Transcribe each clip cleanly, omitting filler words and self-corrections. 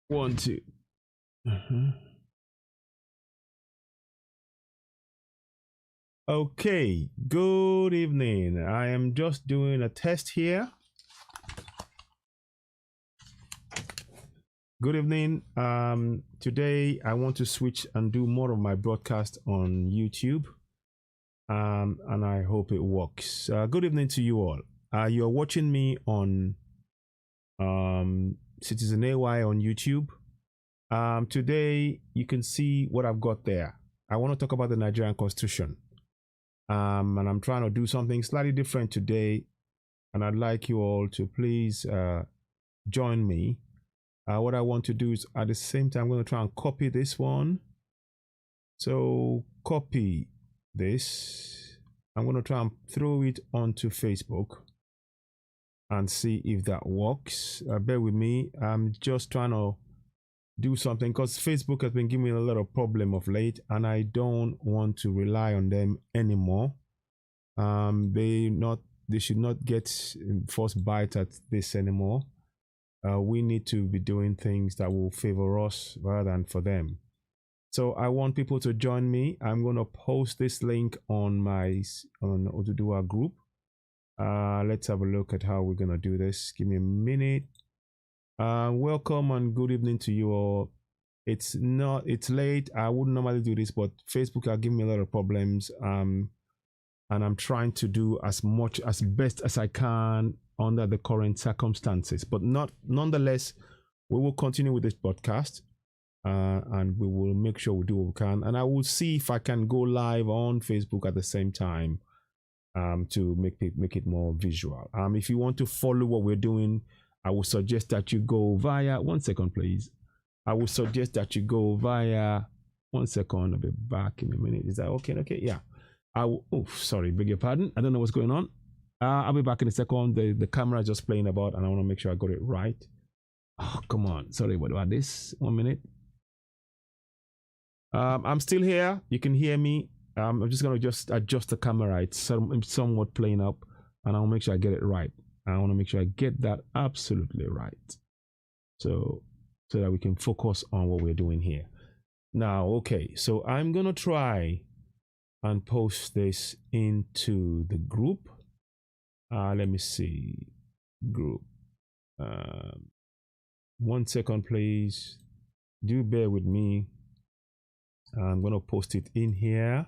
One, two. Uh-huh. Okay, good evening. I am just doing a test here. Good evening. Today I want to switch and do more of my broadcast on YouTube. And I hope it works. Good evening to you all. You're watching me on Citizen AY on YouTube. Today you can see what I've got there. I want to talk about the Nigerian Constitution. And I'm trying to do something slightly different today. And I'd like you all to please join me. What I want to do is at the same time, I'm going to try and copy this one. So copy this. I'm going to try and throw it onto Facebook and see if that works. Bear with me. I'm just trying to do something because Facebook has been giving me a lot of problem of late, and I don't want to rely on them anymore. They should not get first bite at this anymore. We need to be doing things that will favor us rather than for them. So I want people to join me. I'm going to post this link on Oduduwa group. Let's have a look at how we're going to do this. Give me a minute. Welcome and good evening to you all. It's late. I wouldn't normally do this, but Facebook are giving me a lot of problems. And I'm trying to do as best as I can under the current circumstances. But nonetheless, we will continue with this podcast. And we will make sure we do what we can. And I will see if I can go live on Facebook at the same time to make it more visual. If you want to follow what we're doing, I will suggest that you go via, one second please. I will suggest that you go via, one second, I'll be back in a minute. Is that okay? Okay, yeah. Sorry, beg your pardon. I don't know what's going on. I'll be back in a second. The camera is just playing about and I want to make sure I got it right. Oh, come on. Sorry about this. 1 minute. I'm still here. You can hear me. I'm just going to adjust the camera. It's somewhat playing up and I'll make sure I get it right. I want to make sure I get that absolutely right. So that we can focus on what we're doing here. Now, okay. So I'm going to try and post this into the group. Let me see. Group. 1 second, please. Do bear with me. I'm going to post it in here.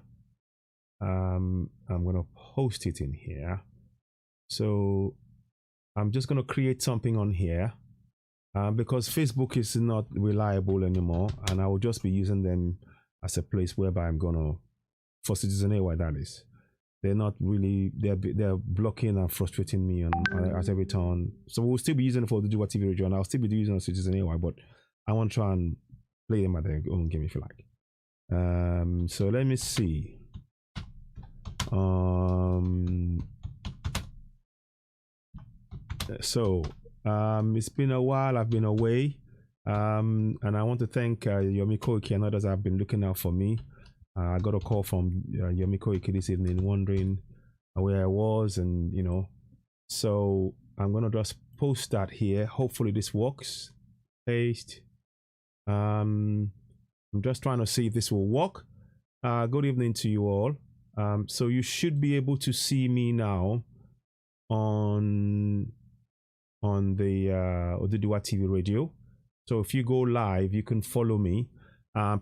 I'm going to post it in here. So I'm just going to create something on here because Facebook is not reliable anymore. And I will just be using them as a place whereby I'm going to, for Citizen AY that is. They're not really, they're blocking and frustrating me at every turn. So we'll still be using it for the Oduduwa TV radio and I'll still be using it on Citizen AY, but I want to try and play them at their own game if you like. So let me see. It's been a while. I've been away. And I want to thank Yomi Koiki and others have been looking out for me. I got a call from Yomi Koiki this evening wondering where I was and, so I'm going to just post that here. Hopefully this works. Paste. I'm just trying to see if this will work. Good evening to you all. So you should be able to see me now on the Oduduwa TV radio. So if you go live, you can follow me.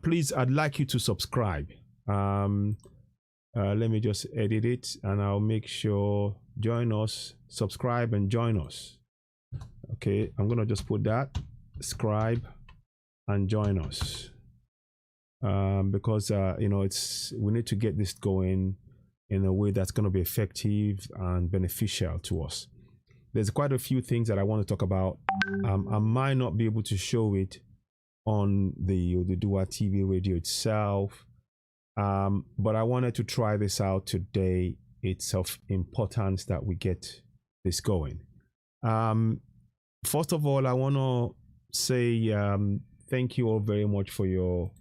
Please, I'd like you to subscribe. Let me just edit it and I'll make sure join us, subscribe and join us. Okay, I'm gonna just put that, subscribe and join us. Because we need to get this going in a way that's going to be effective and beneficial to us. There's quite a few things that I want to talk about. I might not be able to show it on the Oduduwa TV radio itself, but I wanted to try this out today. It's of importance that we get this going. First of all, I want to say thank you all very much for your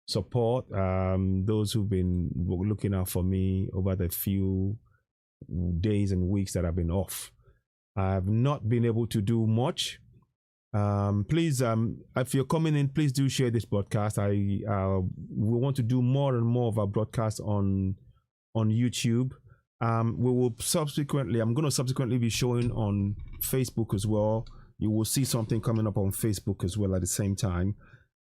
support. Those who've been looking out for me over the few days and weeks that I've been off. I've not been able to do much. Please, if you're coming in, please do share this broadcast. We want to do more and more of our broadcasts on YouTube. We will subsequently, I'm going to subsequently be showing on Facebook as well. You will see something coming up on Facebook as well at the same time.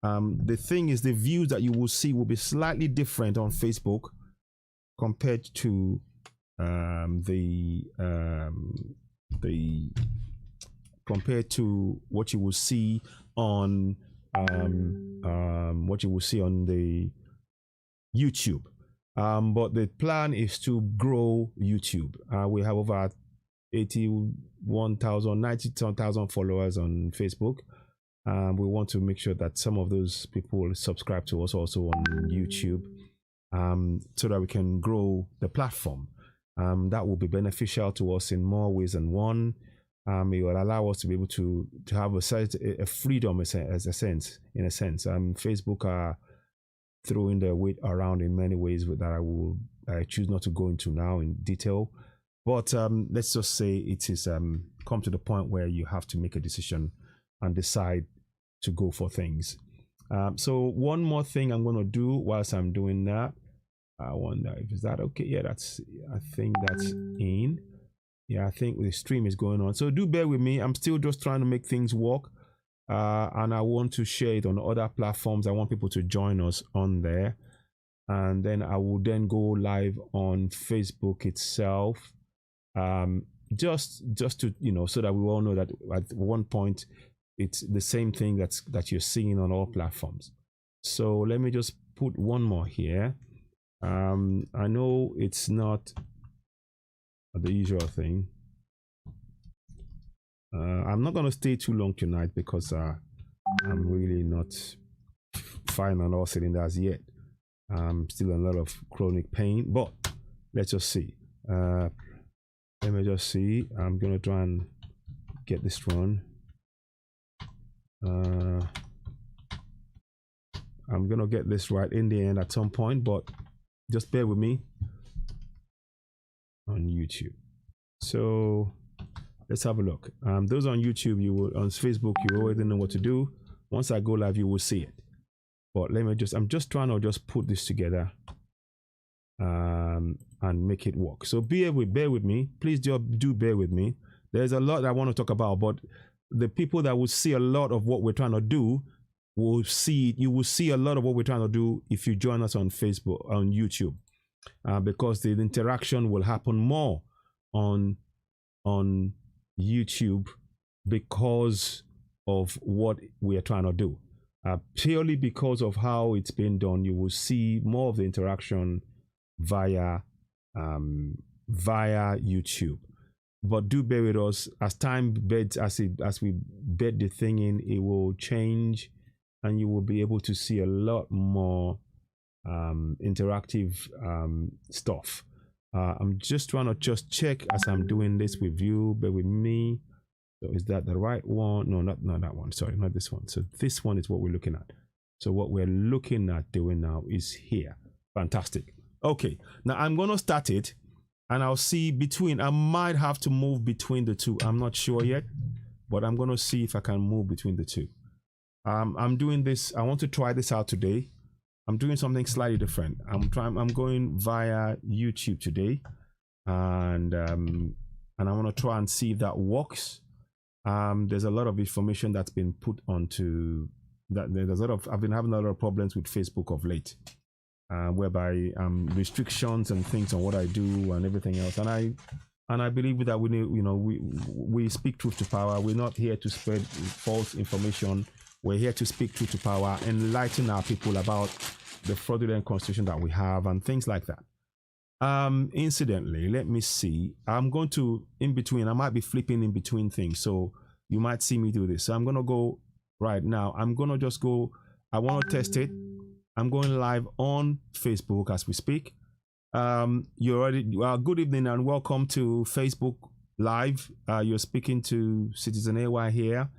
The thing is, the views that you will see will be slightly different on Facebook compared to compared to what you will see on the YouTube. But the plan is to grow YouTube. We have over 81,000, 90,000 followers on Facebook. We want to make sure that some of those people subscribe to us also on YouTube, so that we can grow the platform. That will be beneficial to us in more ways than one. It will allow us to be able to have a freedom in a sense. Facebook are throwing their weight around in many ways that I choose not to go into now in detail. But let's just say it is come to the point where you have to make a decision and decide to go for things. So one more thing I'm going to do whilst I'm doing that. I wonder if is that okay. Yeah, I think that's in. Yeah, I think the stream is going on. So do bear with me. I'm still just trying to make things work. And I want to share it on other platforms. I want people to join us on there. And then I will then go live on Facebook itself. Just to, so that we all know that at one point it's the same thing that you're seeing on all platforms. So let me just put one more here. I know it's not the usual thing. I'm not going to stay too long tonight because I'm really not fine on all cylinders yet. I'm still in a lot of chronic pain, but let's just see. Let me just see. I'm going to try and get this run. I'm going to get this right in the end at some point, but just bear with me on YouTube. So let's have a look. Those on YouTube, on Facebook, you already know what to do. Once I go live, you will see it. But I'm just trying to just put this together and make it work. So bear with me. Please do bear with me. There's a lot I want to talk about, but the people that will see a lot of what we're trying to do you will see a lot of what we're trying to do if you join us on Facebook, on YouTube, because the interaction will happen more on YouTube because of what we are trying to do. Purely because of how it's been done, you will see more of the interaction via YouTube. But do bear with us as time beds, as we bed the thing in, it will change, and you will be able to see a lot more interactive stuff. I'm just trying to check as I'm doing this with you. Bear with me. So is that the right one? No, not that one. Sorry, not this one. So this one is what we're looking at. So what we're looking at doing now is here. Fantastic. Okay, now I'm going to start it, and I'll see I might have to move between the two. I'm not sure yet, but I'm going to see if I can move between the two. I'm doing this. I want to try this out today. I'm doing something slightly different. I'm going via YouTube today, and I want to try and see if that works. There's a lot of information that's been put onto that. I've been having a lot of problems with Facebook of late, whereby restrictions and things on what I do and everything else. And I believe that we speak truth to power. We're not here to spread false information. We're here to speak truth to power, enlighten our people about the fraudulent constitution that we have and things like that. Incidentally, let me see. I'm going to, I might be flipping in between things. So you might see me do this. So I'm going to go right now. I'm going to just go. I want to test it. I'm going live on Facebook as we speak. You're already, good evening and welcome to Facebook Live. You're speaking to Citizen AY here.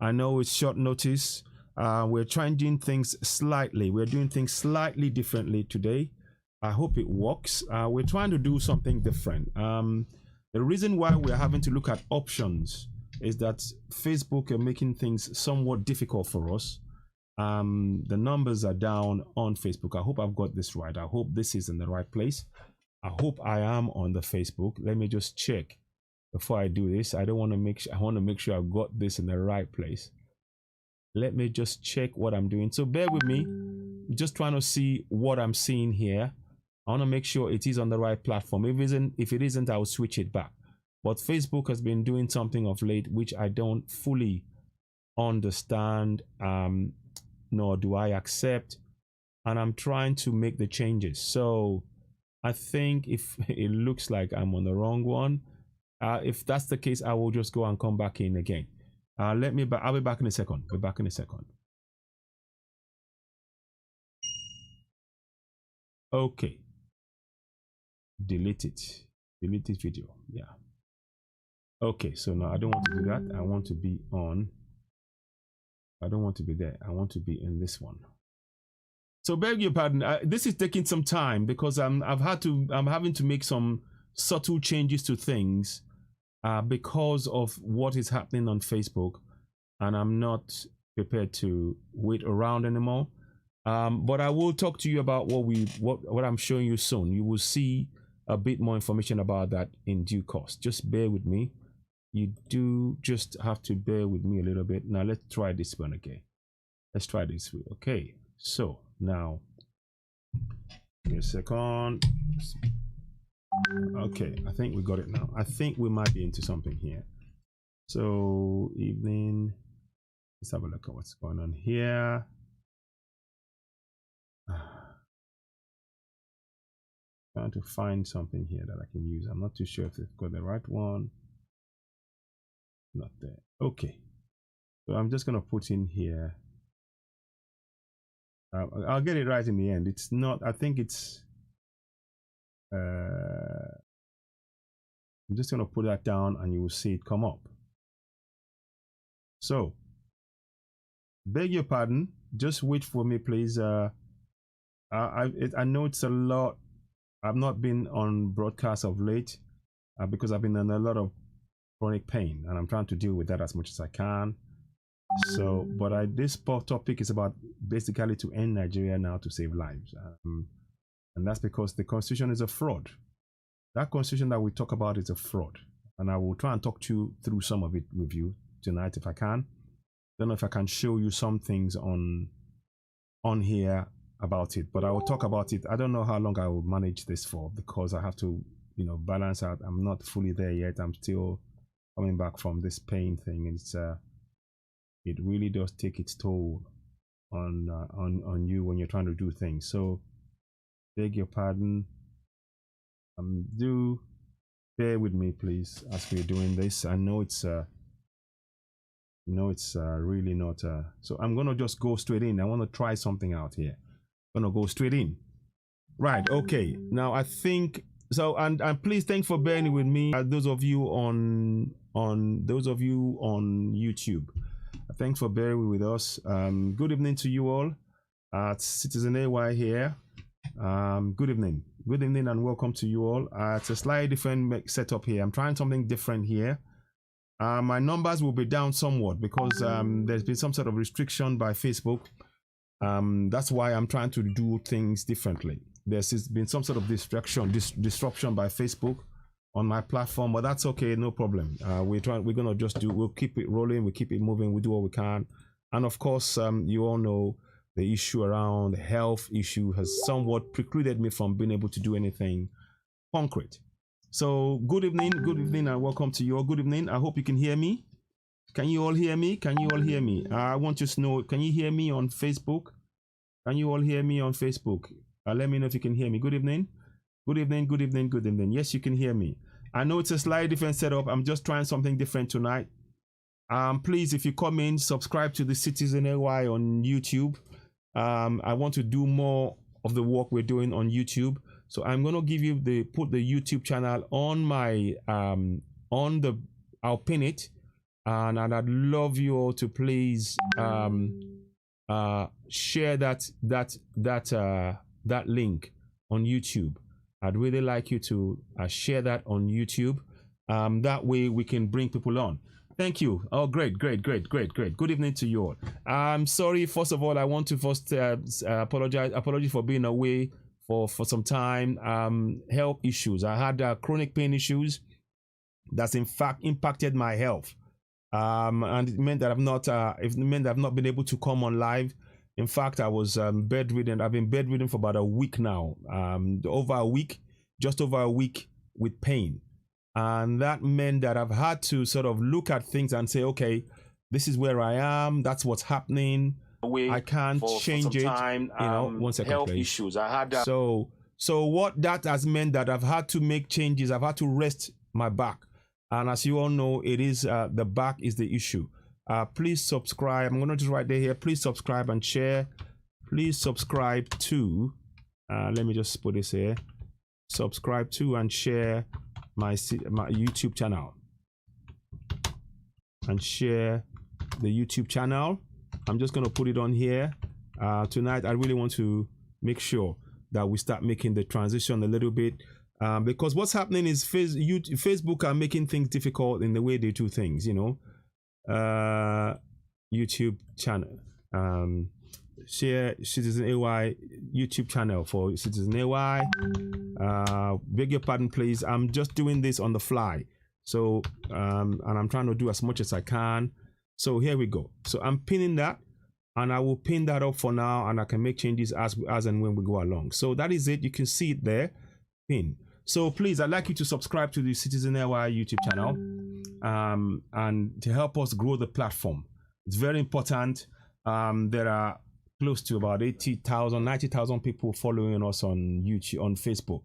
I know it's short notice. We're changing things slightly. We're doing things slightly differently today. I hope it works. We're trying to do something different. The reason why we're having to look at options is that Facebook are making things somewhat difficult for us. The numbers are down on Facebook. I hope I've got this right. I hope this is in the right place. I hope I am on the Facebook. Let me just check before I do this. I want to make sure I've got this in the right place. Let me just check what I'm doing. So bear with me. I'm just trying to see what I'm seeing here. I want to make sure it is on the right platform. If it isn't, I'll switch it back. But Facebook has been doing something of late which I don't fully understand, nor do I accept, and I'm trying to make the changes. So I think if it looks like I'm on the wrong one, if that's the case, I will just go and come back in again. I'll be back in a second. Be back in a second. Okay. Delete it. Delete this video. Yeah. Okay, so now I don't want to do that. I want to be on. I don't want to be there. I want to be in this one. So beg your pardon. This is taking some time because I'm having to make some subtle changes to things because of what is happening on Facebook, and I'm not prepared to wait around anymore. But I will talk to you about what I'm showing you soon. You will see a bit more information about that in due course. Just bear with me. You do just have to bear with me a little bit. Now let's try this one again. Let's try this one. Okay, so now give me a second. Okay, I think we got it now. I think we might be into something here. So evening, let's have a look at what's going on here. Trying to find something here that I can use. I'm not too sure if they've got the right one. Not there. Okay, so I'm just gonna put in here. I'll get it right in the end. It's not. I think it's. I'm just gonna put that down, and you will see it come up. So, beg your pardon. Just wait for me, please. I know it's a lot. I've not been on broadcast of late because I've been in a lot of chronic pain, and I'm trying to deal with that as much as I can. So, but this topic is about basically to end Nigeria now to save lives, and that's because the constitution is a fraud. That constitution that we talk about is a fraud, and I will try and talk to you through some of it with you tonight if I can. Don't know if I can show you some things on here about it, but I will talk about it. I don't know how long I will manage this for because I have to, balance out. I'm not fully there yet. I'm still coming back from this pain thing, and it really does take its toll on you when you're trying to do things. So beg your pardon. Do bear with me, please, as we're doing this. I know it's really not. So I'm gonna just go straight in. I want to try something out here. I'm gonna go straight in. Right. Okay. Now I think so. And please thanks for bearing with me. Those of you on YouTube, thanks for bearing with us. Good evening to you all. Citizen AY here. Good evening, and welcome to you all. It's a slightly different setup here. I'm trying something different here. My numbers will be down somewhat because there's been some sort of restriction by Facebook. That's why I'm trying to do things differently. There's been some sort of disruption by Facebook on my platform, but that's okay, no problem. We'll keep it rolling, we keep it moving, we do what we can. And of course, you all know the issue around the health issue has somewhat precluded me from being able to do anything concrete. So good evening, and welcome to you all. Good evening. I hope you can hear me. Can you all hear me? I want you to know, can you hear me on Facebook? Can you all hear me on Facebook? Let me know if you can hear me. Good evening. Good evening. Yes, you can hear me. I know it's a slightly different setup. I'm just trying something different tonight. Please, if you come in, subscribe to the Citizen AY on YouTube. I want to do more of the work we're doing on YouTube. So I'm going to give you put the YouTube channel on my, I'll pin it. And I'd love you all to please share that link on YouTube. I'd really like you to share that on YouTube. That way we can bring people on. Thank you. Oh, great. Good evening to you all. I'm sorry. First of all, I want to first apologize for being away for some time. Health issues. I had chronic pain issues that's in fact impacted my health. And it meant that I've not been able to come on live. In fact, I was bedridden. I've been bedridden for about a week now. Just over a week with pain. And that meant that I've had to sort of look at things and say, okay, this is where I am. That's what's happening. I can't change it. One second, health please. Issues. I had that. So what that has meant that I've had to make changes. I've had to rest my back. And as you all know, it is the back is the issue. Please subscribe. I'm going to just write there here. Please subscribe and share. Please subscribe to. Let me just put this here. Subscribe to and share my YouTube channel. And share the YouTube channel. I'm just going to put it on here. Tonight, I really want to make sure that we start making the transition a little bit. Because what's happening is Facebook are making things difficult in the way they do things, YouTube channel. Share Citizen AY YouTube channel for Citizen AY. Beg your pardon, please. I'm just doing this on the fly. So, and I'm trying to do as much as I can. So here we go. So I'm pinning that, and I will pin that up for now, and I can make changes as and when we go along. So that is it. You can see it there, pin. So please, I'd like you to subscribe to the Citizen AY YouTube channel, and to help us grow the platform. It's very important. There are close to about 80,000, 90,000 people following us on YouTube, on Facebook.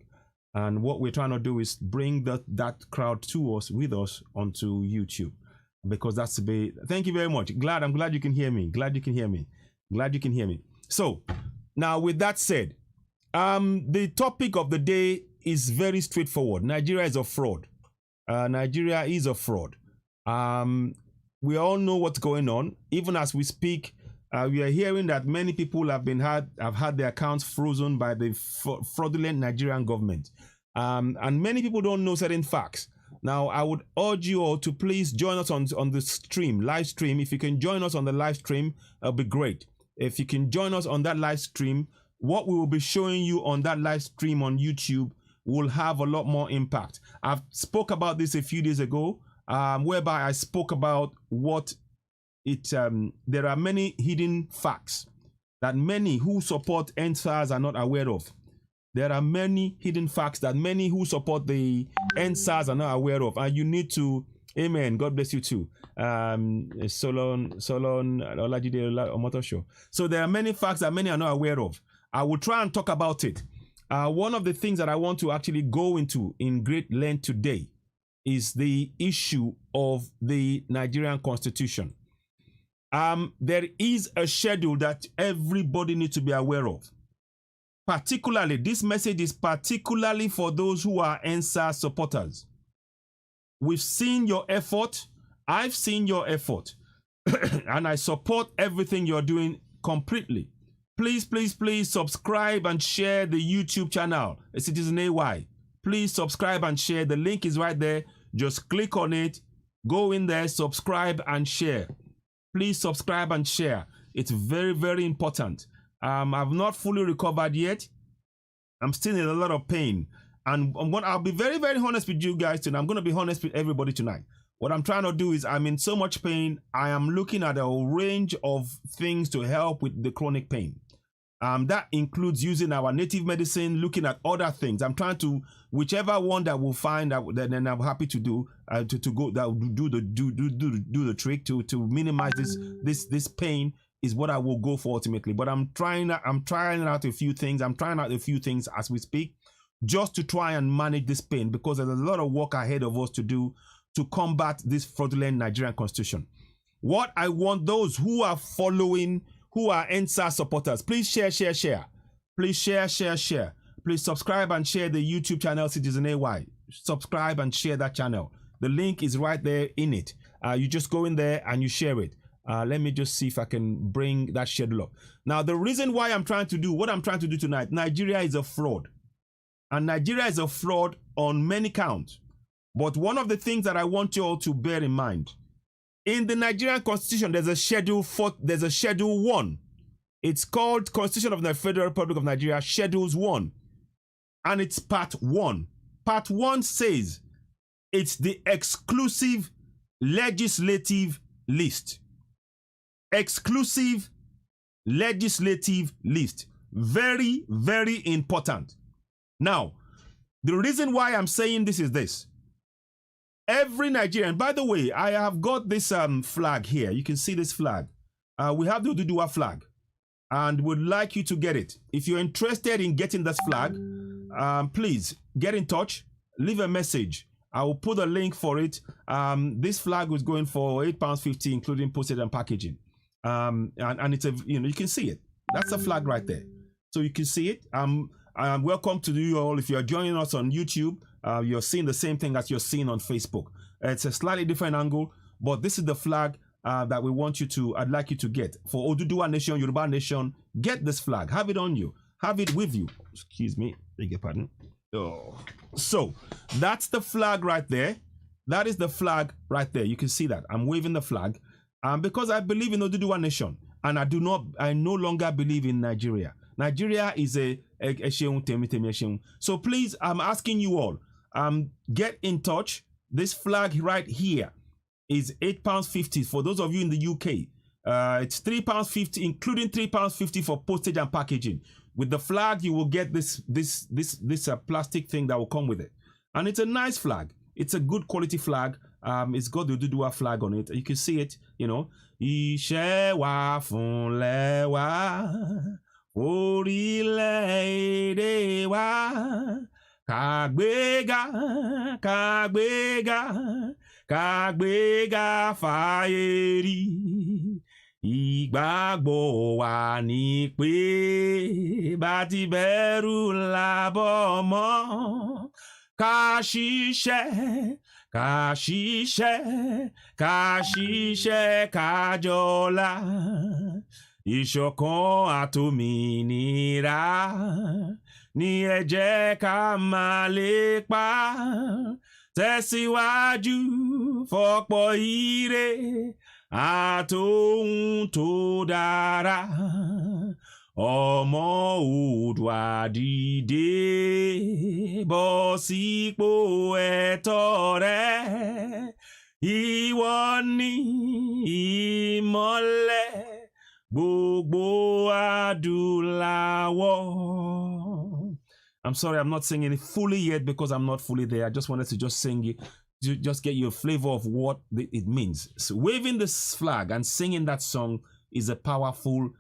And what we're trying to do is bring that crowd to us, with us, onto YouTube. Because that's the way. Thank you very much. I'm glad you can hear me. Glad you can hear me. So, now with that said, the topic of the day is very straightforward. Nigeria is a fraud. Nigeria is a fraud. We all know what's going on. Even as we speak, we are hearing that many people have had their accounts frozen by the fraudulent Nigerian government. And many people don't know certain facts. Now, I would urge you all to please join us on the live stream. If you can join us on the live stream, it'll be great. If you can join us on that live stream, what we will be showing you on that live stream on YouTube will have a lot more impact. I've spoke about this a few days ago, whereby I spoke about there are many hidden facts that many who support EndSARS are not aware of. There are many hidden facts that many who support the EndSARS are not aware of. And you need to, amen, God bless you too. Solon, Olajide Omotosho. So there are many facts that many are not aware of. I will try and talk about it. One of the things that I want to actually go into in great length today is the issue of the Nigerian Constitution. There is a schedule that everybody needs to be aware of. Particularly, this message is particularly for those who are EndSARS supporters. We've seen your effort. I've seen your effort. And I support everything you're doing completely. Please, please, please subscribe and share the YouTube channel, Citizen AY. Please subscribe and share. The link is right there. Just click on it. Go in there, subscribe and share. Please subscribe and share. It's very, very important. I've not fully recovered yet. I'm still in a lot of pain. And I'll be very, very honest with you guys tonight. I'm going to be honest with everybody tonight. What I'm trying to do is I'm in so much pain. I am looking at a range of things to help with the chronic pain. That includes using our native medicine, looking at other things. I'm trying to, whichever one that we'll find, then I'm happy to do, to go, that will do the trick to minimize this pain is what I will go for ultimately. But I'm trying out a few things. I'm trying out a few things as we speak, just to try and manage this pain, because there's a lot of work ahead of us to do to combat this fraudulent Nigerian Constitution. What I want those who are following, who are EndSARS supporters, please share. Please share. Please subscribe and share the YouTube channel Citizen AY. Subscribe and share that channel. The link is right there in it. You just go in there and you share it. Let me just see if I can bring that schedule up. Now, the reason why I'm trying to do what I'm trying to do tonight, Nigeria is a fraud. And Nigeria is a fraud on many counts. But one of the things that I want you all to bear in mind, in the Nigerian Constitution, there's a Schedule 1. It's called Constitution of the Federal Republic of Nigeria, Schedules 1. And it's Part 1. Part 1 says it's the exclusive legislative list. Exclusive legislative list. Very, very important. Now, the reason why I'm saying this is this. Every Nigerian, by the way, I have got this flag here. You can see this flag. We have the Oduduwa flag, and would like you to get it. If you're interested in getting this flag, please get in touch, leave a message. I will put a link for it. This flag was going for £8.50, including postage and packaging. And it's you can see it. That's a flag right there. So you can see it. Welcome to you all. If you're joining us on YouTube, you're seeing the same thing that you're seeing on Facebook. It's a slightly different angle, but this is the flag that we want you to, I'd like you to get. For Oduduwa Nation, Yoruba Nation, get this flag. Have it on you. Have it with you. Excuse me. Beg your pardon. Oh. So, that's the flag right there. That is the flag right there. You can see that. I'm waving the flag because I believe in Oduduwa Nation, and I no longer believe in Nigeria. Nigeria is a so please, I'm asking you all, get in touch. This flag right here is £8.50 for those of you in the UK. It's £3.50, including £3.50 for postage and packaging. With the flag, you will get this plastic thing that will come with it, and it's a nice flag. It's a good quality flag. It's got the Oduduwa flag on it. You can see it. Iṣẹ́ wa fúnlẹ̀ wa, orílẹ̀-èdè wa, kàgbéga, kàgbéga, kàgbéga fáyé. Ìgbàgbọ́ wa ni pé bá ti bẹ̀rù làbọ̀ mọ́, ká ṣiṣẹ́, ká ṣiṣẹ́, ká ṣiṣẹ́, ká jọlá. Ìṣọ̀kan àtòmìnira ni ẹ jẹ́ ká máa lépa. Tẹ̀síwájú fọ́pọ̀ ire àtòhun tó dára. Ọmọ Oòduà dìde, bọ́ sípò ẹ̀tọ́ rẹ. Ìwọ ni ìmọ́lẹ̀ gbogbo adúláwọ̀. I'm sorry, I'm not singing it fully yet because I'm not fully there. I just wanted to just sing it, to just get you a flavor of what it means. So waving this flag and singing that song is a powerful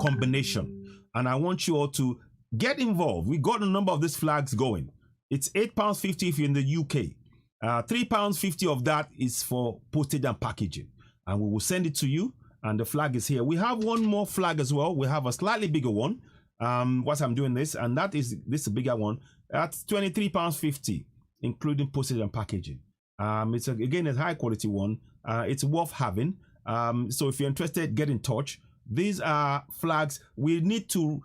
combination. And I want you all to get involved. We got a number of these flags going. It's £8.50 if you're in the UK. £3.50 of that is for postage and packaging. And we will send it to you. And the flag is here. We have one more flag as well. We have a slightly bigger one. Whilst I'm doing this, and that is this bigger one. That's £23.50, including postage and packaging. It's again a high quality one. It's worth having. So if you're interested, get in touch. These are flags. We need to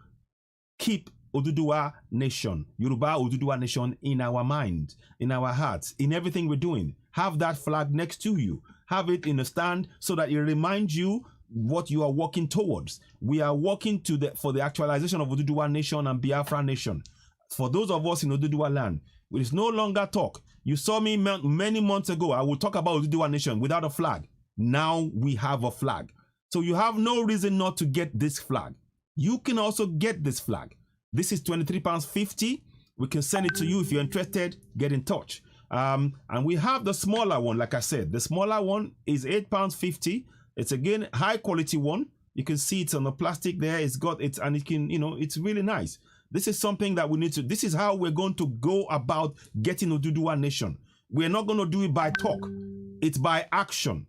keep Oduduwa Nation, Yoruba Oduduwa Nation in our mind, in our hearts, in everything we're doing. Have that flag next to you. Have it in a stand so that it reminds you what you are working towards. We are working for the actualization of Oduduwa Nation and Biafra Nation. For those of us in Oduduwa land, it is no longer talk. You saw me many months ago. I will talk about Oduduwa Nation without a flag. Now we have a flag. So you have no reason not to get this flag. You can also get this flag. This is £23.50. We can send it to you. If you're interested, get in touch. And we have the smaller one, like I said. The smaller one is £8.50. It's again high quality one. You can see it's on the plastic there. It's got it, and it can, it's really nice. This is something that we need to. This is how we're going to go about getting Oduduwa Nation. We're not going to do it by talk. It's by action.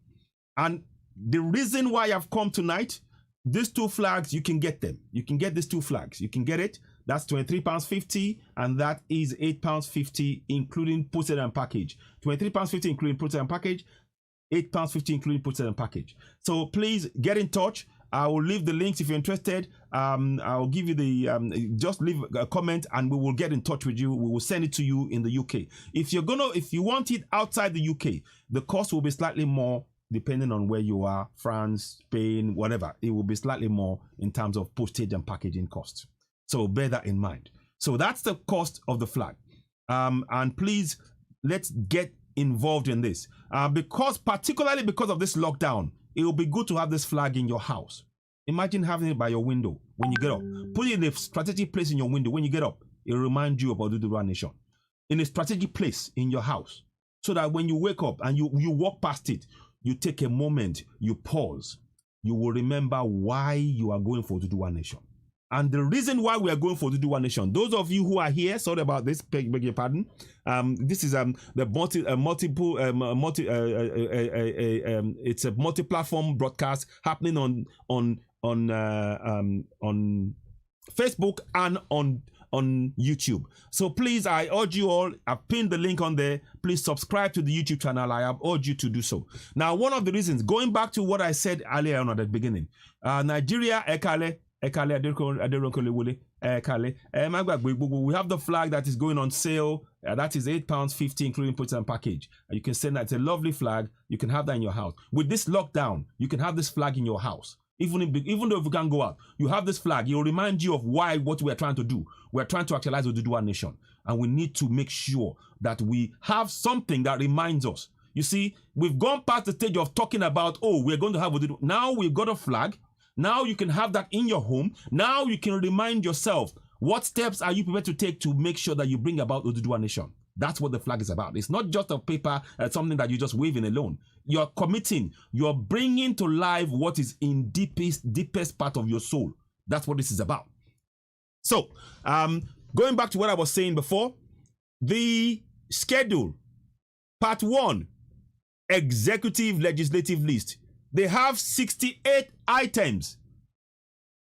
And the reason why I've come tonight, these two flags, you can get them. You can get these two flags. You can get it. That's £23.50, and that is £8.50, including postage and package. £23.50 including postage and package, £8.50 including postage and package. So please get in touch. I will leave the links if you're interested. I'll give you the just leave a comment and we will get in touch with you. We will send it to you in the UK. If you want it outside the UK, the cost will be slightly more depending on where you are, France, Spain, whatever. It will be slightly more in terms of postage and packaging costs. So bear that in mind. So that's the cost of the flag. And please, let's get involved in this. Particularly because of this lockdown, it will be good to have this flag in your house. Imagine having it by your window when you get up. Put it in a strategic place in your window. When you get up, it will remind you about Oduduwa Nation. In a strategic place in your house. So that when you wake up and you walk past it, you take a moment, you pause, you will remember why you are going for Oduduwa Nation. And the reason why we are going for Oduduwa Nation, those of you who are here, sorry about this, beg your pardon. This is it's a multi-platform broadcast happening on Facebook and on YouTube. So please, I urge you all, I've pinned the link on there. Please subscribe to the YouTube channel. I have urged you to do so. Now, one of the reasons, going back to what I said earlier on at the beginning, Nigeria, we have the flag that is going on sale. That is £8.50, including postage and package. You can send that. It's a lovely flag. You can have that in your house. With this lockdown, you can have this flag in your house. Even though if you can't go out, you have this flag. It will remind you of what we are trying to do. We're trying to actualize the Oduduwa Nation. And we need to make sure that we have something that reminds us. You see, we've gone past the stage of talking about, we're going to have Oduduwa. Now we've got a flag. Now you can have that in your home. Now you can remind yourself, what steps are you prepared to take to make sure that you bring about Oduduwa Nation? That's what the flag is about. It's not just a paper, something that you just waving alone. You're committing, you're bringing to life what is in deepest part of your soul. That's what this is about. So, going back to what I was saying before, the schedule, part 1, executive legislative list. They have 68 items.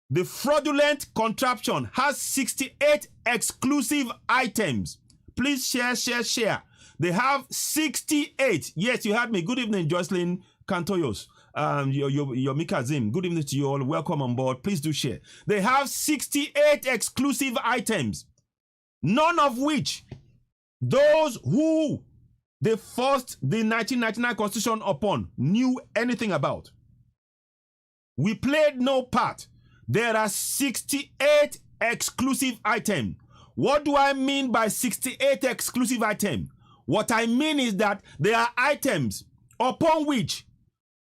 The fraudulent contraption has 68 exclusive items. Please share. They have 68. Yes, you heard me. Good evening, Jocelyn Cantoyos. Your Mika Zim. Good evening to you all. Welcome on board. Please do share. They have 68 exclusive items. None of which those who they forced the 1999 Constitution upon knew anything about. We played no part. There are 68 exclusive items. What do I mean by 68 exclusive items? What I mean is that there are items upon which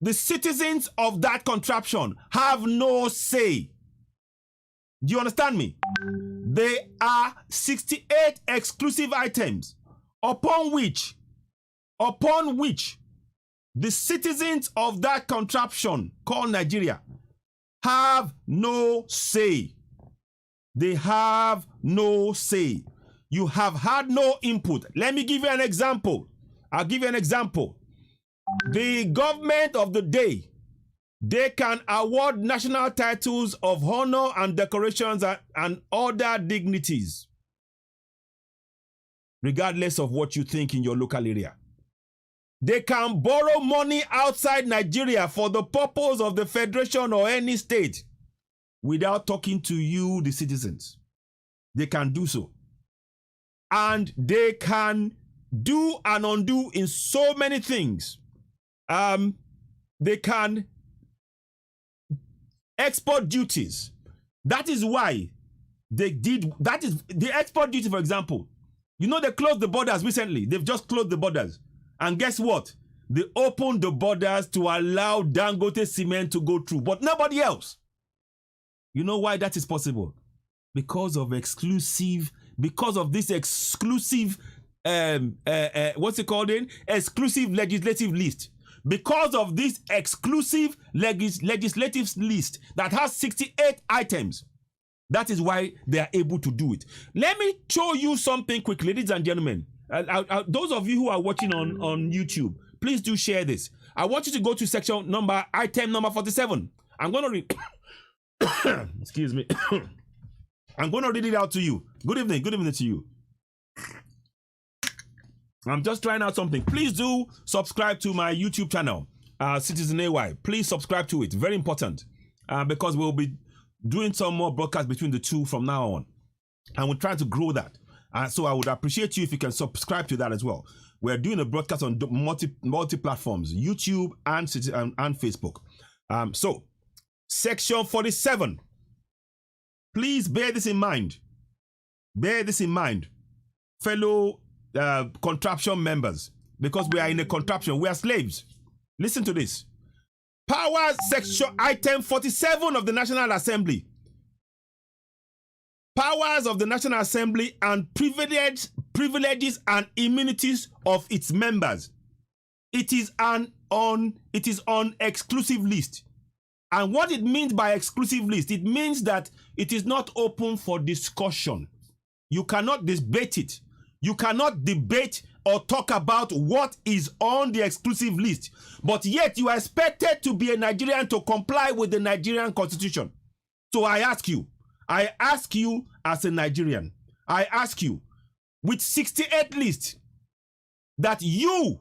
the citizens of that contraption have no say. Do you understand me? There are 68 exclusive items upon which the citizens of that contraption called Nigeria have no say. They have no say. You have had no input. Let me give you an example. I'll give you an example. The government of the day, they can award national titles of honor and decorations and other dignities, regardless of what you think in your local area. They can borrow money outside Nigeria for the purpose of the federation or any state without talking to you, the citizens. They can do so. And they can do and undo in so many things. They can export duties. That is why they did, that is the export duty, for example. You know, they closed the borders recently. They've just closed the borders. And guess what? They opened the borders to allow Dangote cement to go through, but nobody else. You know why that is possible? Because of this exclusive, what's it called in? Exclusive legislative list. Because of this exclusive legislative list that has 68 items. That is why they are able to do it. Let me show you something quick, ladies and gentlemen. Those of you who are watching on YouTube, please do share this. I want you to go to item number 47. I'm going to read. Excuse me. I'm going to read it out to you. Good evening to you. I'm just trying out something. Please do subscribe to my YouTube channel, Citizen AY. Please subscribe to it. Very important. because we'll be doing some more broadcasts between the two from now on. And we're trying to grow that. So I would appreciate you if you can subscribe to that as well. We're doing a broadcast on multi platforms, YouTube and Facebook. So, Section 47. Please bear this in mind. Bear this in mind, fellow contraption members, because we are in a contraption. We are slaves. Listen to this. Powers Section Item 47 of the National Assembly. Powers of the National Assembly and privileges and immunities of its members. It is on exclusive list. And what it means by exclusive list, it means that it is not open for discussion. You cannot debate it. You cannot debate or talk about what is on the exclusive list. But yet you are expected to be a Nigerian to comply with the Nigerian constitution. So I ask you as a Nigerian, I ask you, with 68 lists, that you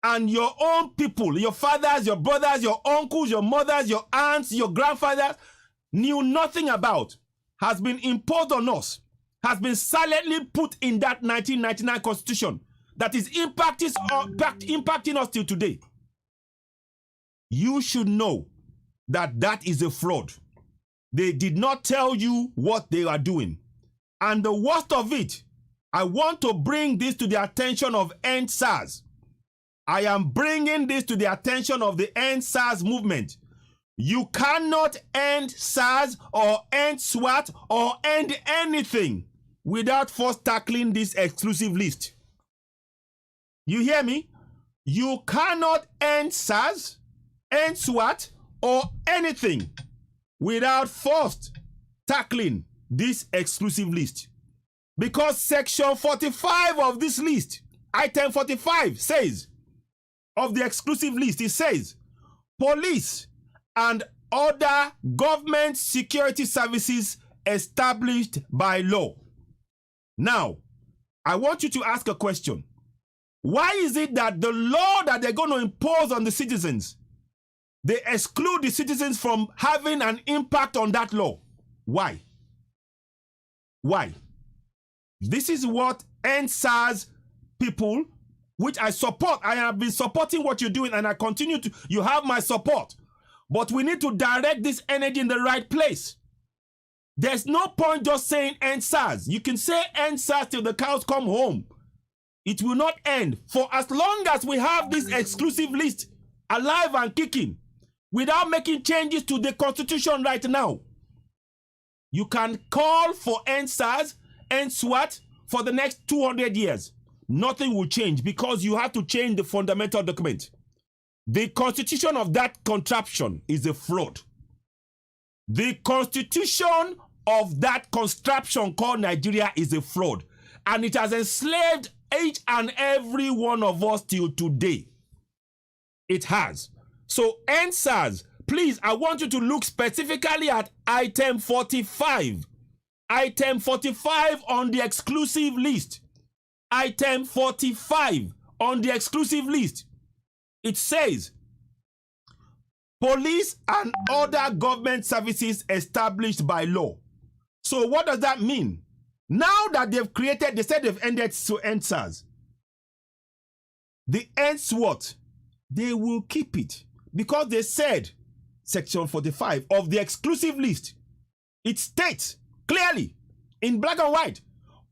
and your own people, your fathers, your brothers, your uncles, your mothers, your aunts, your grandfathers, knew nothing about, has been imposed on us, has been silently put in that 1999 constitution that is impacting us till today. You should know that that is a fraud. They did not tell you what they are doing. And the worst of it, I want to bring this to the attention of End SARS. I am bringing this to the attention of the End SARS movement. You cannot end SARS or end SWAT or end anything without first tackling this exclusive list. You hear me? You cannot end SARS, end SWAT, or anything without first tackling this exclusive list. Because Section 45 of this list, Item 45, says, of the exclusive list, it says, police and other government security services established by law. Now, I want you to ask a question. Why is it that the law that they're going to impose on the citizens, they exclude the citizens from having an impact on that law? Why? Why? This is what End SARS people, which I support. I have been supporting what you're doing and I continue to. You have my support. But we need to direct this energy in the right place. There's no point just saying End SARS. You can say End SARS till the cows come home. It will not end. For as long as we have this exclusive list alive and kicking, without making changes to the constitution right now, you can call for End SARS, End SWAT for the next 200 years. Nothing will change because you have to change the fundamental document. The constitution of that contraption is a fraud. The constitution of that contraption called Nigeria is a fraud. And it has enslaved each and every one of us till today. It has. So, End SARS, please, I want you to look specifically at Item 45. Item 45 on the exclusive list. Item 45 on the exclusive list. It says, police and other government services established by law. So what does that mean? Now that they've created, they said they've ended End SARS. The End SWAT, they will keep it because they said Section 45 of the exclusive list, it states clearly in black and white,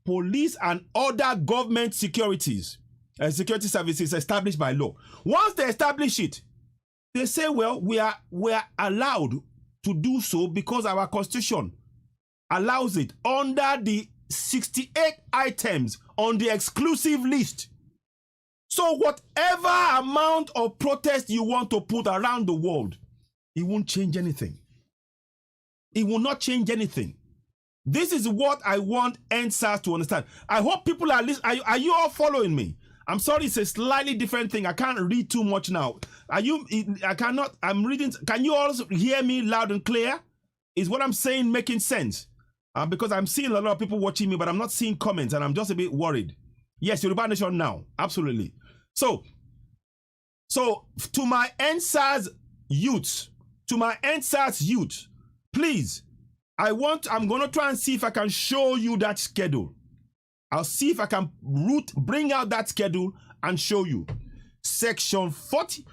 police and other government security services established by law. Once they establish it, they say, well, we are allowed to do so because our constitution allows it under the 68 items on the exclusive list. So whatever amount of protest you want to put around the world, it won't change anything. It will not change anything. This is what I want End SARS to understand. I hope people are listening. Are you all following me? I'm sorry, it's a slightly different thing. I can't read too much now. I cannot, I'm reading. Can you all hear me loud and clear? Is what I'm saying making sense? Because I'm seeing a lot of people watching me, but I'm not seeing comments and I'm just a bit worried. Yes, Yoruba Nation now. Absolutely. So to my End SARS youths, to my NSAS youth, please, I'm going to try and see if I can show you that schedule. I'll see if I can bring out that schedule and show you. Section 40,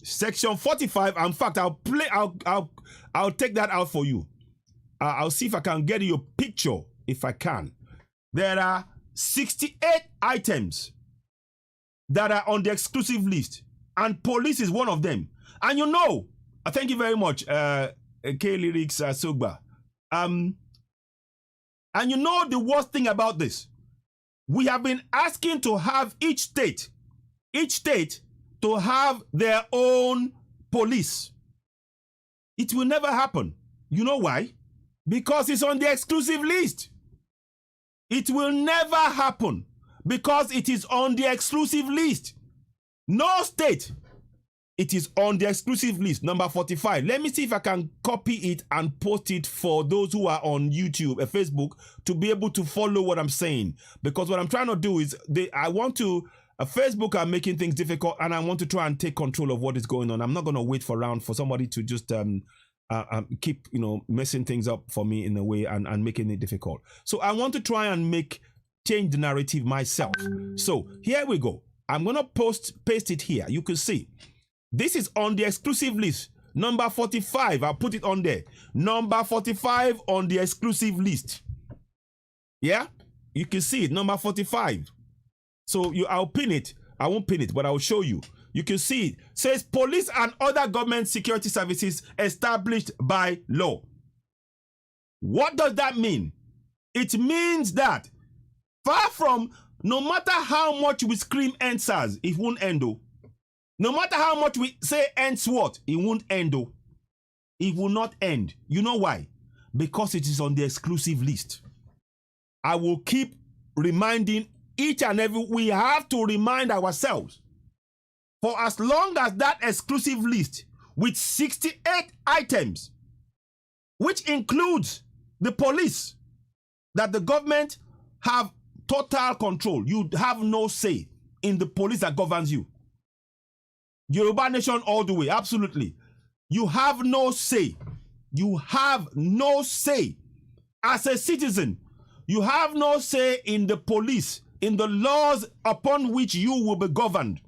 Section 45. In fact, I'll take that out for you. I'll see if I can get you a picture, if I can. There are 68 items that are on the exclusive list, and police is one of them. And you know, thank you very much, K-Lyrics Sogba. And you know the worst thing about this, we have been asking to have each state to have their own police. It will never happen. You know why? Because it's on the exclusive list. It will never happen because it is on the exclusive list. No state. It is on the exclusive list, number 45. Let me see if I can copy it and post it for those who are on YouTube and Facebook to be able to follow what I'm saying. Because what I'm trying to do is, Facebook are making things difficult, and I want to try and take control of what is going on. I'm not going to wait for somebody to just keep, messing things up for me in a way and making it difficult. So I want to try and change the narrative myself. So here we go. I'm going to paste it here. You can see. This is on the exclusive list. Number 45. I'll put it on there. Number 45 on the exclusive list. Yeah? You can see it. Number 45. So I'll pin it. I won't pin it, but I'll show you. You can see it. Says police and other government security services established by law. What does that mean? It means that far from, no matter how much we scream NSAS, it won't end though. No matter how much we say end SWAT, it won't end though. It will not end. You know why? Because it is on the exclusive list. I will keep reminding each and every, we have to remind ourselves, for as long as that exclusive list with 68 items, which includes the police, that the government have total control. You have no say in the police that governs you. Yoruba Nation all the way, absolutely. You have no say. You have no say. As a citizen, you have no say in the police, in the laws upon which you will be governed.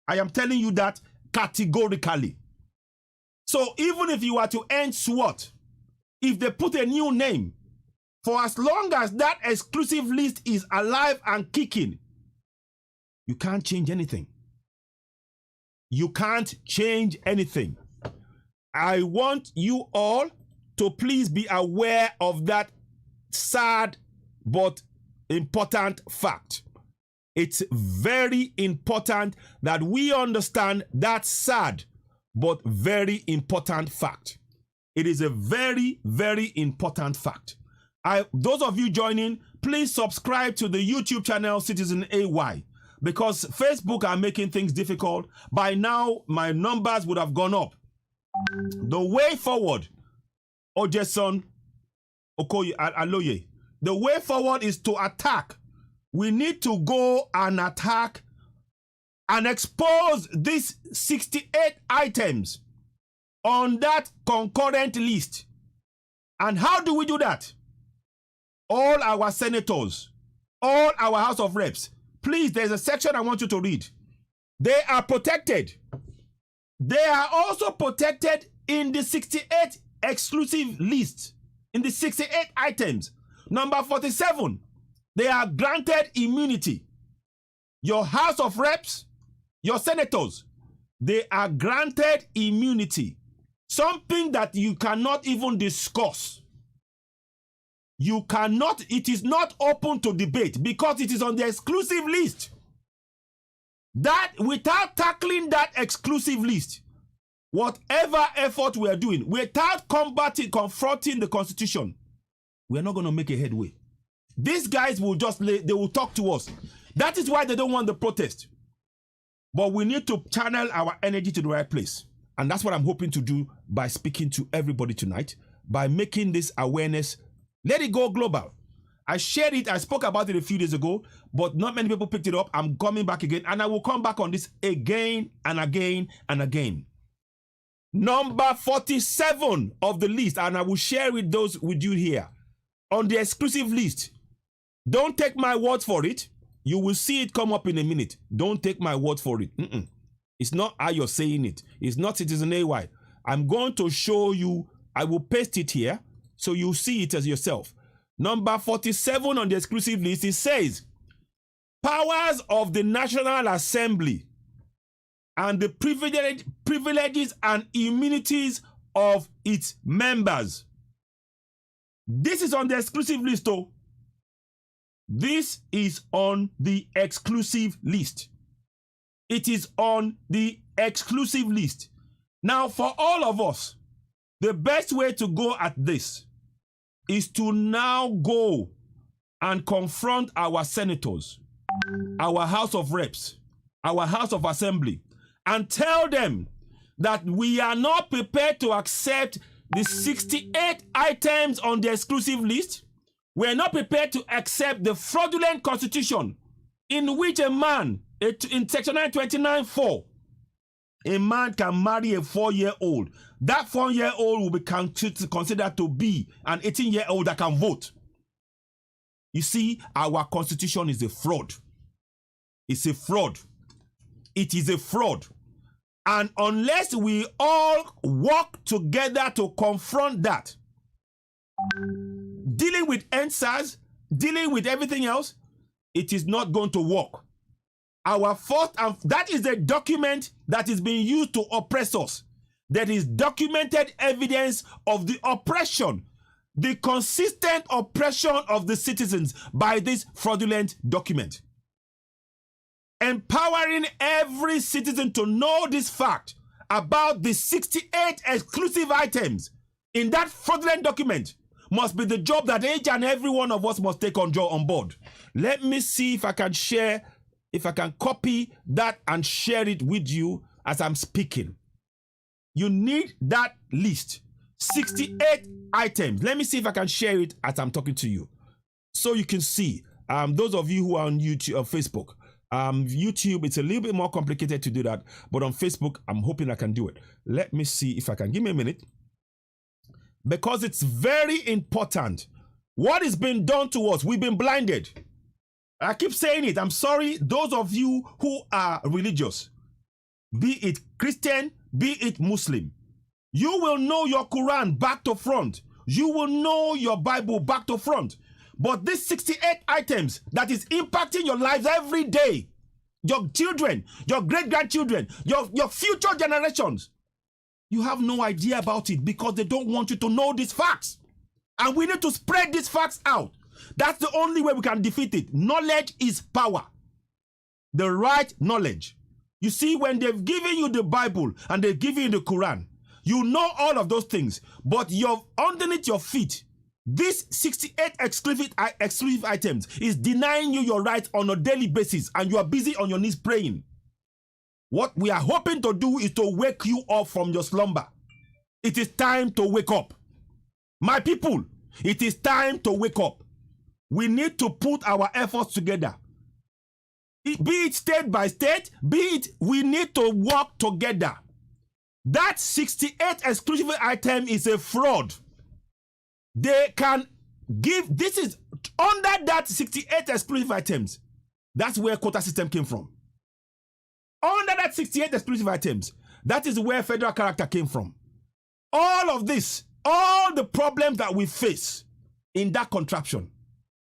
I am telling you that categorically. So even if you are to end SWAT, if they put a new name, for as long as that exclusive list is alive and kicking, you can't change anything. You can't change anything. I want you all to please be aware of that sad but important fact. It's very important that we understand that sad but very important fact. It is a very, very important fact. Those of you joining, please subscribe to the YouTube channel Citizen AY. Because Facebook are making things difficult. By now, my numbers would have gone up. The way forward, Ojeson Okoye Aloye, the way forward is to attack. We need to go and attack and expose these 68 items on that concurrent list. And how do we do that? All our senators, all our House of Reps, please, there's a section I want you to read. They are protected. They are also protected in the 68 exclusive list, in the 68 items. Number 47, they are granted immunity. Your House of Reps, your senators, they are granted immunity. Something that you cannot even discuss. You cannot, it is not open to debate because it is on the exclusive list. That, without tackling that exclusive list, whatever effort we are doing, without confronting the Constitution, we are not going to make a headway. These guys will just, they will talk to us. That is why they don't want the protest. But we need to channel our energy to the right place. And that's what I'm hoping to do by speaking to everybody tonight, by making this awareness. Let it go global. I shared it. I spoke about it a few days ago, but not many people picked it up. I'm coming back again, and I will come back on this again and again and again. Number 47 of the list, and I will share those with you here on the exclusive list. Don't take my word for it. You will see it come up in a minute. Don't take my word for it. It's not how you're saying it. It's not Citizen AY. I'm going to show you. I will paste it here so you see it as yourself. Number 47 on the exclusive list, it says, powers of the National Assembly and the privileges and immunities of its members. This is on the exclusive list, though. This is on the exclusive list. It is on the exclusive list. Now, for all of us, the best way to go at this is to now go and confront our senators, our House of Reps, our House of Assembly, and tell them that we are not prepared to accept the 68 items on the exclusive list. We are not prepared to accept the fraudulent constitution in which a man, in section 929(4), a man can marry a 4-year-old. That 4-year-old will be considered to be an 18-year-old that can vote. You see, our constitution is a fraud. It's a fraud. It is a fraud. And unless we all work together to confront that, dealing with NSAS, dealing with everything else, it is not going to work. Our first, and that is a document that is being used to oppress us. That is documented evidence of the oppression, the consistent oppression of the citizens by this fraudulent document. Empowering every citizen to know this fact about the 68 exclusive items in that fraudulent document must be the job that each and every one of us must take on board. Let me see if I can share, if I can copy that and share it with you as I'm speaking. You need that list. 68 items. Let me see if I can share it as I'm talking to you, so you can see. Those of you who are on YouTube or Facebook, YouTube, it's a little bit more complicated to do that, but on Facebook, I'm hoping I can do it. Let me see if I can. Give me a minute, because it's very important. What is being done to us? We've been blinded. I keep saying it. I'm sorry, those of you who are religious, be it Christian, be it Muslim, you will know your Quran back to front. You will know your Bible back to front. But these 68 items that is impacting your lives every day, your children, your great-grandchildren, your future generations, you have no idea about it because they don't want you to know these facts. And we need to spread these facts out. That's the only way we can defeat it. Knowledge is power. The right knowledge. You see, when they've given you the Bible and they've given you the Quran, you know all of those things, but you're underneath your feet. This 68 exclusive items is denying you your rights on a daily basis, and you are busy on your knees praying. What we are hoping to do is to wake you up from your slumber. It is time to wake up. My people, it is time to wake up. We need to put our efforts together. Be it state by state, be it, we need to work together. That 68 exclusive item is a fraud. They can give, this is under that 68 exclusive items. That's where quota system came from. Under that 68 exclusive items, that is where federal character came from. All of this, all the problems that we face in that contraption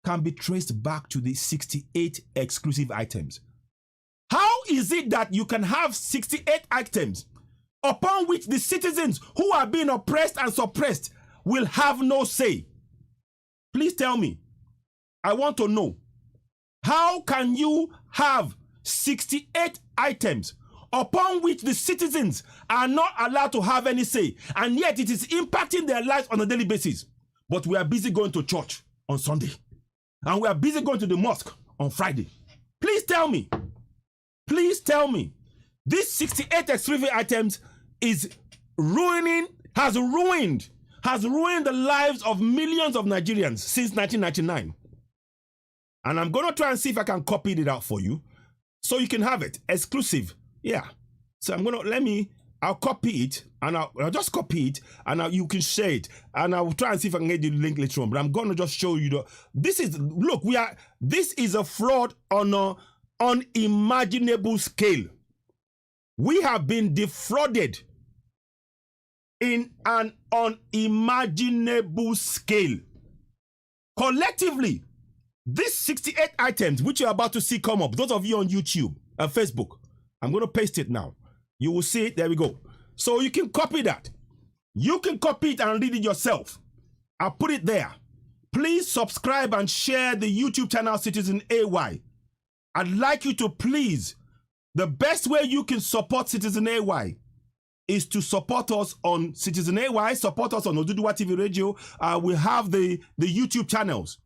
can be traced back to the 68 exclusive items. How is it that you can have 68 items upon which the citizens who are being oppressed and suppressed will have no say? Please tell me. I want to know. How can you have 68 items upon which the citizens are not allowed to have any say, and yet it is impacting their lives on a daily basis? But we are busy going to church on Sunday, and we are busy going to the mosque on Friday. Please tell me. Please tell me. This 68 exclusive items is has ruined the lives of millions of Nigerians since 1999. And I'm going to try and see if I can copy it out for you so you can have it exclusive. Yeah. So I'm going to, let me I'll copy it and I'll just copy it and you can share it. And I'll try and see if I can get the link later on. But I'm going to just show you this is a fraud on an unimaginable scale. We have been defrauded in an unimaginable scale. Collectively, these 68 items, which you're about to see come up, those of you on YouTube and Facebook, I'm going to paste it now. You will see it. There we go. So you can copy that. You can copy it and read it yourself. I'll put it there. Please subscribe and share the YouTube channel Citizen AY. I'd like you to please, the best way you can support Citizen AY is to support us on Citizen AY, support us on Oduduwa TV Radio. We have the YouTube channels.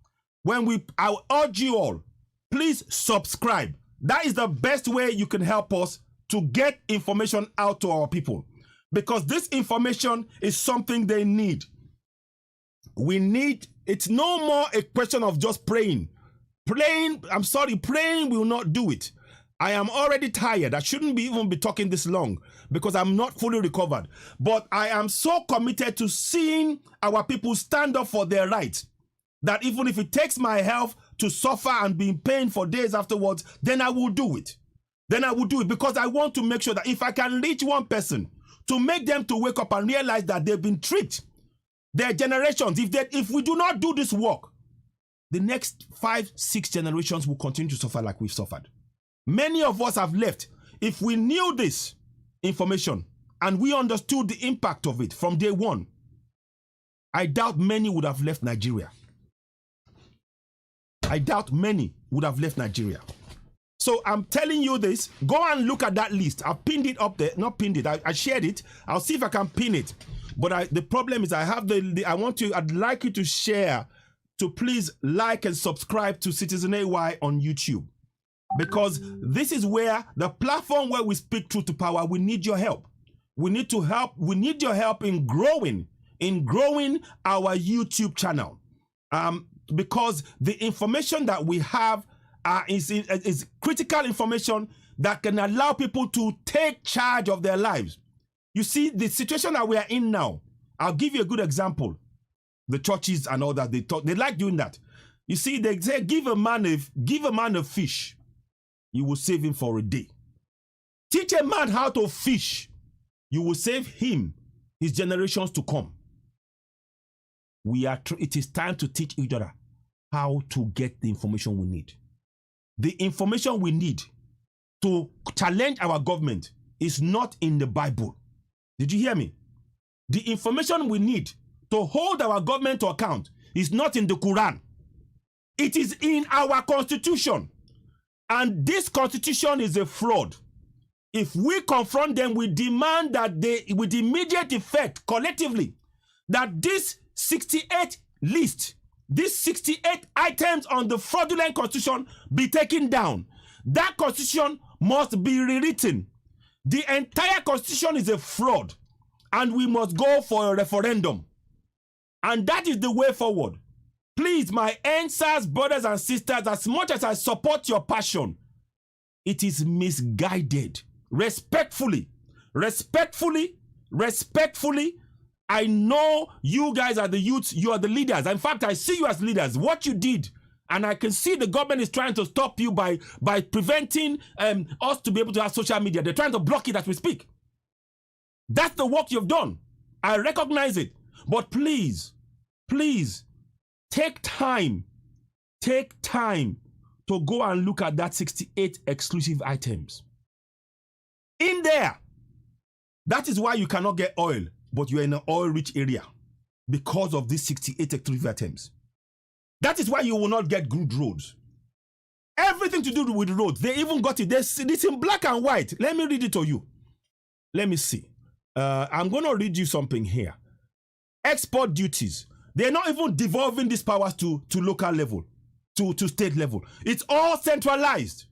I urge you all, please subscribe. That is the best way you can help us to get information out to our people, because this information is something they need. It's no more a question of just praying. Praying will not do it. I am already tired. I shouldn't even be talking this long because I'm not fully recovered. But I am so committed to seeing our people stand up for their rights that even if it takes my health to suffer and be in pain for days afterwards, then I will do it. Because I want to make sure that if I can reach one person to make them to wake up and realize that they've been tricked, their generations, if we do not do this work, the next 5-6 generations will continue to suffer like we've suffered. Many of us have left. If we knew this information and we understood the impact of it from day one, I doubt many would have left Nigeria. So I'm telling you this. Go and look at that list. I pinned it up there. Not pinned it. I shared it. I'll see if I can pin it. But the problem is I have I'd like you to share, to please like and subscribe to Citizen AY on YouTube. Because this is where the platform where we speak truth to power, we need your help. We need your help in growing our YouTube channel. Because the information that we have is critical information that can allow people to take charge of their lives. You see, the situation that we are in now, I'll give you a good example. The churches and all that, they like doing that. You see, they say, give a man a fish, you will save him for a day. Teach a man how to fish, you will save him, his generations to come. It is time to teach each other how to get the information we need. The information we need to challenge our government is not in the Bible. Did you hear me? The information we need to hold our government to account is not in the Quran. It is in our constitution. And this constitution is a fraud. If we confront them, we demand that with immediate effect, collectively, that this 68 list, these 68 items on the fraudulent constitution be taken down. That constitution must be rewritten. The entire constitution is a fraud, and we must go for a referendum. And that is the way forward. Please, my NSAS brothers and sisters, as much as I support your passion, it is misguided. Respectfully, I know you guys are the youths, you are the leaders. In fact, I see you as leaders. What you did, and I can see the government is trying to stop you by preventing us to be able to have social media. They're trying to block it as we speak. That's the work you've done. I recognize it. But please, take time to go and look at that 68 exclusive items. In there, that is why you cannot get oil, but you're in an oil-rich area because of these 68 exclusive items. That is why you will not get good roads. Everything to do with roads, they even got it. It's in black and white. Let me read it to you. Let me see. I'm going to read you something here. Export duties. They're not even devolving these powers to local level, to state level. It's all centralized.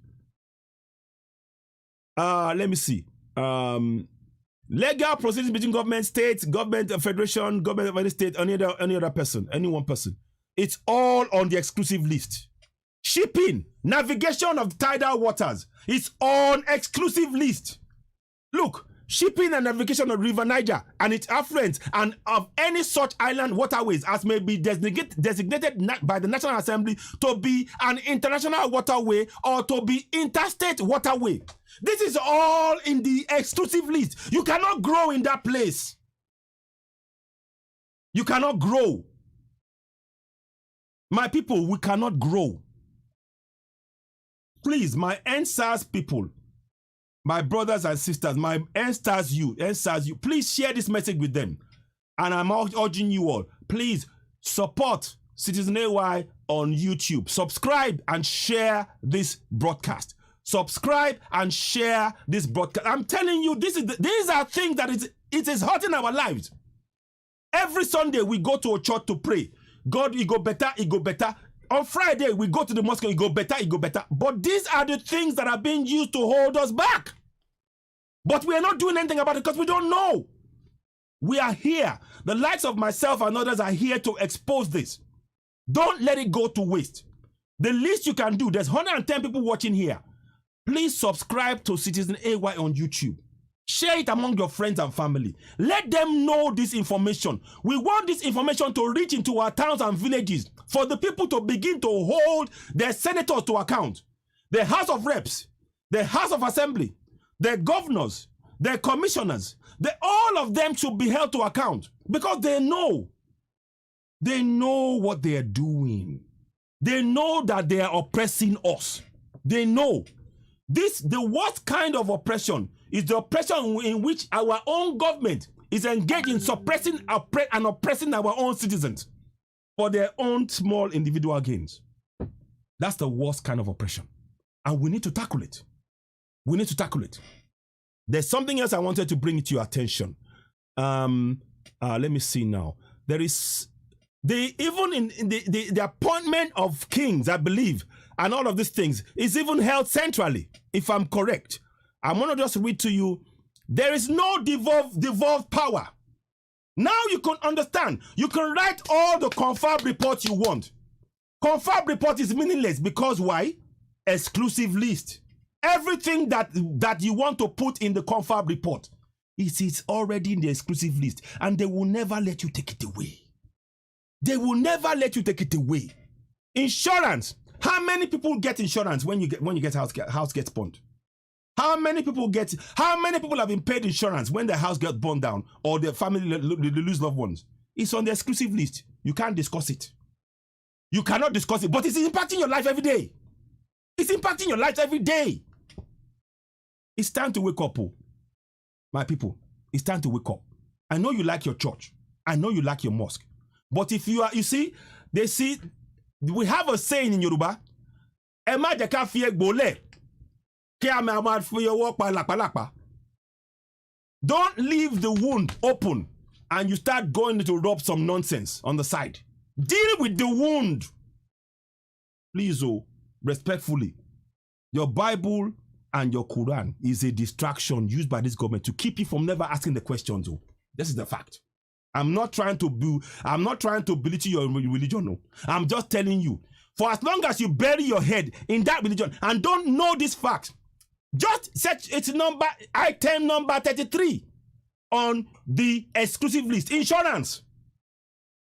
Let me see. Legal proceedings between government, states, government, federation, government of any state, any other person, any one person. It's all on the exclusive list. Shipping, navigation of tidal waters. It's on exclusive list. Look, shipping and navigation of River Niger and its affluents and of any such island waterways as may be designated by the National Assembly to be an international waterway or to be interstate waterway. This is all in the exclusive list. You cannot grow in that place. You cannot grow. My people, we cannot grow. Please, my NSAS people, my brothers and sisters, my NSAS you, please share this message with them. And I'm urging you all, please support Citizen AY on YouTube. Subscribe and share this broadcast. Subscribe and share this broadcast. I'm telling you, these are things that it is hurting our lives. Every Sunday we go to a church to pray. God, it go better, it go better. On Friday, we go to the mosque, it go better, it go better. But these are the things that are being used to hold us back. But we are not doing anything about it because we don't know. We are here. The likes of myself and others are here to expose this. Don't let it go to waste. The least you can do, there's 110 people watching here. Please subscribe to Citizen AY on YouTube. Share it among your friends and family. Let them know this information. We want this information to reach into our towns and villages for the people to begin to hold their senators to account, the House of Reps, the House of Assembly, the governors, the commissioners. All of them should be held to account because they know. They know what they are doing. They know that they are oppressing us. They know. The worst kind of oppression is the oppression in which our own government is engaged in suppressing and oppressing our own citizens for their own small individual gains. That's the worst kind of oppression. And we need to tackle it. We need to tackle it. There's something else I wanted to bring to your attention. Let me see now. There is the appointment of kings, I believe, and all of these things is even held centrally, if I'm correct. I'm going to just read to you. There is no devolved power. Now you can understand. You can write all the confirmed reports you want. Confirmed report is meaningless because why? Exclusive list. Everything that you want to put in the confirmed report, it's already in the exclusive list, and they will never let you take it away. They will never let you take it away. Insurance. How many people get insurance when you get house gets burned? How many people have been paid insurance when their house gets burned down or their family lose loved ones? It's on the exclusive list. You can't discuss it. You cannot discuss it, but it's impacting your life every day. It's impacting your life every day. It's time to wake up, my people. It's time to wake up. I know you like your church. I know you like your mosque. But if you see, we have a saying in Yoruba, don't leave the wound open and you start going to rub some nonsense on the side. Deal with the wound. Please, respectfully. Your Bible and your Quran is a distraction used by this government to keep you from never asking the questions. This is the fact. I'm not trying to belittle your religion. No. I'm just telling you, for as long as you bury your head in that religion and don't know this fact, just search its number, item number 33 on the exclusive list. Insurance.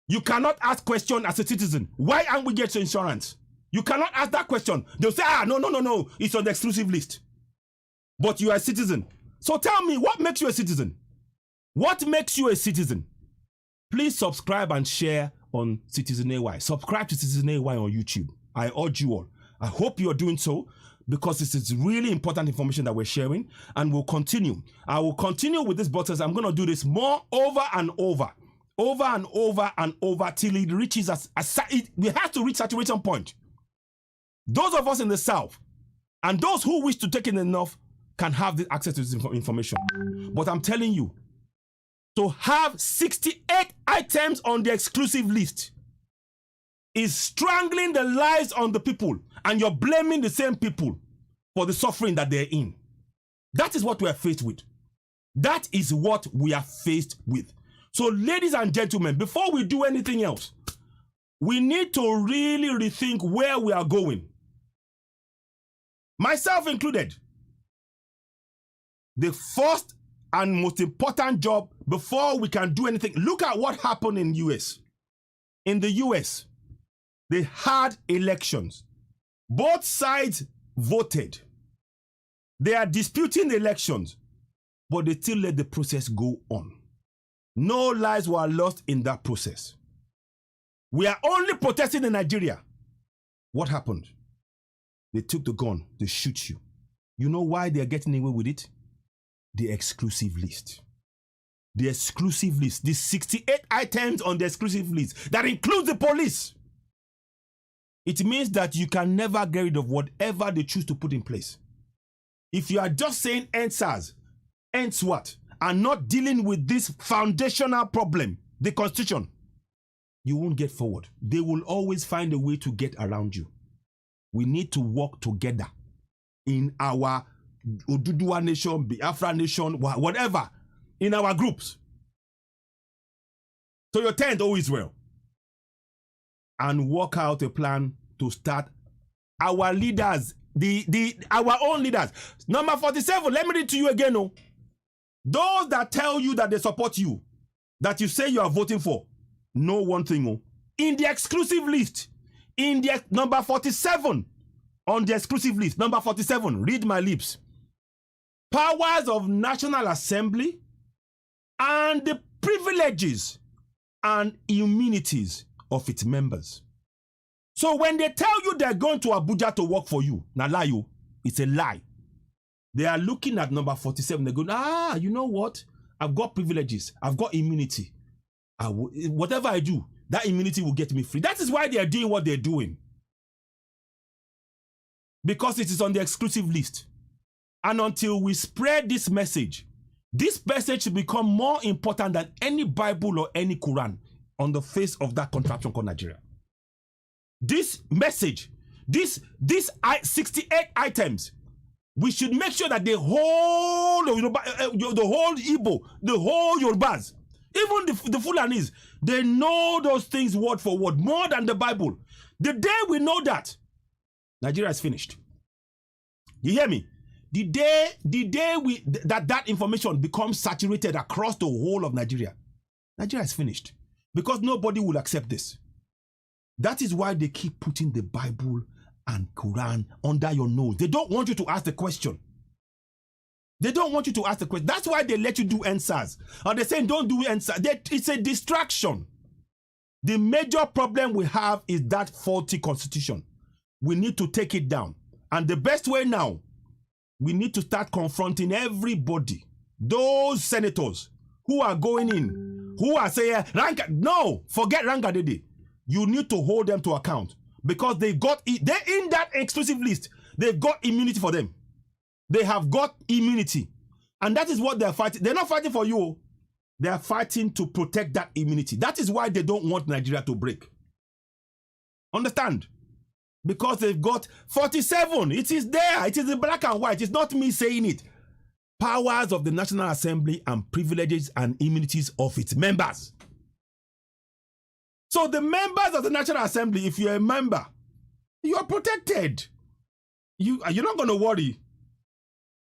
You cannot ask question as a citizen. Why aren't we getting insurance? You cannot ask that question. They'll say, no, it's on the exclusive list. But you are a citizen. So tell me, what makes you a citizen? What makes you a citizen? Please subscribe and share on Citizen AY. Subscribe to Citizen AY on YouTube. I urge you all. I hope you're doing so because this is really important information that we're sharing, and we'll continue. I will continue with this process. I'm going to do this more over and over till it reaches we have to reach saturation point. Those of us in the South and those who wish to take it enough can have the access to this information. But I'm telling you, to have 68 items on the exclusive list is strangling the lives on the people, and you're blaming the same people for the suffering that they're in. That is what we are faced with. That is what we are faced with. So, ladies and gentlemen, before we do anything else, we need to really rethink where we are going. Myself included. The first and most important job before we can do anything. Look at what happened in US. In the US, they had elections. Both sides voted. They are disputing the elections, but they still let the process go on. No lives were lost in that process. We are only protesting in Nigeria. What happened? They took the gun, they shoot you. You know why they are getting away with it? The exclusive list. The exclusive list. The 68 items on the exclusive list that includes the police. It means that you can never get rid of whatever they choose to put in place. If you are just saying answers, ends what? And not dealing with this foundational problem, the Constitution, you won't get forward. They will always find a way to get around you. We need to work together in our Oduduwa nation, Biafra nation, whatever, in our groups. So your tent, O Israel, and work out a plan to start our leaders, our own leaders. Number 47, let me read to you again. Oh. Those that tell you that they support you, that you say you are voting for, know one thing. Oh. In the exclusive list, in the number 47, on the exclusive list, number 47, read my lips. Powers of National Assembly and the privileges and immunities of its members. So when they tell you they're going to Abuja to work for you, now lie you, it's a lie. They are looking at number 47. They're going, you know what? I've got privileges. I've got immunity. Whatever I do, that immunity will get me free. That is why they are doing what they're doing. Because it is on the exclusive list. And until we spread this message should become more important than any Bible or any Quran on the face of that contraption called Nigeria. This message, these 68 items, we should make sure that the whole Igbo, the whole Yorubas, even the Fulanis, they know those things word for word, more than the Bible. The day we know that, Nigeria is finished. You hear me? The day that information becomes saturated across the whole of Nigeria, Nigeria is finished. Because nobody will accept this. That is why they keep putting the Bible and Quran under your nose. They don't want you to ask the question. They don't want you to ask the question. That's why they let you do answers. Or they're saying don't do answers. It's a distraction. The major problem we have is that faulty constitution. We need to take it down. And the best way now, we need to start confronting everybody. Those senators who are going in, who are saying, no, forget Rangadede. You need to hold them to account. Because they're in that exclusive list. They've got immunity for them. They have got immunity. And that is what they're fighting. They're not fighting for you. They are fighting to protect that immunity. That is why they don't want Nigeria to break. Understand? Because they've got 47. It is there. It is in black and white. It's not me saying it. Powers of the National Assembly and privileges and immunities of its members. So the members of the National Assembly, if you're a member, you are protected. You're not going to worry.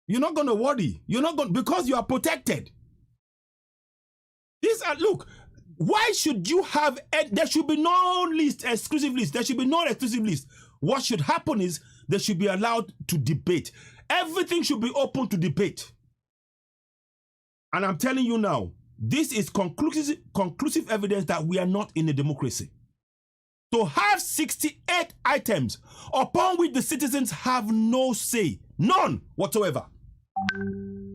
You're not going to worry. You're not going because you are protected. These are look. Why should you have? There should be no list, exclusive list. There should be no exclusive list. What should happen is they should be allowed to debate. Everything should be open to debate. And I'm telling you now, this is conclusive evidence that we are not in a democracy. To have 68 items upon which the citizens have no say, none whatsoever.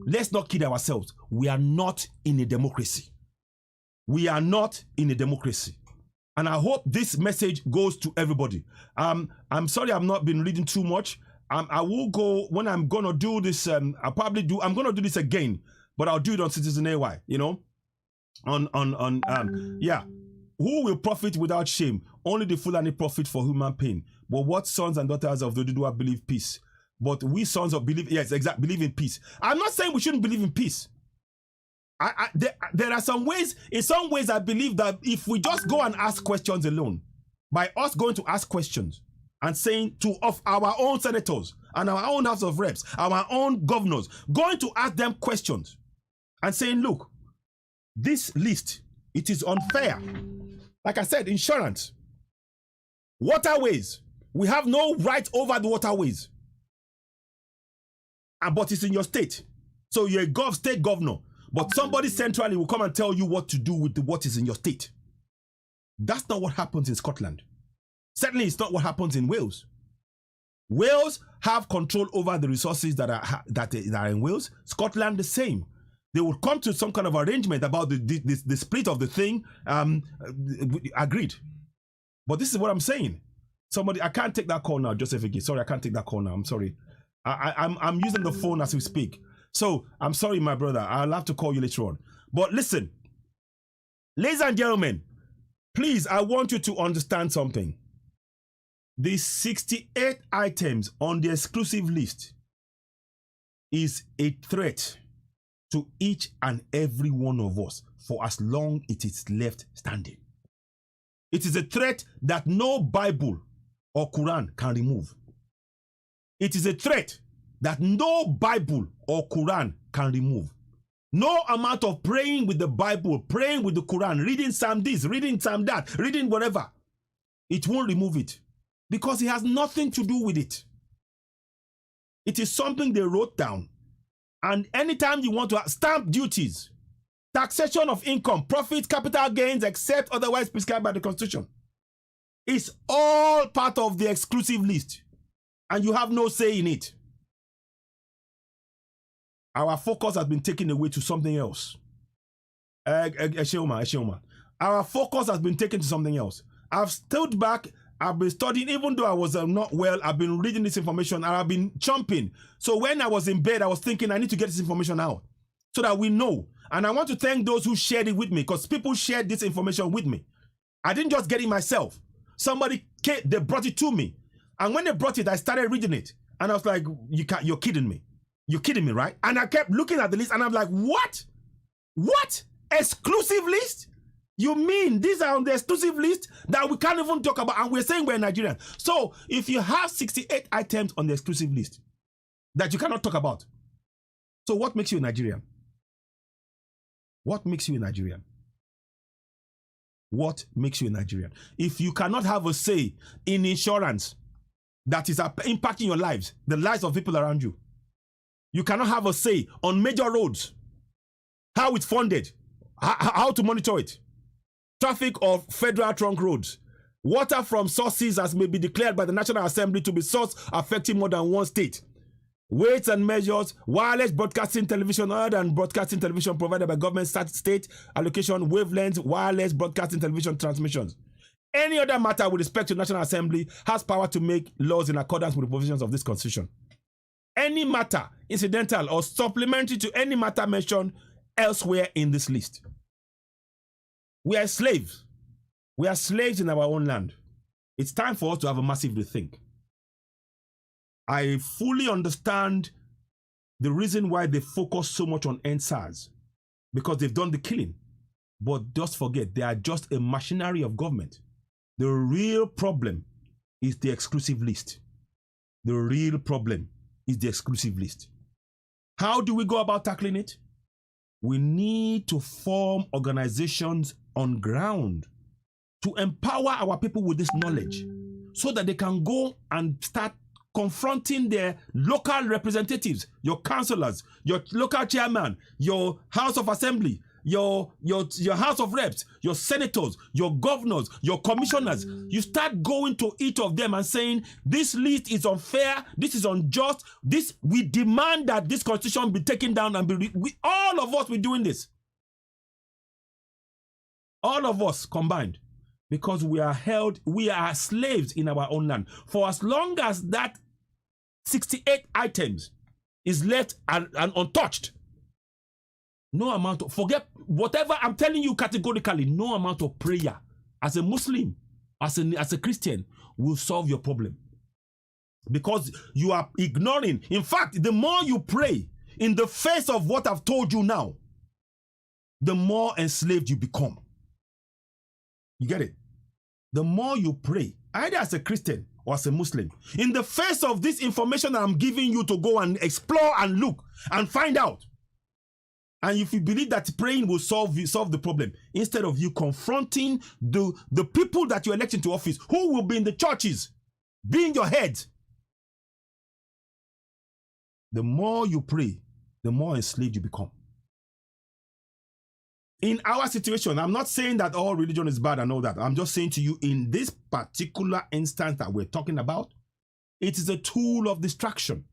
Let's not kid ourselves. We are not in a democracy. We are not in a democracy. And I hope this message goes to everybody. I'm sorry I've not been reading too much. I will go, when I'm going to do this, I'm going to do this again, but I'll do it on Citizen AY, you know? Yeah. Who will profit without shame? Only the Fulani profit for human pain. But what sons and daughters of the Oduduwa believe peace? But we sons of believe in peace. I'm not saying we shouldn't believe in peace. There are some ways, in some ways I believe that if we just go and ask questions alone, by us going to ask questions and saying of our own senators and our own House of Reps, our own governors, going to ask them questions, and saying, look, this list, it is unfair. Like I said, insurance, waterways, we have no right over the waterways. But it's in your state. So you're a state governor, but somebody centrally will come and tell you what to do with what is in your state. That's not what happens in Scotland. Certainly, it's not what happens in Wales. Wales have control over the resources that are in Wales. Scotland, the same. They will come to some kind of arrangement about the split of the thing. Agreed. But this is what I'm saying. Somebody, I can't take that call now, Joseph Ige. Sorry, I can't take that call now. I'm sorry. I'm using the phone as we speak. So I'm sorry, my brother. I'll have to call you later on. But listen, ladies and gentlemen, please, I want you to understand something. The 68 items on the exclusive list is a threat to each and every one of us for as long as it is left standing. It is a threat that no Bible or Quran can remove. It is a threat that no Bible or Quran can remove. No amount of praying with the Bible, praying with the Quran, reading Psalm this, reading Psalm that, reading whatever, it won't remove it. Because it has nothing to do with it. It is something they wrote down. And anytime you want to have stamp duties, taxation of income, profits, capital gains, except otherwise prescribed by the Constitution, it's all part of the exclusive list. And you have no say in it. Our focus has been taken away to something else. Esheoma. Our focus has been taken to something else. I've stood back. I've been studying, even though I was not well, I've been reading this information and I've been chomping. So when I was in bed, I was thinking I need to get this information out so that we know. And I want to thank those who shared it with me, because people shared this information with me. I didn't just get it myself. Somebody came, they brought it to me. And when they brought it, I started reading it. And I was like, you're kidding me. You're kidding me, right? And I kept looking at the list and I'm like, what? What? Exclusive list? You mean these are on the exclusive list that we can't even talk about, and we're saying we're Nigerian? So if you have 68 items on the exclusive list that you cannot talk about, so what makes you a Nigerian? What makes you a Nigerian? What makes you a Nigerian? If you cannot have a say in insurance that is impacting your lives, the lives of people around you, you cannot have a say on major roads, how it's funded, how to monitor it, traffic of federal trunk roads, water from sources as may be declared by the National Assembly to be source affecting more than one state, weights and measures, wireless broadcasting television other than broadcasting television provided by government state allocation, wavelengths, wireless broadcasting television transmissions. Any other matter with respect to National Assembly has power to make laws in accordance with the provisions of this Constitution. Any matter incidental or supplementary to any matter mentioned elsewhere in this list. We are slaves. We are slaves in our own land. It's time for us to have a massive rethink. I fully understand the reason why they focus so much on NSAS, because they've done the killing. But just forget, they are just a machinery of government. The real problem is the exclusive list. The real problem is the exclusive list. How do we go about tackling it? We need to form organizations on ground to empower our people with this knowledge so that they can go and start confronting their local representatives, your councillors, your local chairman, your House of Assembly, your House of Reps, your senators, your governors, your commissioners. You start going to each of them and saying, this list is unfair, this is unjust, we demand that this constitution be taken down and all of us be doing this. All of us combined, because we are slaves in our own land. For as long as that 68 items is left and untouched, no amount of, forget whatever I'm telling you categorically, no amount of prayer as a Muslim, as a Christian will solve your problem. Because you are ignoring. In fact, the more you pray in the face of what I've told you now, the more enslaved you become. You get it? The more you pray, either as a Christian or as a Muslim, in the face of this information that I'm giving you to go and explore and look and find out, And if you believe that praying will solve the problem, instead of you confronting the people that you elect into office, who will be in the churches, being your head, the more you pray, the more enslaved you become. In our situation, I'm not saying that all religion is bad and all that. I'm just saying to you, in this particular instance that we're talking about, it is a tool of distraction.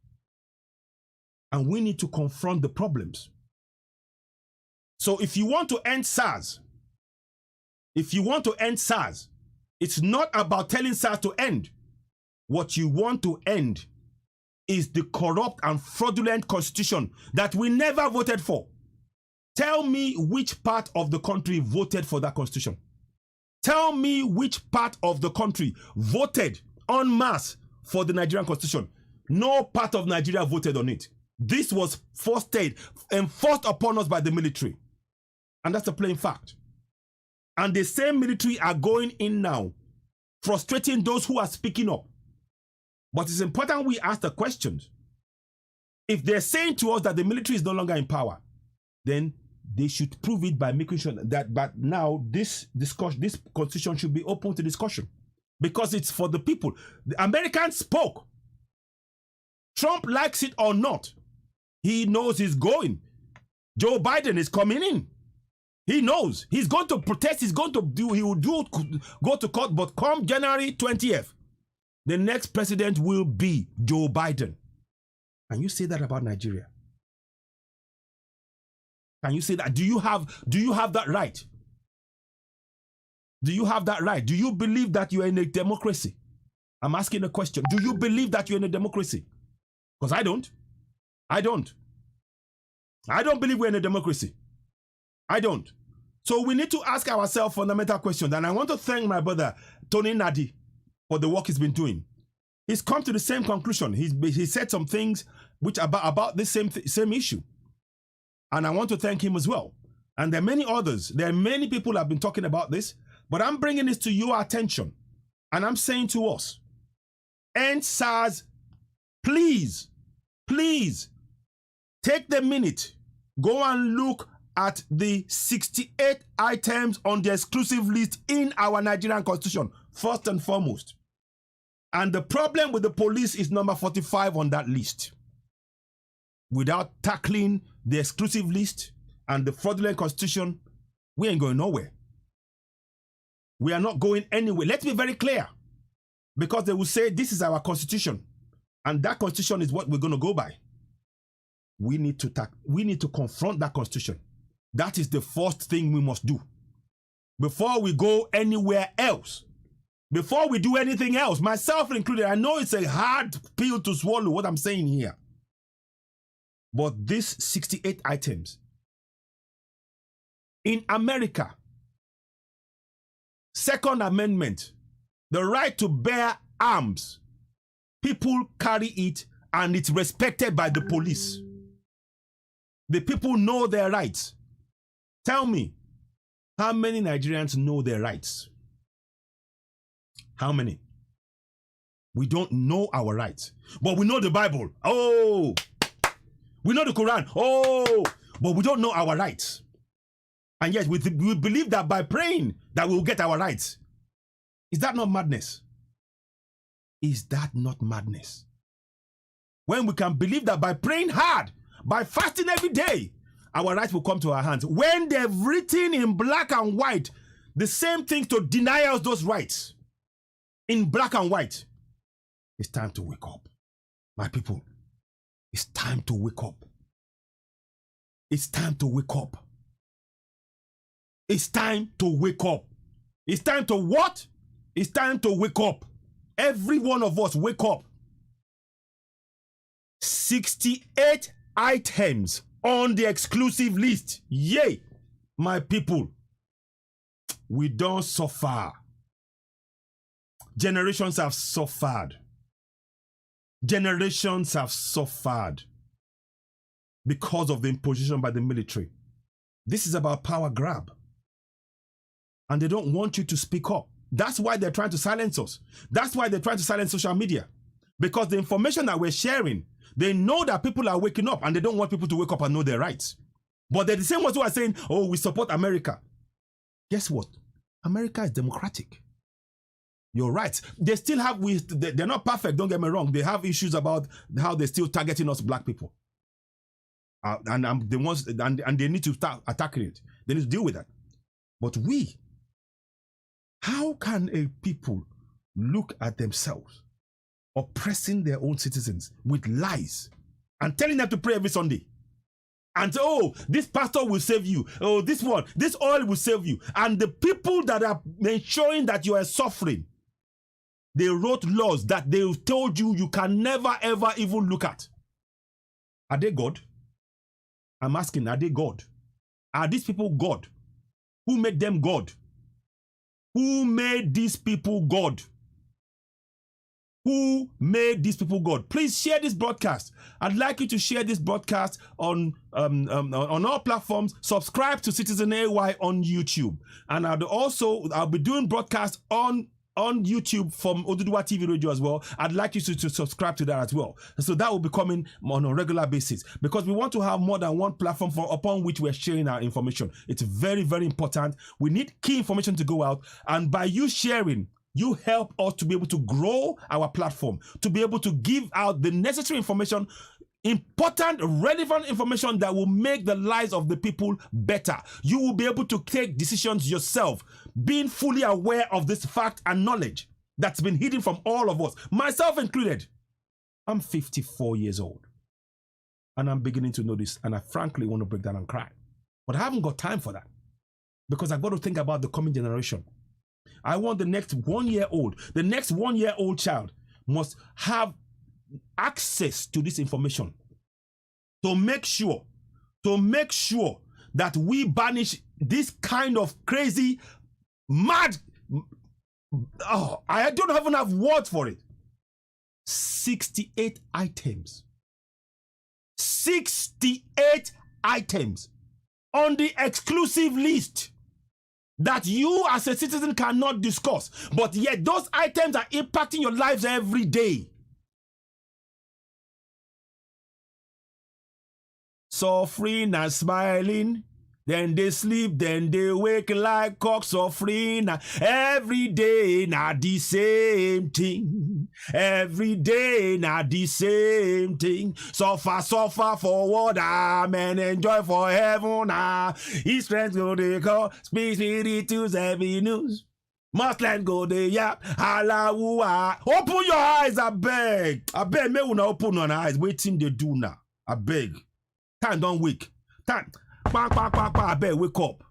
And we need to confront the problems. So if you want to end SARS, it's not about telling SARS to end. What you want to end is the corrupt and fraudulent constitution that we never voted for. Tell me which part of the country voted for that constitution. Tell me which part of the country voted en masse for the Nigerian constitution. No part of Nigeria voted on it. This was enforced upon us by the military. And that's a plain fact. And the same military are going in now, frustrating those who are speaking up. But it's important we ask the questions. If they're saying to us that the military is no longer in power, then they should prove it by making sure that, but now this constitution should be open to discussion because it's for the people. The Americans spoke. Trump likes it or not. He knows he's going. Joe Biden is coming in. He knows he's going to protest. He will go to court. But come January 20th, the next president will be Joe Biden. Can you say that about Nigeria? Can you say that? Do you have that right? Do you have that right? Do you believe that you're in a democracy? I'm asking a question. Do you believe that you're in a democracy? Because I don't. I don't believe we're in a democracy. I don't. So we need to ask ourselves fundamental questions. And I want to thank my brother, Tony Nadi, for the work he's been doing. He's come to the same conclusion. He said some things which about this same issue. And I want to thank him as well. And there are many others. There are many people who have been talking about this. But I'm bringing this to your attention. And I'm saying to us, end SARS, please, please, take the minute. Go and look at the 68 items on the exclusive list in our Nigerian constitution, first and foremost. And the problem with the police is number 45 on that list. Without tackling the exclusive list and the fraudulent constitution, we ain't going nowhere. We are not going anywhere. Let's be very clear. Because they will say this is our constitution. And that constitution is what we're going to go by. We need to confront that constitution. That is the first thing we must do. Before we go anywhere else. Before we do anything else, myself included. I know it's a hard pill to swallow what I'm saying here. But these 68 items, in America, Second Amendment, the right to bear arms, people carry it and it's respected by the police. The people know their rights. Tell me, how many Nigerians know their rights? How many? We don't know our rights, but we know the Bible. Oh, we know the Quran. Oh, but we don't know our rights. And yet we believe that by praying that we'll get our rights. Is that not madness? Is that not madness? When we can believe that by praying hard, by fasting every day, our rights will come to our hands. When they've written in black and white the same thing to deny us those rights in black and white, it's time to wake up. My people, it's time to wake up. It's time to wake up. It's time to wake up. It's time to what? It's time to wake up. Every one of us wake up. 68 items on the exclusive list. Yay, my people. We don't suffer. Generations have suffered. Generations have suffered because of the imposition by the military. This is about power grab. And they don't want you to speak up. That's why they're trying to silence us. That's why they're trying to silence social media. Because the information that we're sharing, they know that people are waking up and they don't want people to wake up and know their rights. But they're the same ones who are saying, oh, we support America. Guess what? America is democratic. You're right. They still have, they're not perfect, don't get me wrong. They have issues about how they're still targeting us black people. And they need to start attacking it. They need to deal with that. But how can a people look at themselves oppressing their own citizens with lies and telling them to pray every Sunday? And oh, this pastor will save you. Oh, this oil will save you. And the people that are ensuring that you are suffering, they wrote laws that they told you can never ever even look at. Are they God? I'm asking, are they God? Are these people God? Who made them God? Who made these people God? Who made these people God? Please share this broadcast. I'd like you to share this broadcast on all platforms. Subscribe to Citizen AY on YouTube. And I'll be doing broadcasts on YouTube from Oduduwa TV Radio as well. I'd like you to subscribe to that as well. So that will be coming on a regular basis, because we want to have more than one platform upon which we're sharing our information. It's very, very important. We need key information to go out. And by you sharing, you help us to be able to grow our platform, to be able to give out the necessary information, important, relevant information that will make the lives of the people better. You will be able to take decisions yourself, being fully aware of this fact and knowledge that's been hidden from all of us, myself included. I'm 54 years old and I'm beginning to know this, and I frankly want to break down and cry. But I haven't got time for that, because I've got to think about the coming generation. I want the next 1 year old, the next 1 year old child must have access to this information to make sure that we banish this kind of crazy, mad, I don't even have words for it. 68 items. 68 items on the exclusive list that you as a citizen cannot discuss, but yet those items are impacting your lives every day. Suffering and smiling, then they sleep, then they wake like cocks. Suffering every day, not the same thing. Every day, not the same thing. Suffer forward, and enjoy for heaven. His friends go to call, speak to heavy news. Must let go the yap. Open your eyes, I beg. I beg, me una open your eyes. Waiting they do now. I beg. Time don't wake. Time. I beg, wake up.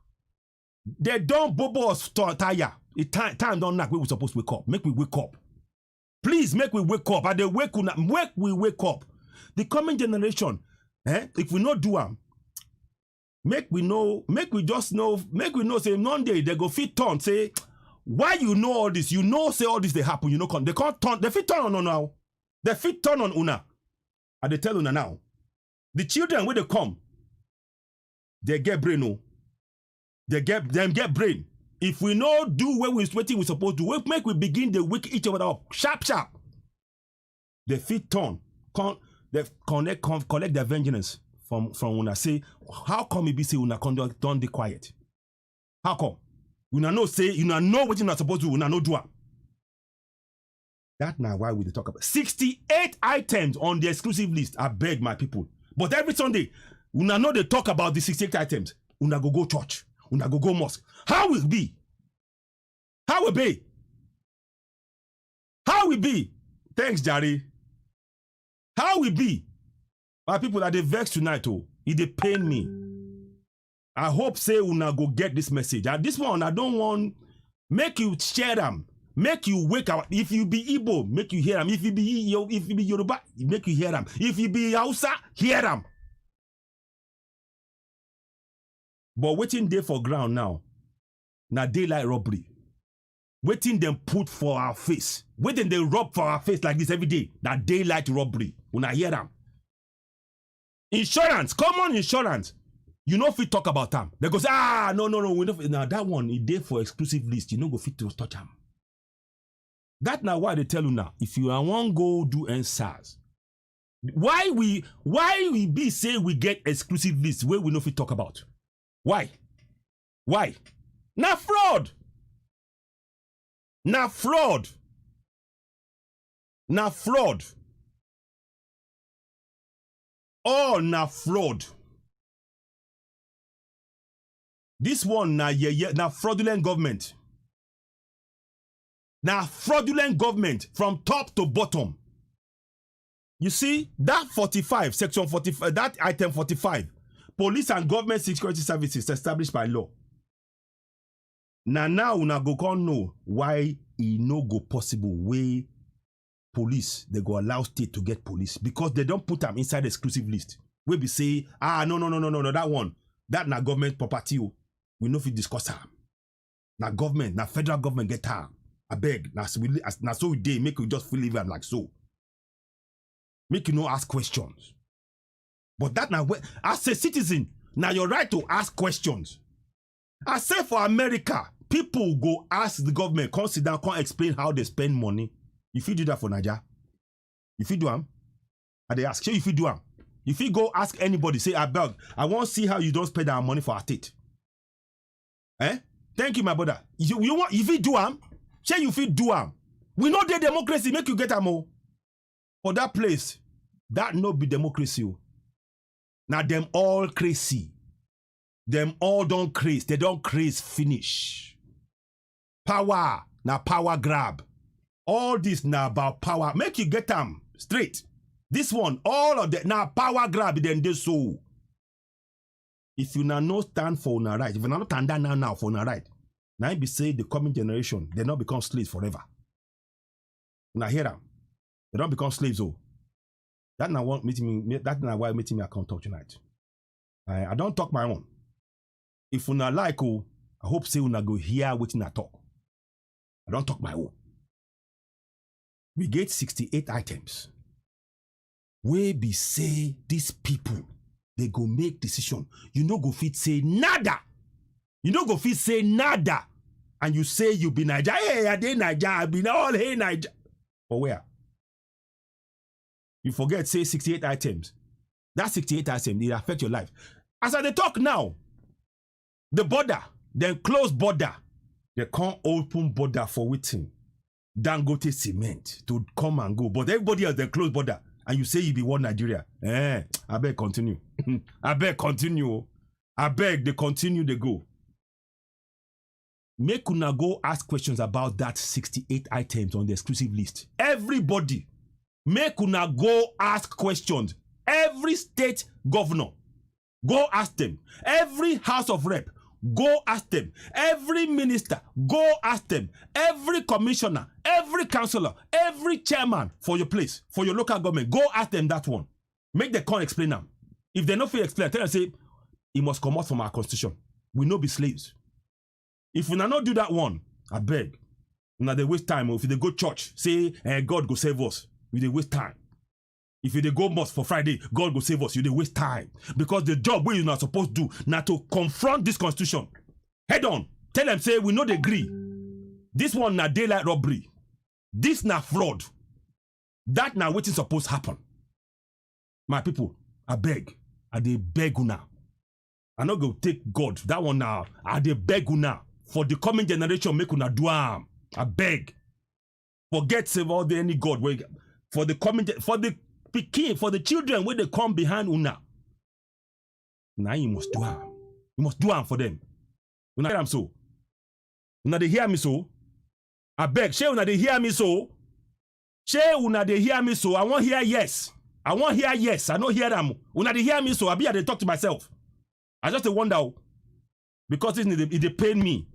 They don't bobo us tire. Time don't knock. We were supposed to wake up. Make we wake up. Please make we wake up. And they wake we wake up. The coming generation, if we not do them, make we know, say one day they go fit turn, say, why you know all this? You know, say all this they happen, you know, they can't turn, they fit turn on now. They fit turn on una. And they tell una now. The children when they come, they get brain, oh. They get brain. If we no do what we're supposed to, make we begin the wake each other up. Sharp. They fit turn. They collect their vengeance from una. Say, how come it be say una don't be quiet? How come? Una no say, una know what you're not supposed to do, una no do it. That's now why we talk about 68 items on the exclusive list. I beg my people. But every Sunday, una know they talk about the 68 items. Una go church. Una go mosque. How will it be? How will be? How will be? Thanks, Jerry. How will be? My people that they vex tonight, oh, it dey pain me. I hope say una go get this message. And this one, I don't want make you share them. Make you wake up. If you be Igbo, make you hear them. If you be Yoruba, make you hear them. If you be Hausa, hear them. But waiting there for ground now daylight robbery. Waiting them put for our face. Waiting they rob for our face like this every day. That daylight robbery. When I hear them. Insurance, common insurance. You know if we talk about them. They go say, no. We know now that one is there for exclusive list. You know go fit to touch them. That now why they tell you now. If you want go do NSAS, Why we be say we get exclusive list where we no fit talk about? Why? Na fraud. Na fraud. All na fraud. This one na fraudulent government. Na fraudulent government from top to bottom. You see, that 45, section 45, that item 45, police and government security services established by law. Now una go come know why e no go possible way police, they go allow state to get police, because they don't put them inside the exclusive list. We be say, no, that one, that na government property. We no fit discuss am. Na government, na federal government get am. I beg, na so we dey, make you just feel live am like so. Make you no ask questions. But that now, as a citizen, now your right to ask questions. I say for America, people go ask the government, come sit down, come explain how they spend money. If you do that for Nigeria, if you do them, and they ask, if you do them, if you go ask anybody, say, I beg, I want to see how you don't spend our money for our state. Thank you, my brother. You want, if you do them, say you fit do them. We know the democracy, make you get them all. For that place, that no be democracy. Now them all crazy. Them all don't craze. They don't craze finish. Power. Now power grab. All this now about power. Make you get them straight. This one, all of that now power grab then they so. If you now no stand for una right, if you not stand down now for una right, now be say the coming generation, they not become slaves forever. Now hear them. They don't become slaves, oh. That now why meeting me I can't talk tonight. I don't talk my own. If una like, oh, I hope say una go hear what I talk. I don't talk my own. We get 68 items. Where be say these people, they go make decision. You no go fit say nada. You no go fit say nada. And you say you be Niger. Hey, I dey Niger. I be all hey Niger. But where? You forget, say 68 items. That 68 items, it affect your life. As I talk now, the border, then close border, they can't open border for waiting. Dangote cement to come and go. But everybody else, they close border. And you say you be one Nigeria. I beg continue. I beg continue. I beg they continue, they go. Make una go ask questions about that 68 items on the exclusive list. Everybody. Make una go ask questions. Every state governor, go ask them. Every house of rep, go ask them. Every minister, go ask them. Every commissioner, every councillor, every chairman for your place, for your local government, go ask them that one. Make the con explain them. If they no fit explain, tell them say, it must come out from our constitution. We no be slaves. If we not do that one, I beg. Now they waste time. If they go church, say, God go save us. You dey waste time. If you dey go mosque for Friday, God go save us. You dey waste time. Because the job we you not supposed to do now to confront this constitution. Head on. Tell them say we know they agree. This one na daylight robbery. This na fraud. That na wetin supposed happen. My people, I beg. I dey beg una. I not go take God. That one now. I dey beg una. For the coming generation, make una do am. I beg. Forget save all the any God. For the coming, for the pikin, for the children when they come behind una. Now you must do am. You must do am for them. Una hear am so. Una dey hear me so. I beg, shey una dey hear me so. Shey una dey hear me so. I want hear yes. I want hear yes. I no hear them. Una dey hear me so. I be I dey talk to myself. I just wonder because it dey pain me.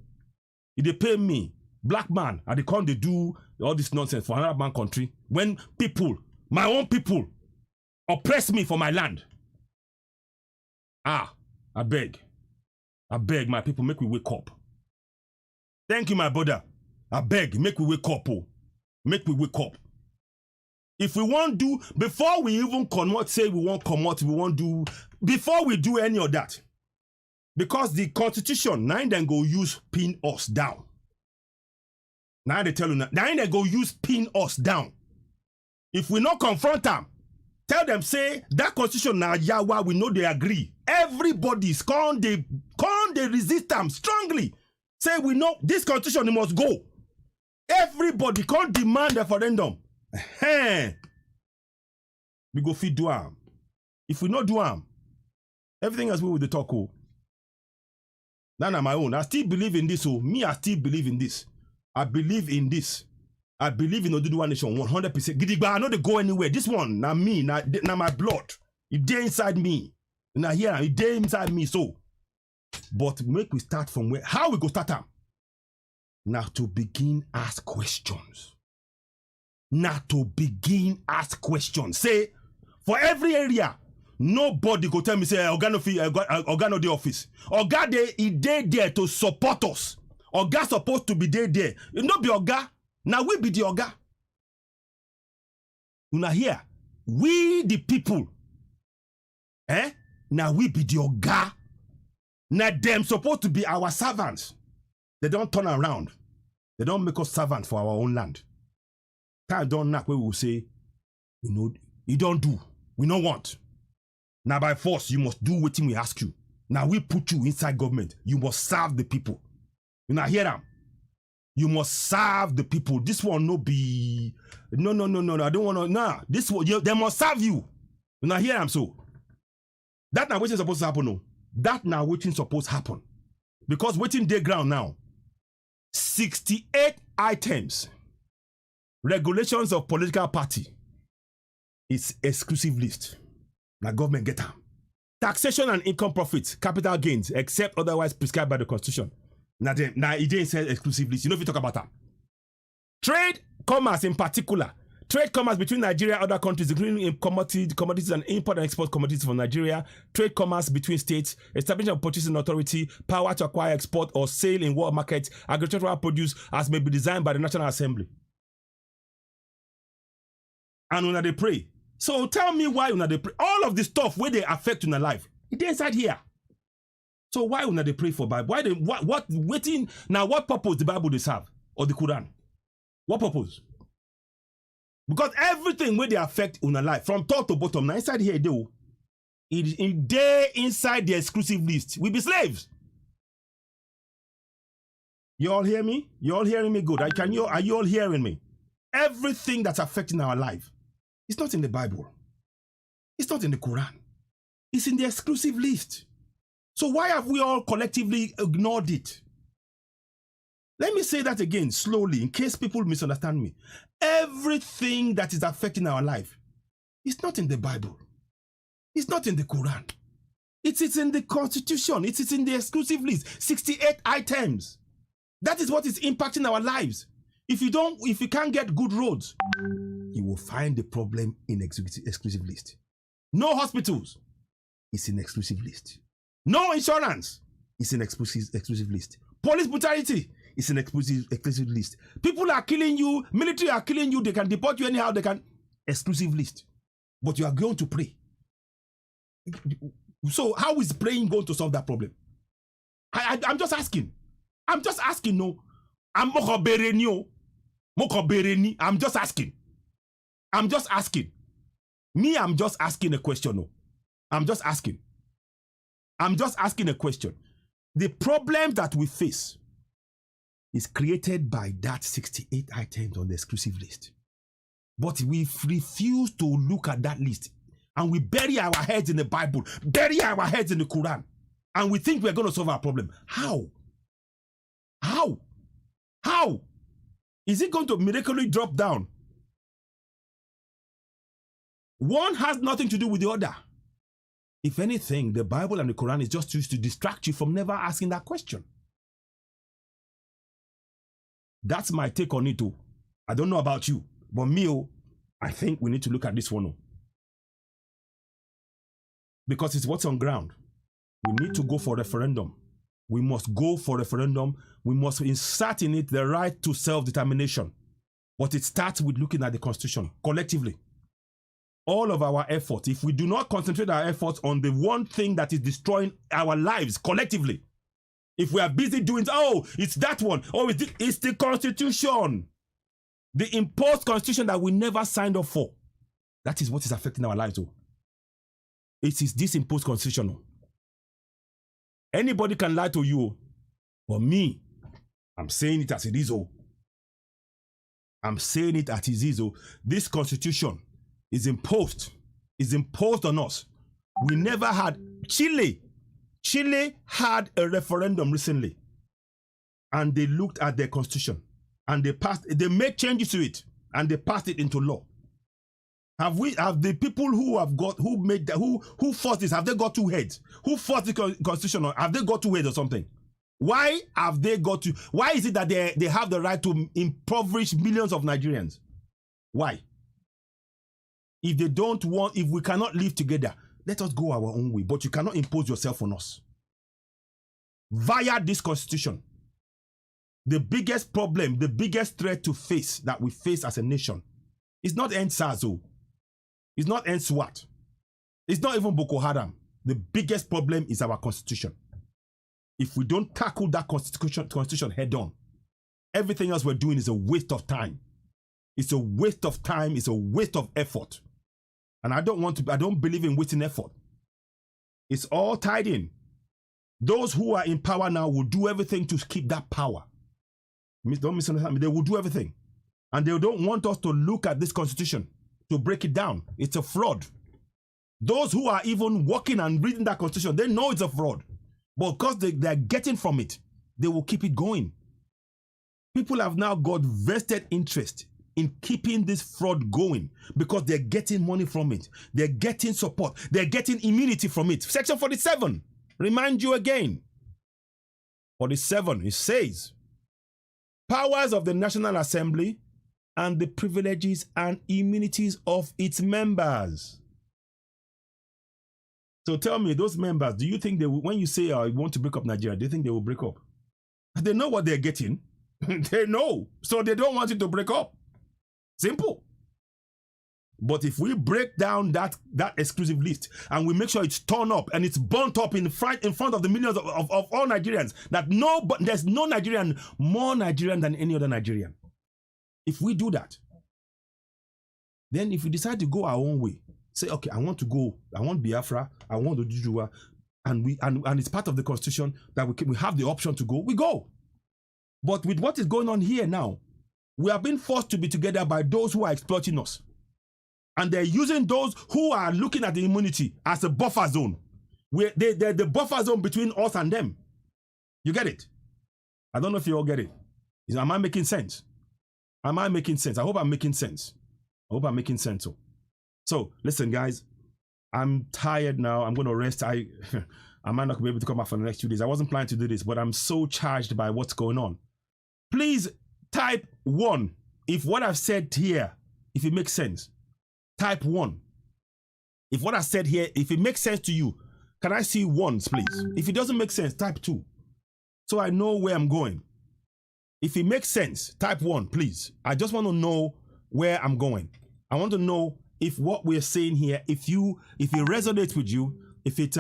It dey pain me. Black man, and they come they do all this nonsense for another man country when people, my own people, oppress me for my land. I beg my people, make we wake up. Thank you, my brother. I beg, make we wake up. Oh. Make we wake up. If we want do, before we even come out, say we want come out, we want do, before we do any of that, because the constitution, now then go use pin us down. Now they tell you now they go use pin us down. If we not confront them, Tell them, say, that constitution now, Yahweh, we know they agree. Everybody's can't they resist them strongly. Say, we know this constitution must go. Everybody can't demand a referendum. We go feed do am. If we not do am, everything else we will talk. Oh. Now on my own. I still believe in this. Oh, me, I still believe in this. I believe in this. I believe in Oduduwa Nation 100%. Gidigba, I know they go anywhere. This one, now me, now my blood. It dey inside me. Now here, it dey inside me. So, but make we start from where? How we go start am? Now to begin ask questions. Now to begin ask questions. Say, for every area, nobody go tell me, say, Organo the office. Oga he dey there to support us. Oga supposed to be there. You not be Oga. Now we be the Oga. Una here. We the people. Now we be the Oga. Now them supposed to be our servants. They don't turn around. They don't make us servants for our own land. Time don't knock where we will say, you know, you don't do. We don't want. Now by force, you must do what we ask you. Now we put you inside government. You must serve the people. You now hear them. You must serve the people. This one no be no. I don't want to. Nah, this one they must serve you. You now hear them. So that now what's supposed to happen? No, that now what's supposed to happen because waiting day ground now. 68 items. Regulations of political party. It's exclusive list. Now government get them. Taxation and income profits, capital gains, except otherwise prescribed by the Constitution. Now it didn't say exclusive list. You know if you talk about that. Trade, commerce in particular. Trade commerce between Nigeria and other countries, including commodities and import and export commodities from Nigeria. Trade commerce between states. Establishment of purchasing authority. Power to acquire, export, or sale in world markets. Agricultural produce as may be designed by the National Assembly. And when they pray. So tell me why when they pray. All of the stuff where they affect in their life. It's inside here. So why when they pray for Bible? Why they what waiting now? What purpose the Bible they serve or the Quran? What purpose? Because everything where they affect in their life from top to bottom. Now inside here they inside the exclusive list. We be slaves. You all hear me? You all hearing me good? Are you all hearing me? Everything that's affecting our life. It's not in the Bible. It's not in the Quran. It's in the exclusive list. So why have we all collectively ignored it? Let me say that again slowly in case people misunderstand me. Everything that is affecting our life is not in the Bible. It's not in the Quran. It's in the Constitution. It's in the exclusive list. 68 items. That is what is impacting our lives. If you can't get good roads, you will find the problem in exclusive list. No hospitals, it's in exclusive list. No insurance, it's in exclusive list. Police brutality, it's in exclusive list. People are killing you, military are killing you, they can deport you anyhow, they can exclusive list. But you are going to pray. So how is praying going to solve that problem? I'm just asking. I'm just asking, no. I'm just asking. I'm just asking. Me, I'm just asking a question. No. I'm just asking. I'm just asking a question. The problem that we face is created by that 68 items on the exclusive list. But we refuse to look at that list. And we bury our heads in the Bible, bury our heads in the Quran. And we think we're going to solve our problem. How? How? How? Is it going to miraculously drop down? One has nothing to do with the other. If anything, the Bible and the Quran is just used to distract you from never asking that question. That's my take on it too. I don't know about you, but me, I think we need to look at this one. Because it's what's on ground. We need to go for referendum. We must go for referendum. We must insert in it the right to self-determination. But it starts with looking at the Constitution collectively. All of our efforts, if we do not concentrate our efforts on the one thing that is destroying our lives collectively, if we are busy doing, it's that one, it's the Constitution. The imposed Constitution that we never signed up for. That is what is affecting our lives. Oh. It is this imposed constitution. Anybody can lie to you. But me, I'm saying it as it is. Oh. I'm saying it as it is. Oh. This constitution is imposed. It's imposed on us. We never had Chile had a referendum recently, and they looked at their constitution and they made changes to it and they passed it into law. Have the people who forced this, have they got two heads? Who forced the constitution? Have they got two heads or something? Why is it that they have the right to impoverish millions of Nigerians? Why? If we cannot live together, let us go our own way, but you cannot impose yourself on us. Via this constitution, the biggest problem, the biggest threat that we face as a nation is not NSASO. It's not NSWAT. It's not even Boko Haram. The biggest problem is our constitution. If we don't tackle that constitution head on, everything else we're doing is a waste of time. It's a waste of time. It's a waste of effort. And I don't believe in wasting effort. It's all tied in. Those who are in power now will do everything to keep that power. Don't misunderstand me. They will do everything. And they don't want us to look at this constitution, to break it down. It's a fraud. Those who are even working and reading that constitution, they know it's a fraud. But because they're getting from it, they will keep it going. People have now got vested interest in keeping this fraud going because they're getting money from it. They're getting support. They're getting immunity from it. Section 47, remind you again. 47, it says, powers of the National Assembly and the privileges and immunities of its members. So tell me, those members, do you think when you say I want to break up Nigeria, do you think they will break up? They know what they're getting. They know. So they don't want it to break up. Simple. But if we break down that exclusive list and we make sure it's torn up and it's burnt up in front of the millions of all Nigerians, there's no Nigerian more Nigerian than any other Nigerian. If we do that, then if we decide to go our own way, say, okay, I want Biafra, I want Ojujua, and it's part of the constitution that we have the option to go, we go. But with what is going on here now, we are being forced to be together by those who are exploiting us. And they're using those who are looking at the immunity as a buffer zone. They're the buffer zone between us and them. You get it? I don't know if you all get it. Am I making sense? Am I making sense? I hope I'm making sense. I hope I'm making sense. So listen, guys, I'm tired now. I'm going to rest. I might not be able to come back for the next 2 days. I wasn't planning to do this, but I'm so charged by what's going on. Please type 1 if what I've said here, if it makes sense. Type 1. If what I said here, if it makes sense to you, can I see ones, please? If it doesn't make sense, type 2. So I know where I'm going. If it makes sense, type 1, please. I just want to know where I'm going. I want to know if what we're saying here, if it resonates with you, if it's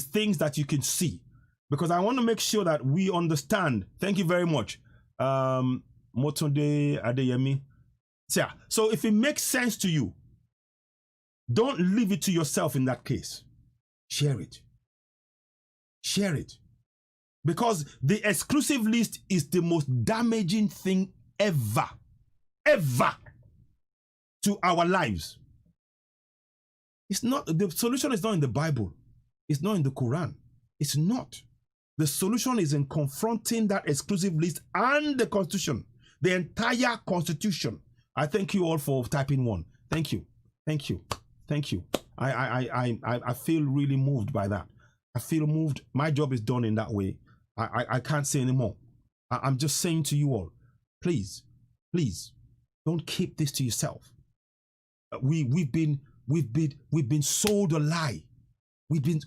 things that you can see. Because I want to make sure that we understand. Thank you very much. Motonde Adeyemi. So if it makes sense to you, don't leave it to yourself in that case. Share it. Share it. Because the exclusive list is the most damaging thing ever to our lives. It's not, the solution is not in the Bible. It's not in the Quran. It's not. The solution is in confronting that exclusive list and the Constitution, the entire Constitution. I thank you all for typing 1. Thank you. Thank you. Thank you. I feel really moved by that. I feel moved. My job is done in that way. I can't say anymore. I'm just saying to you all, please, don't keep this to yourself. We've been sold a lie. We've been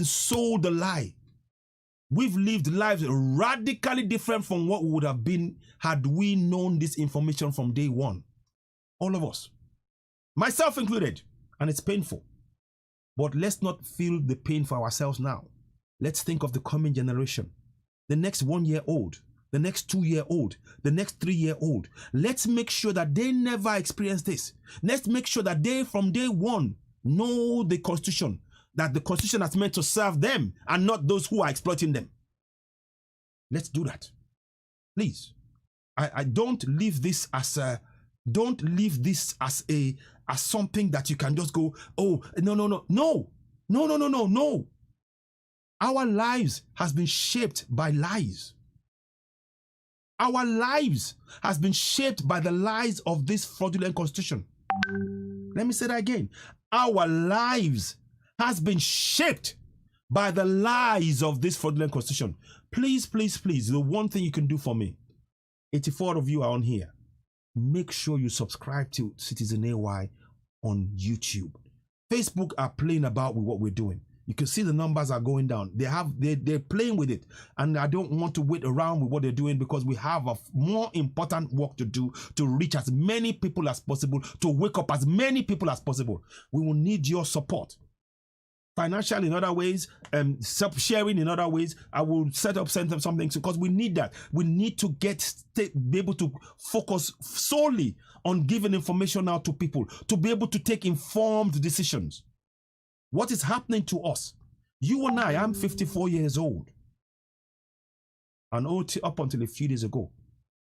sold a lie. We've lived lives radically different from what we would have been had we known this information from day one. All of us, myself included, and it's painful. But let's not feel the pain for ourselves now. Let's think of the coming generation, the next 1 year old, the next 2-year-old, the next 3-year-old. Let's make sure that they never experience this. Let's make sure that they, from day one, know the Constitution, that the Constitution is meant to serve them and not those who are exploiting them. Let's do that. Please. I don't leave this as a, don't leave this as something that you can just go, oh, no. Our lives has been shaped by lies. Our lives has been shaped by the lies of this fraudulent constitution. Let me say that again. Our lives has been shaped by the lies of this fraudulent constitution. Please, please, please, the one thing you can do for me, 84 of you are on here. Make sure you subscribe to Citizen AY on YouTube. Facebook are playing about with what we're doing. You can see the numbers are going down. They're playing with it. And I don't want to wait around with what they're doing, because we have a more important work to do to reach as many people as possible, to wake up as many people as possible. We will need your support. Financial in other ways, sharing in other ways. I will set up something because we need that. We need to be able to focus solely on giving information out to people, to be able to take informed decisions. What is happening to us? You and I'm 54 years old. And up until a few days ago,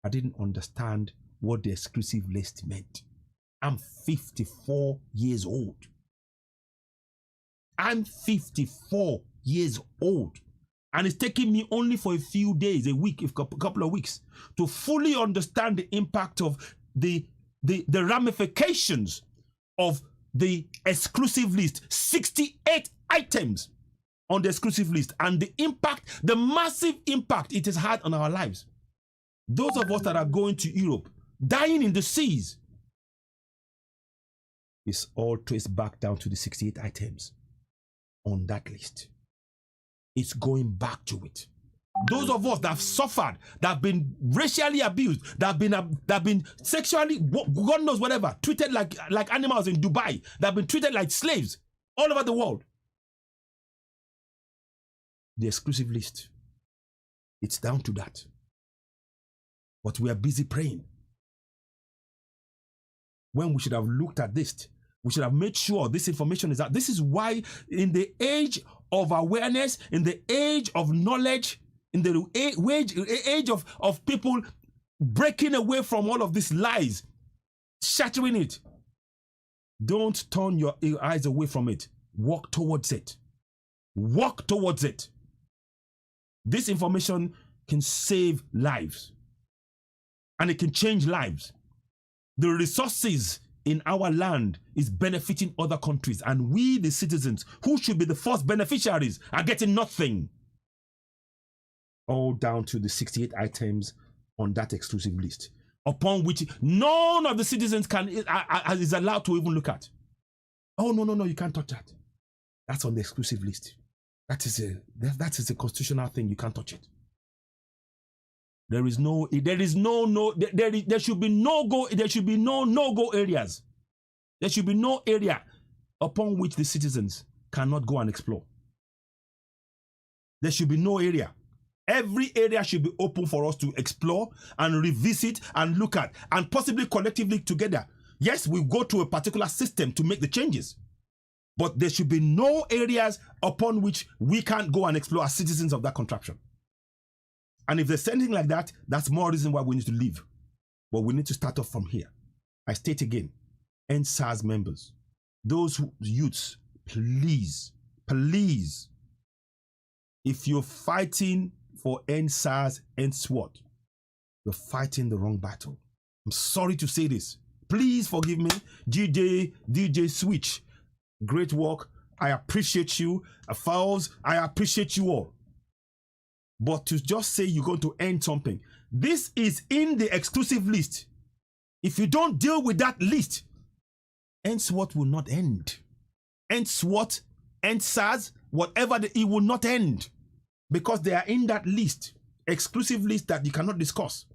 I didn't understand what the exclusive list meant. I'm 54 years old. I'm 54 years old. And it's taking me only for a few days, a week, a couple of weeks, to fully understand the impact of the ramifications of the exclusive list. 68 items on the exclusive list, and the impact, the massive impact it has had on our lives. Those of us that are going to Europe, dying in the seas, it's all traced back down to the 68 items on that list. It's going back to it. Those of us that have suffered, that have been racially abused, that have been sexually, God knows whatever, treated like animals in Dubai, that have been treated like slaves all over the world. The exclusive list, it's down to that. But we are busy praying. When we should have looked at this, we should have made sure this information is out. This is why, in the age of awareness, in the age of knowledge, in the age of people breaking away from all of these lies, shattering it, don't turn your eyes away from it. Walk towards it. Walk towards it. This information can save lives, and it can change lives. The resources in our land is benefiting other countries, and we, the citizens, who should be the first beneficiaries, are getting nothing. All down to the 68 items on that exclusive list, upon which none of the citizens is allowed to even look at. Oh, no, you can't touch that. That's on the exclusive list. That is a constitutional thing. You can't touch it. There should be no no-go areas. There should be no area upon which the citizens cannot go and explore. There should be no area. Every area should be open for us to explore and revisit and look at, and possibly collectively together. Yes, we go to a particular system to make the changes, but there should be no areas upon which we can't go and explore as citizens of that contraption. And if there's anything like that, that's more reason why we need to leave. But we need to start off from here. I state again, EndSARS members, those youths, please, if you're fighting for EndSARS, EndSWOT, you're fighting the wrong battle. I'm sorry to say this. Please forgive me. DJ Switch, great work. I appreciate you. Fowls, I appreciate you all. But to just say you're going to end something, this is in the exclusive list. If you don't deal with that list, EndSWOT will not end. EndSWOT, EndSARS, whatever, it will not end, because they are in that list, exclusive list that you cannot discuss.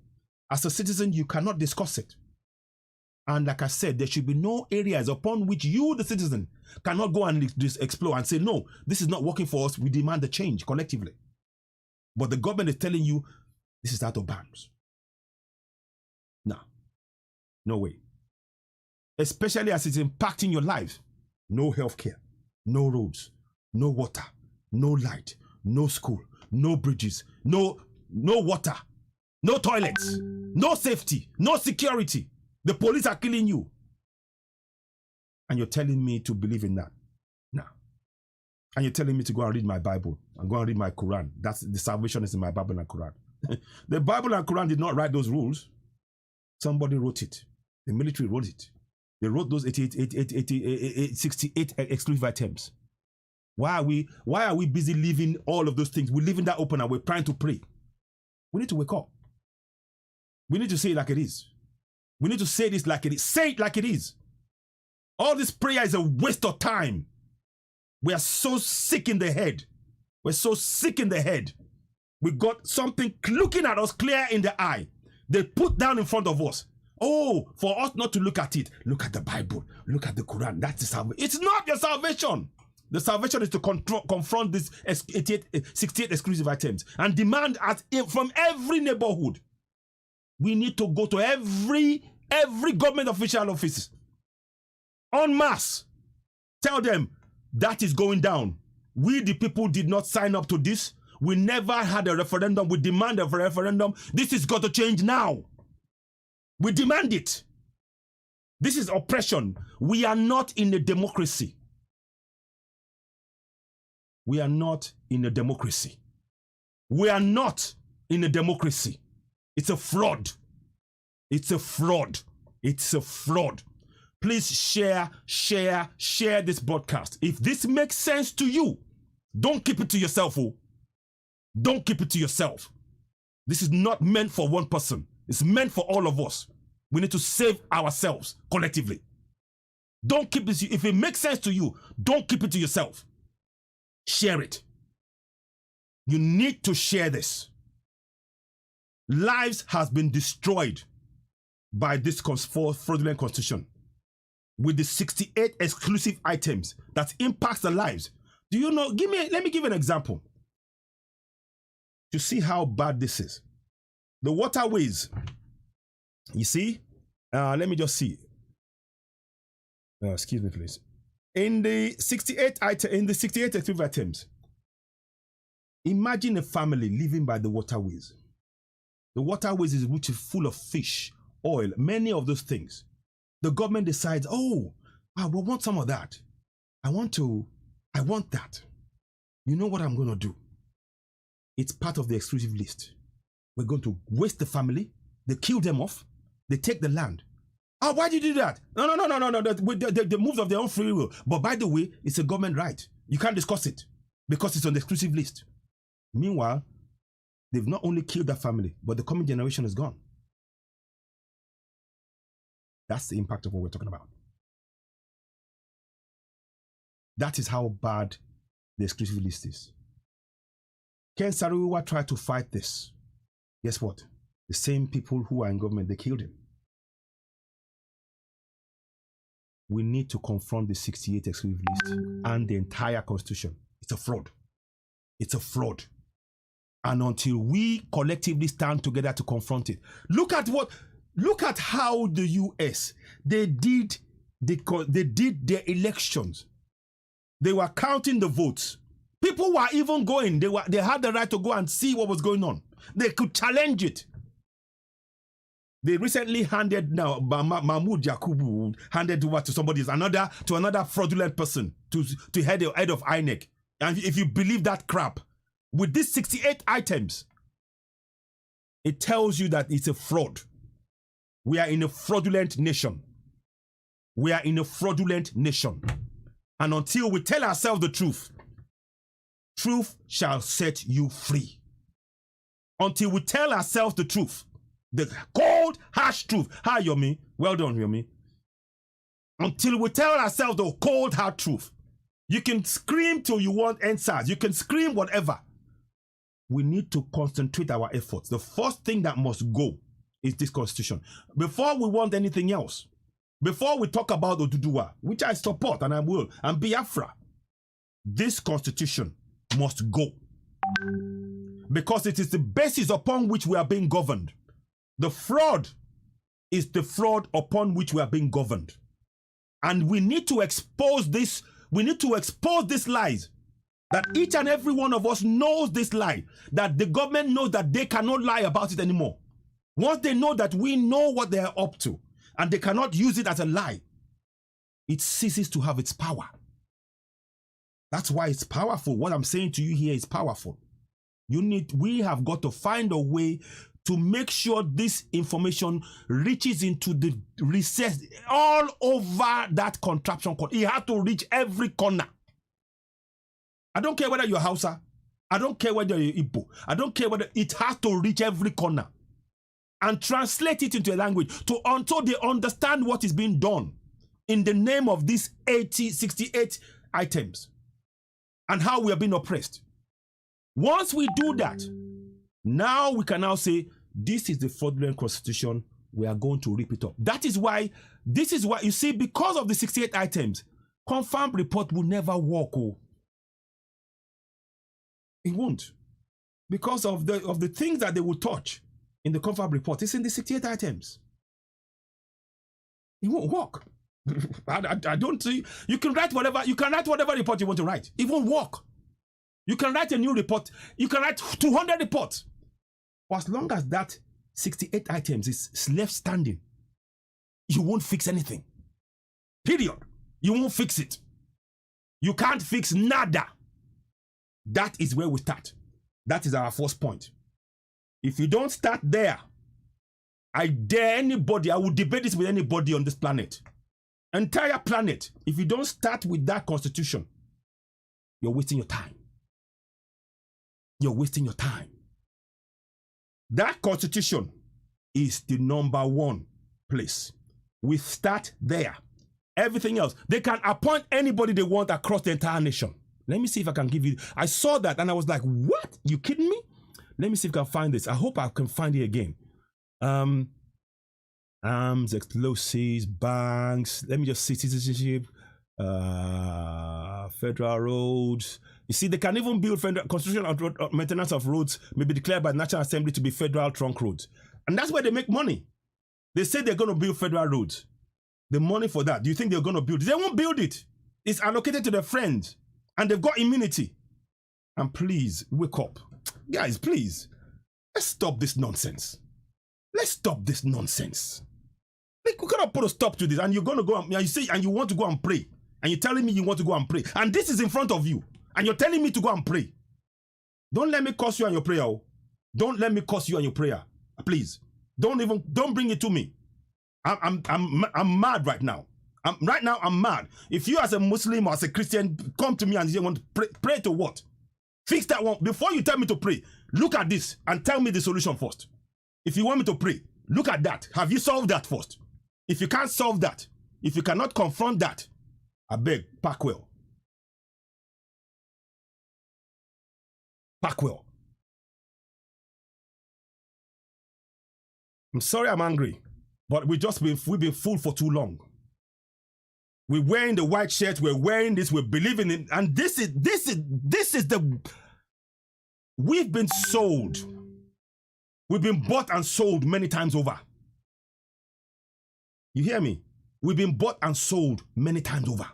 As a citizen, you cannot discuss it. And like I said, there should be no areas upon which you, the citizen, cannot go and explore and say, no, this is not working for us. We demand a change collectively. But the government is telling you, This is out of bounds. No way. Especially as it's impacting your life. No healthcare, no roads, no water, no light, no school, no bridges, no water, no toilets, no safety, no security. The police are killing you. And you're telling me to believe in that? No. And you're telling me to go and read my Bible and go and read my Quran. That's the salvation is in my Bible and Quran. The Bible and Quran did not write those rules. Somebody wrote it. The military wrote it. They wrote those 68 exclusive items. Why are we busy leaving all of those things? We're leaving that open and we're trying to pray. We need to wake up. We need to say it like it is. We need to say this like it is. Say it like it is. All this prayer is a waste of time. We are so sick in the head. We're so sick in the head. We got something looking at us clear in the eye. They put down in front of us. Oh, for us not to look at it, look at the Bible, look at the Quran. That's the salvation. It's not your salvation. The salvation is to confront these 68 exclusive items and demand from every neighborhood. We need to go to every government official office en masse. Tell them that is going down. We, the people, did not sign up to this. We never had a referendum. We demand a referendum. This has got to change now. We demand it. This is oppression. We are not in a democracy. We are not in a democracy. We are not in a democracy. It's a fraud. It's a fraud. It's a fraud. Please share this broadcast. If this makes sense to you, don't keep it to yourself. Oh. Don't keep it to yourself. This is not meant for one person. It's meant for all of us. We need to save ourselves collectively. Don't keep this. If it makes sense to you, don't keep it to yourself. Share it. You need to share this. Lives has been destroyed by this fraudulent constitution with the 68 exclusive items that impacts the lives. Do you know? Let me give an example to see how bad this is. The waterways. You see, let me just see. Excuse me, please. In the 68 exclusive items, imagine a family living by the waterways. The waterways is which is full of fish, oil, many of those things. The government decides, oh, I want some of that. I want that. You know what I'm going to do? It's part of the exclusive list. We're going to waste the family. They kill them off. They take the land. Oh, why did you do that? No. They moved of their own free will. But by the way, it's a government right. You can't discuss it because it's on the exclusive list. Meanwhile, they've not only killed that family, but the coming generation is gone. That's the impact of what we're talking about. That is how bad the exclusive list is. Ken Saro-Wiwa tried to fight this. Guess what? The same people who are in government, they killed him. We need to confront the 68 exclusive list and the entire constitution. It's a fraud. It's a fraud. And until we collectively stand together to confront it, look at how the US, they did their elections. They were counting the votes. People were even going. They had the right to go and see what was going on. They could challenge it. They recently handed Mahmoud Yakubu handed over to somebody, another fraudulent person to head of INEC. And if you believe that crap, with these 68 items, it tells you that it's a fraud. We are in a fraudulent nation. We are in a fraudulent nation. And until we tell ourselves the truth, truth shall set you free. Until we tell ourselves the truth, the cold, harsh truth. Hi, Yomi. Well done, Yomi. Until we tell ourselves the cold, hard truth. You can scream till you want answers. You can scream whatever. We need to concentrate our efforts. The first thing that must go is this constitution. Before we want anything else, before we talk about Oduduwa, which I support and I will, and Biafra, this constitution must go. because it is the basis upon which we are being governed. The fraud is the fraud upon which we are being governed. And we need to expose this. We need to expose these lies. That each and every one of us knows this lie. That the government knows that they cannot lie about it anymore. Once they know that we know what they are up to, and they cannot use it as a lie, it ceases to have its power. That's why it's powerful. What I'm saying to you here is powerful. We have got to find a way to make sure this information reaches into the recess all over that contraption. It has to reach every corner. I don't care whether you're Hausa. I don't care whether you're Igbo. I don't care whether, it has to reach every corner and translate it into a language until they understand what is being done in the name of these 68 items and how we are being oppressed. Once we do that, now we can now say, this is the fraudulent constitution. We are going to rip it up. This is why, you see, because of the 68 items, confirmed report will never work. Oh. It won't. Because of the things that they will touch in the confirmed report. It's in the 68 items. It won't work. I don't see. You can write whatever report you want to write. It won't work. You can write a new report. You can write 200 reports. For as long as that 68 items is left standing, you won't fix anything. Period. You won't fix it. You can't fix nada. That is where we start. That is our first point. If you don't start there, I dare anybody, I will debate this with anybody on this planet. Entire planet. If you don't start with that constitution, you're wasting your time. You're wasting your time. That constitution is the number one place. We start there. Everything else, they can appoint anybody they want across the entire nation. Let me see if I can give you. I saw that and I was like, what? You kidding me? Let me see if I can find this. I hope I can find it again. Arms, explosives, banks. Let me just see citizenship, federal roads. You see, they can even build federal construction and maintenance of roads may be declared by the National Assembly to be federal trunk roads. And that's where they make money. They say they're going to build federal roads. The money for that, do you think they're going to build it? They won't build it. It's allocated to their friends. And they've got immunity. And please, wake up. Guys, please. Let's stop this nonsense. Let's stop this nonsense. Like, we cannot put a stop to this. And you're going to go and you say, and you want to go and pray. And you're telling me you want to go and pray. And this is in front of you. And you're telling me to go and pray. Don't let me curse you on your prayer. Don't let me curse you on your prayer. Please. Don't bring it to me. I'm mad right now. I'm mad. If you as a Muslim or as a Christian come to me and you want to pray to what? Fix that one. Before you tell me to pray, look at this and tell me the solution first. If you want me to pray, look at that. Have you solved that first? If you can't solve that, if you cannot confront that, I beg, pack well. Pack well. I'm sorry I'm angry, but we've been fooled for too long. We're wearing the white shirt, we're wearing this, we're believing in, and this is we've been sold. We've been bought and sold many times over. You hear me? We've been bought and sold many times over.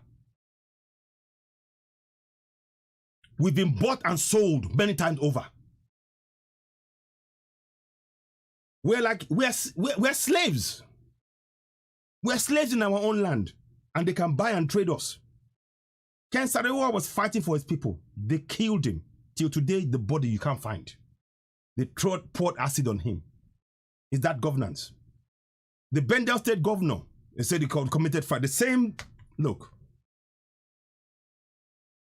We've been bought and sold many times over. We're slaves. We're slaves in our own land. And they can buy and trade us. Ken Saro-Wiwa was fighting for his people. They killed him. Till today, the body you can't find. They poured acid on him. Is that governance? The Bendel State governor, they said he committed fraud. The same, look.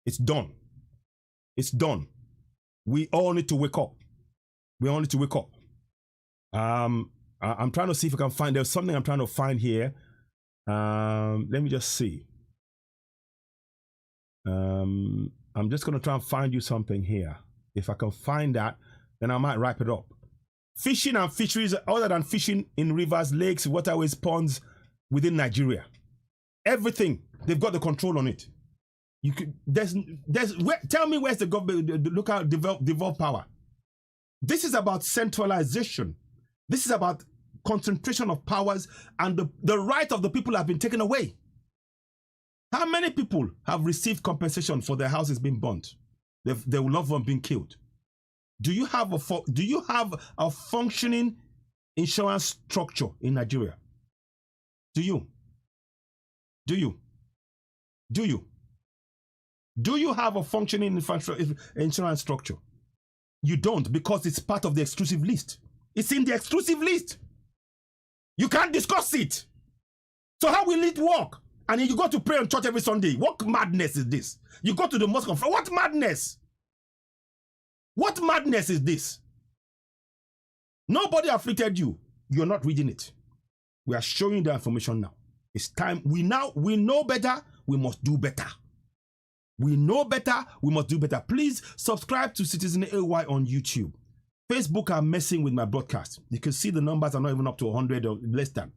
It's done. It's done. We all need to wake up. We all need to wake up. I'm trying to see if I can find, there's something I'm trying to find here. Let me just see. I'm just going to try and find you something here. If I can find that, then I might wrap it up. Fishing and fisheries, other than fishing in rivers, lakes, waterways, ponds within Nigeria. Everything, they've got the control on it. You could, tell me where's the government, the local devolved power. This is about centralization. This is about concentration of powers, and the right of the people have been taken away. How many people have received compensation for their houses being burnt, their loved one being killed? Do you have a functioning insurance structure in Nigeria? Do you? Do you? Do you? Do you have a functioning insurance structure? You don't, because it's part of the exclusive list. It's in the exclusive list. You can't discuss it. So how will it work? And then you go to pray in church every Sunday. What madness is this? You go to the mosque. What madness? What madness is this? Nobody afflicted you. You're not reading it. We are showing the information now. It's time. We know better. We must do better. We know better. We must do better. Please subscribe to Citizen AY on YouTube. Facebook are messing with my broadcast. You can see the numbers are not even up to 100 or less than.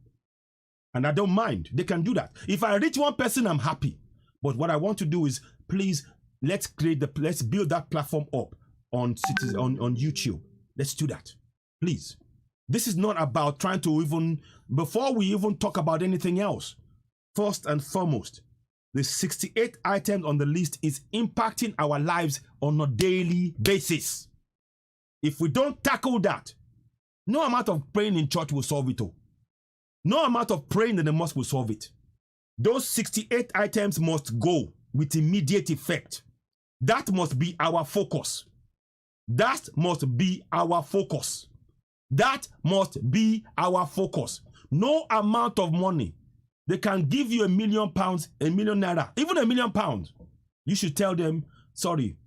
And I don't mind. They can do that. If I reach one person, I'm happy. But what I want to do is, please, let's build that platform up on YouTube. Let's do that. Please. This is not about trying to before we even talk about anything else. First and foremost, the 68 items on the list is impacting our lives on a daily basis. If we don't tackle that, no amount of praying in church will solve it all. No amount of praying in the mosque will solve it. Those 68 items must go with immediate effect. That must be our focus. That must be our focus. That must be our focus. No amount of money. They can give you £1 million, £1 million naira, even £1 million. You should tell them, sorry,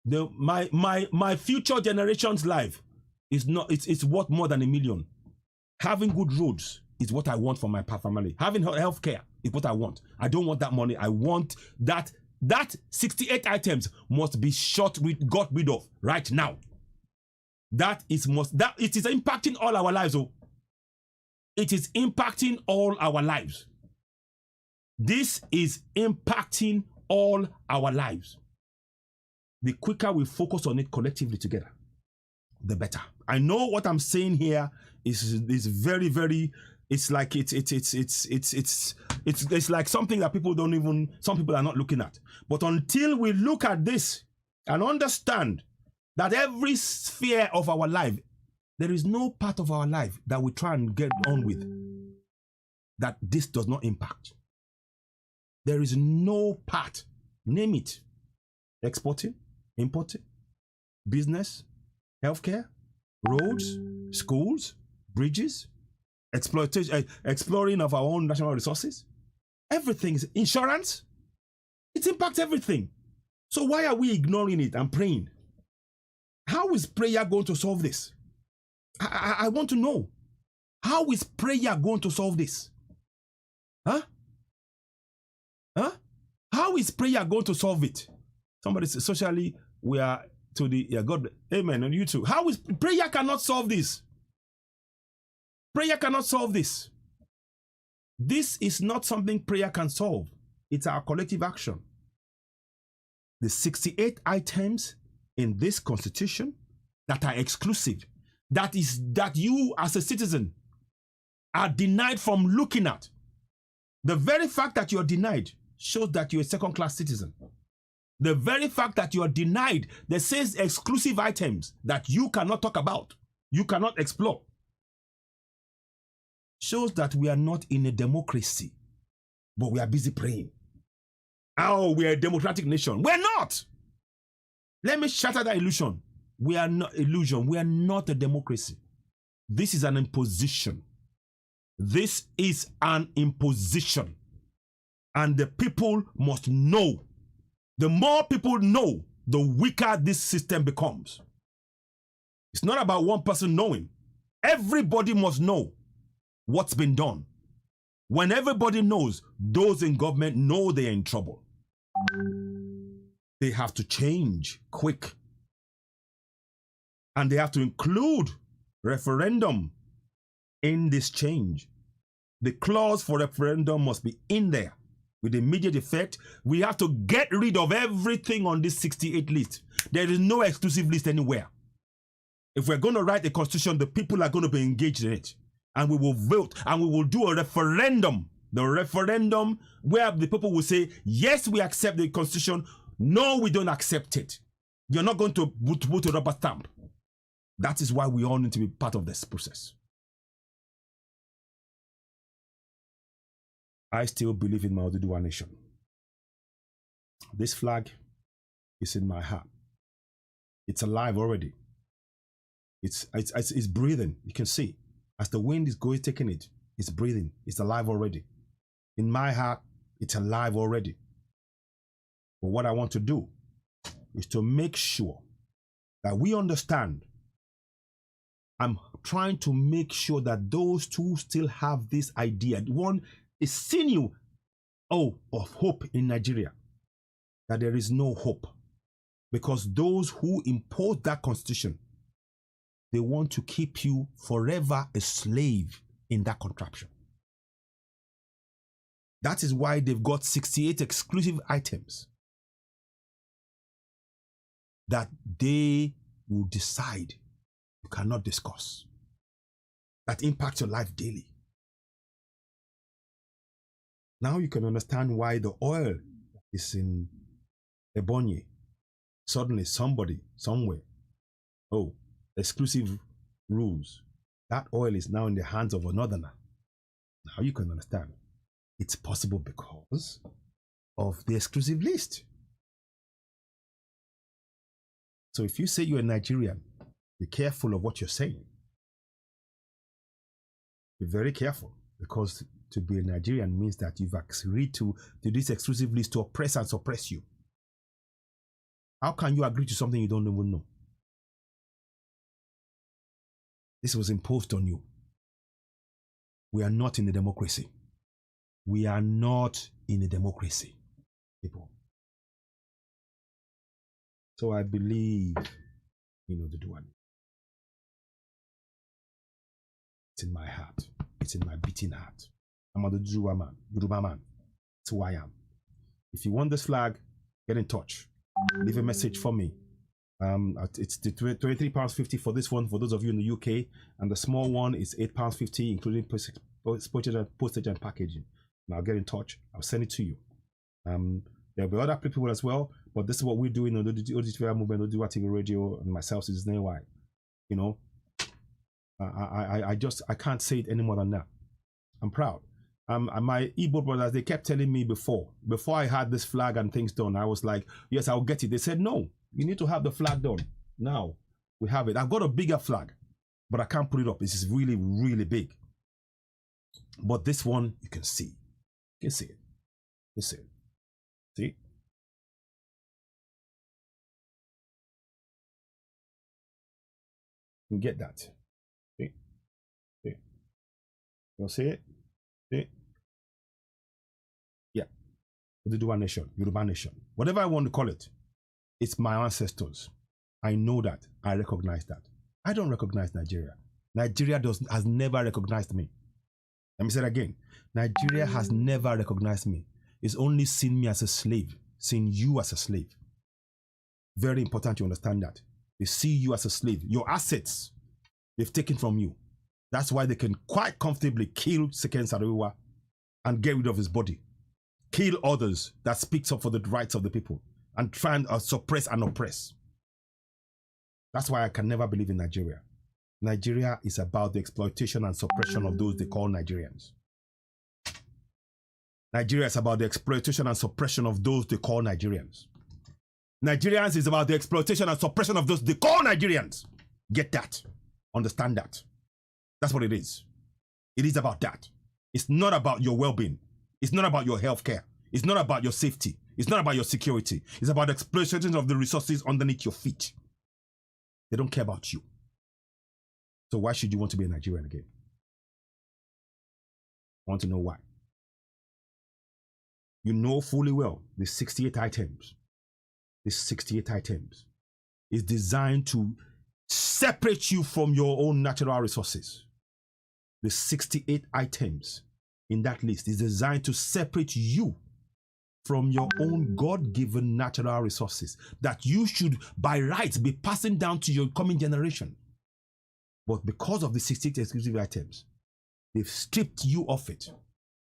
my future generation's life is not, it's worth more than £1 million. Having good roads is what I want for my family. Having health care is what I want. I don't want that money. I want that 68 items must be got rid of right now. It is impacting all our lives. Oh, it is impacting all our lives. This is impacting all our lives. The quicker we focus on it collectively together, the better. I know what I'm saying here is very, very. It's like it's like something that some people are not looking at. But until we look at this and understand that every sphere of our life, there is no part of our life that we try and get on with that this does not impact. There is no part, name it, exporting, importing, business, healthcare, roads, schools, bridges, exploring of our own national resources, everything is insurance. It impacts everything. So why are we ignoring it and praying? How is prayer going to solve this? I want to know. How is prayer going to solve this? Huh? How is prayer going to solve it? Somebody says, socially, we are to the, God, amen, on YouTube. How is, prayer cannot solve this. Prayer cannot solve this. This is not something prayer can solve. It's our collective action. The 68 items in this constitution that are exclusive, that you as a citizen are denied from looking at. The very fact that you're denied shows that you're a second-class citizen. The very fact that you are denied, that says exclusive items that you cannot talk about, you cannot explore, shows that we are not in a democracy, but we are busy praying. Oh, we are a democratic nation. We're not. Let me shatter that illusion. We are not illusion. We are not a democracy. This is an imposition. This is an imposition. And the people must know. The more people know, the weaker this system becomes. It's not about one person knowing. Everybody must know what's been done. When everybody knows, those in government know they're in trouble. They have to change quick. And they have to include referendum in this change. The clause for referendum must be in there with immediate effect. We have to get rid of everything on this 68 list. There is no exclusive list anywhere. If we're going to write a constitution, the people are going to be engaged in it. And we will vote and we will do a referendum. The referendum where the people will say, yes, we accept the constitution. No, we don't accept it. You're not going to put a rubber stamp. That is why we all need to be part of this process. I still believe in my Oduduwa nation. This flag is in my heart. It's alive already. It's breathing. You can see as the wind is going, taking it, it's breathing. It's alive already. In my heart, it's alive already. But what I want to do is to make sure that we understand. I'm trying to make sure that those two still have this idea. One is sinew, of hope in Nigeria. That there is no hope. Because those who impose that constitution, they want to keep you forever a slave in that contraption. That is why they've got 68 exclusive items that they will decide you cannot discuss, that impact your life daily. Now you can understand why the oil is in Ebonyi. Suddenly somebody, somewhere, exclusive rules. That oil is now in the hands of a northerner. Now you can understand. It's possible because of the exclusive list. So if you say you're a Nigerian, be careful of what you're saying. Be very careful, because to be a Nigerian means that you've agreed to this exclusive list to oppress and suppress you. How can you agree to something you don't even know? This was imposed on you. We are not in a democracy. We are not in a democracy, people. So I believe, the one. It's in my heart. It's in my beating heart. I'm a Oduduwa man, Yoruba man. That's who I am. If you want this flag, get in touch. Leave a message for me. It's the £23.50 for this one for those of you in the UK, and the small one is £8.50, including postage and packaging. And I'll get in touch. I'll send it to you. There'll be other people as well, but this is what we're doing on the Oduduwa movement, Oduduwa TV Radio, and myself is Nay. I can't say it any more than that. I'm proud. My Igbo brothers, they kept telling me before I had this flag and things done, I was like, yes, I'll get it. They said, no, you need to have the flag done. Now we have it. I've got a bigger flag, but I can't put it up. This is really, really big. But this one, you can see. You can see it. You see it. See? You can get that. See? See? You'll see it? See? Yeah. Oduduwa nation, Yoruba nation, whatever I want to call it, it's my ancestors. I know that. I recognize that. I don't recognize Nigeria. Nigeria has never recognized me. Let me say it again. Nigeria has never recognized me. It's only seen me as a slave, seen you as a slave. Very important you understand that. They see you as a slave. Your assets, they've taken from you. That's why they can quite comfortably kill Seken Saro-Wiwa and get rid of his body. Kill others that speaks up for the rights of the people and try and suppress and oppress. That's why I can never believe in Nigeria. Nigeria is about the exploitation and suppression of those they call Nigerians. Nigeria is about the exploitation and suppression of those they call Nigerians. Nigerians is about the exploitation and suppression of those they call Nigerians. Get that. Understand that. That's what it is. It is about that. It's not about your well-being. It's not about your health care. It's not about your safety. It's not about your security. It's about the exploitation of the resources underneath your feet. They don't care about you. So why should you want to be a Nigerian again? I want to know why. You know fully well the 68 items. These 68 items is designed to separate you from your own natural resources. The 68 items in that list is designed to separate you from your own God-given natural resources that you should, by rights, be passing down to your coming generation. But because of the 68 exclusive items, they've stripped you of it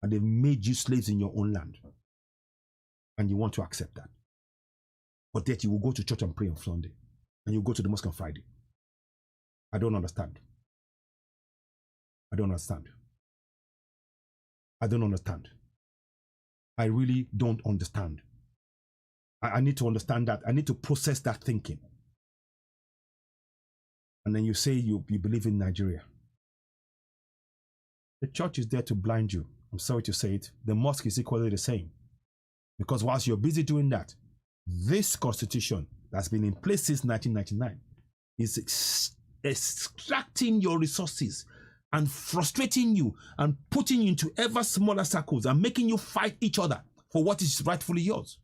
and they've made you slaves in your own land. And you want to accept that. But yet you will go to church and pray on Sunday. And you go to the mosque on Friday. I don't understand. I don't understand. I don't understand. I really don't understand. I need to understand that. I need to process that thinking. And then you say you believe in Nigeria. The church is there to blind you. I'm sorry to say it. The mosque is equally the same. Because whilst you're busy doing that, this constitution that's been in place since 1999 is extracting your resources and frustrating you and putting you into ever smaller circles and making you fight each other for what is rightfully yours.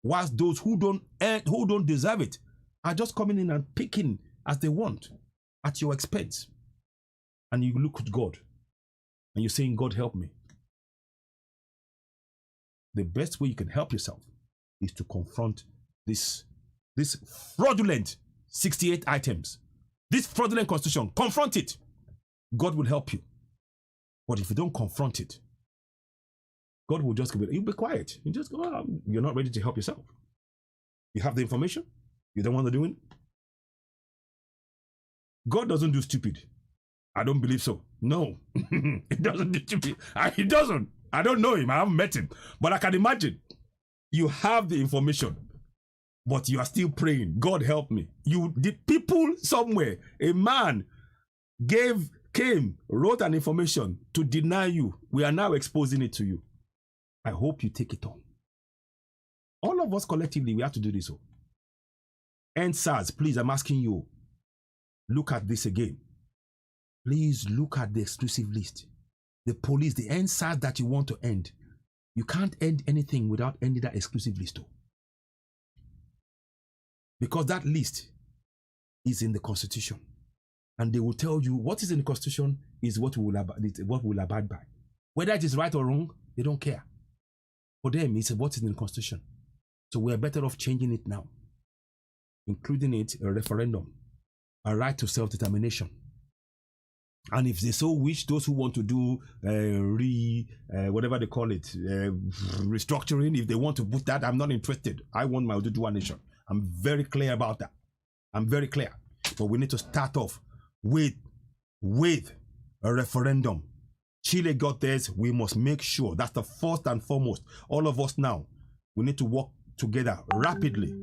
Whilst those who don't deserve it are just coming in and picking as they want at your expense. And you look at God and you're saying, God, help me. The best way you can help yourself is to confront this fraudulent 68 items, this fraudulent constitution. Confront it. God will help you. But if you don't confront it, God will just you'll be quiet. You just go, oh, you're not ready to help yourself. You have the information. You don't want to do it. God doesn't do stupid. I don't believe so. No, he doesn't do stupid. He doesn't. I don't know him. I haven't met him. But I can imagine you have the information, but you are still praying. God help me. The people somewhere, a man came, wrote an information to deny you. We are now exposing it to you. I hope you take it on. All of us collectively, we have to do this. And SARS, please, I'm asking you, look at this again. Please look at the exclusive list. The police, the NSAS that you want to end. You can't end anything without ending that exclusive list. Because that list is in the Constitution. And they will tell you what is in the Constitution is what we will abide by. Whether it is right or wrong, they don't care. For them, it's what is in the Constitution. So we are better off changing it now. Including it a referendum, a right to self-determination. And if they so wish, those who want to do whatever they call it, restructuring, if they want to put that, I'm not interested. I want my Oduduwa nation. I'm very clear about that. I'm very clear. But we need to start off with a referendum. Chile got theirs. We must make sure that's the first and foremost. All of us now, we need to work together rapidly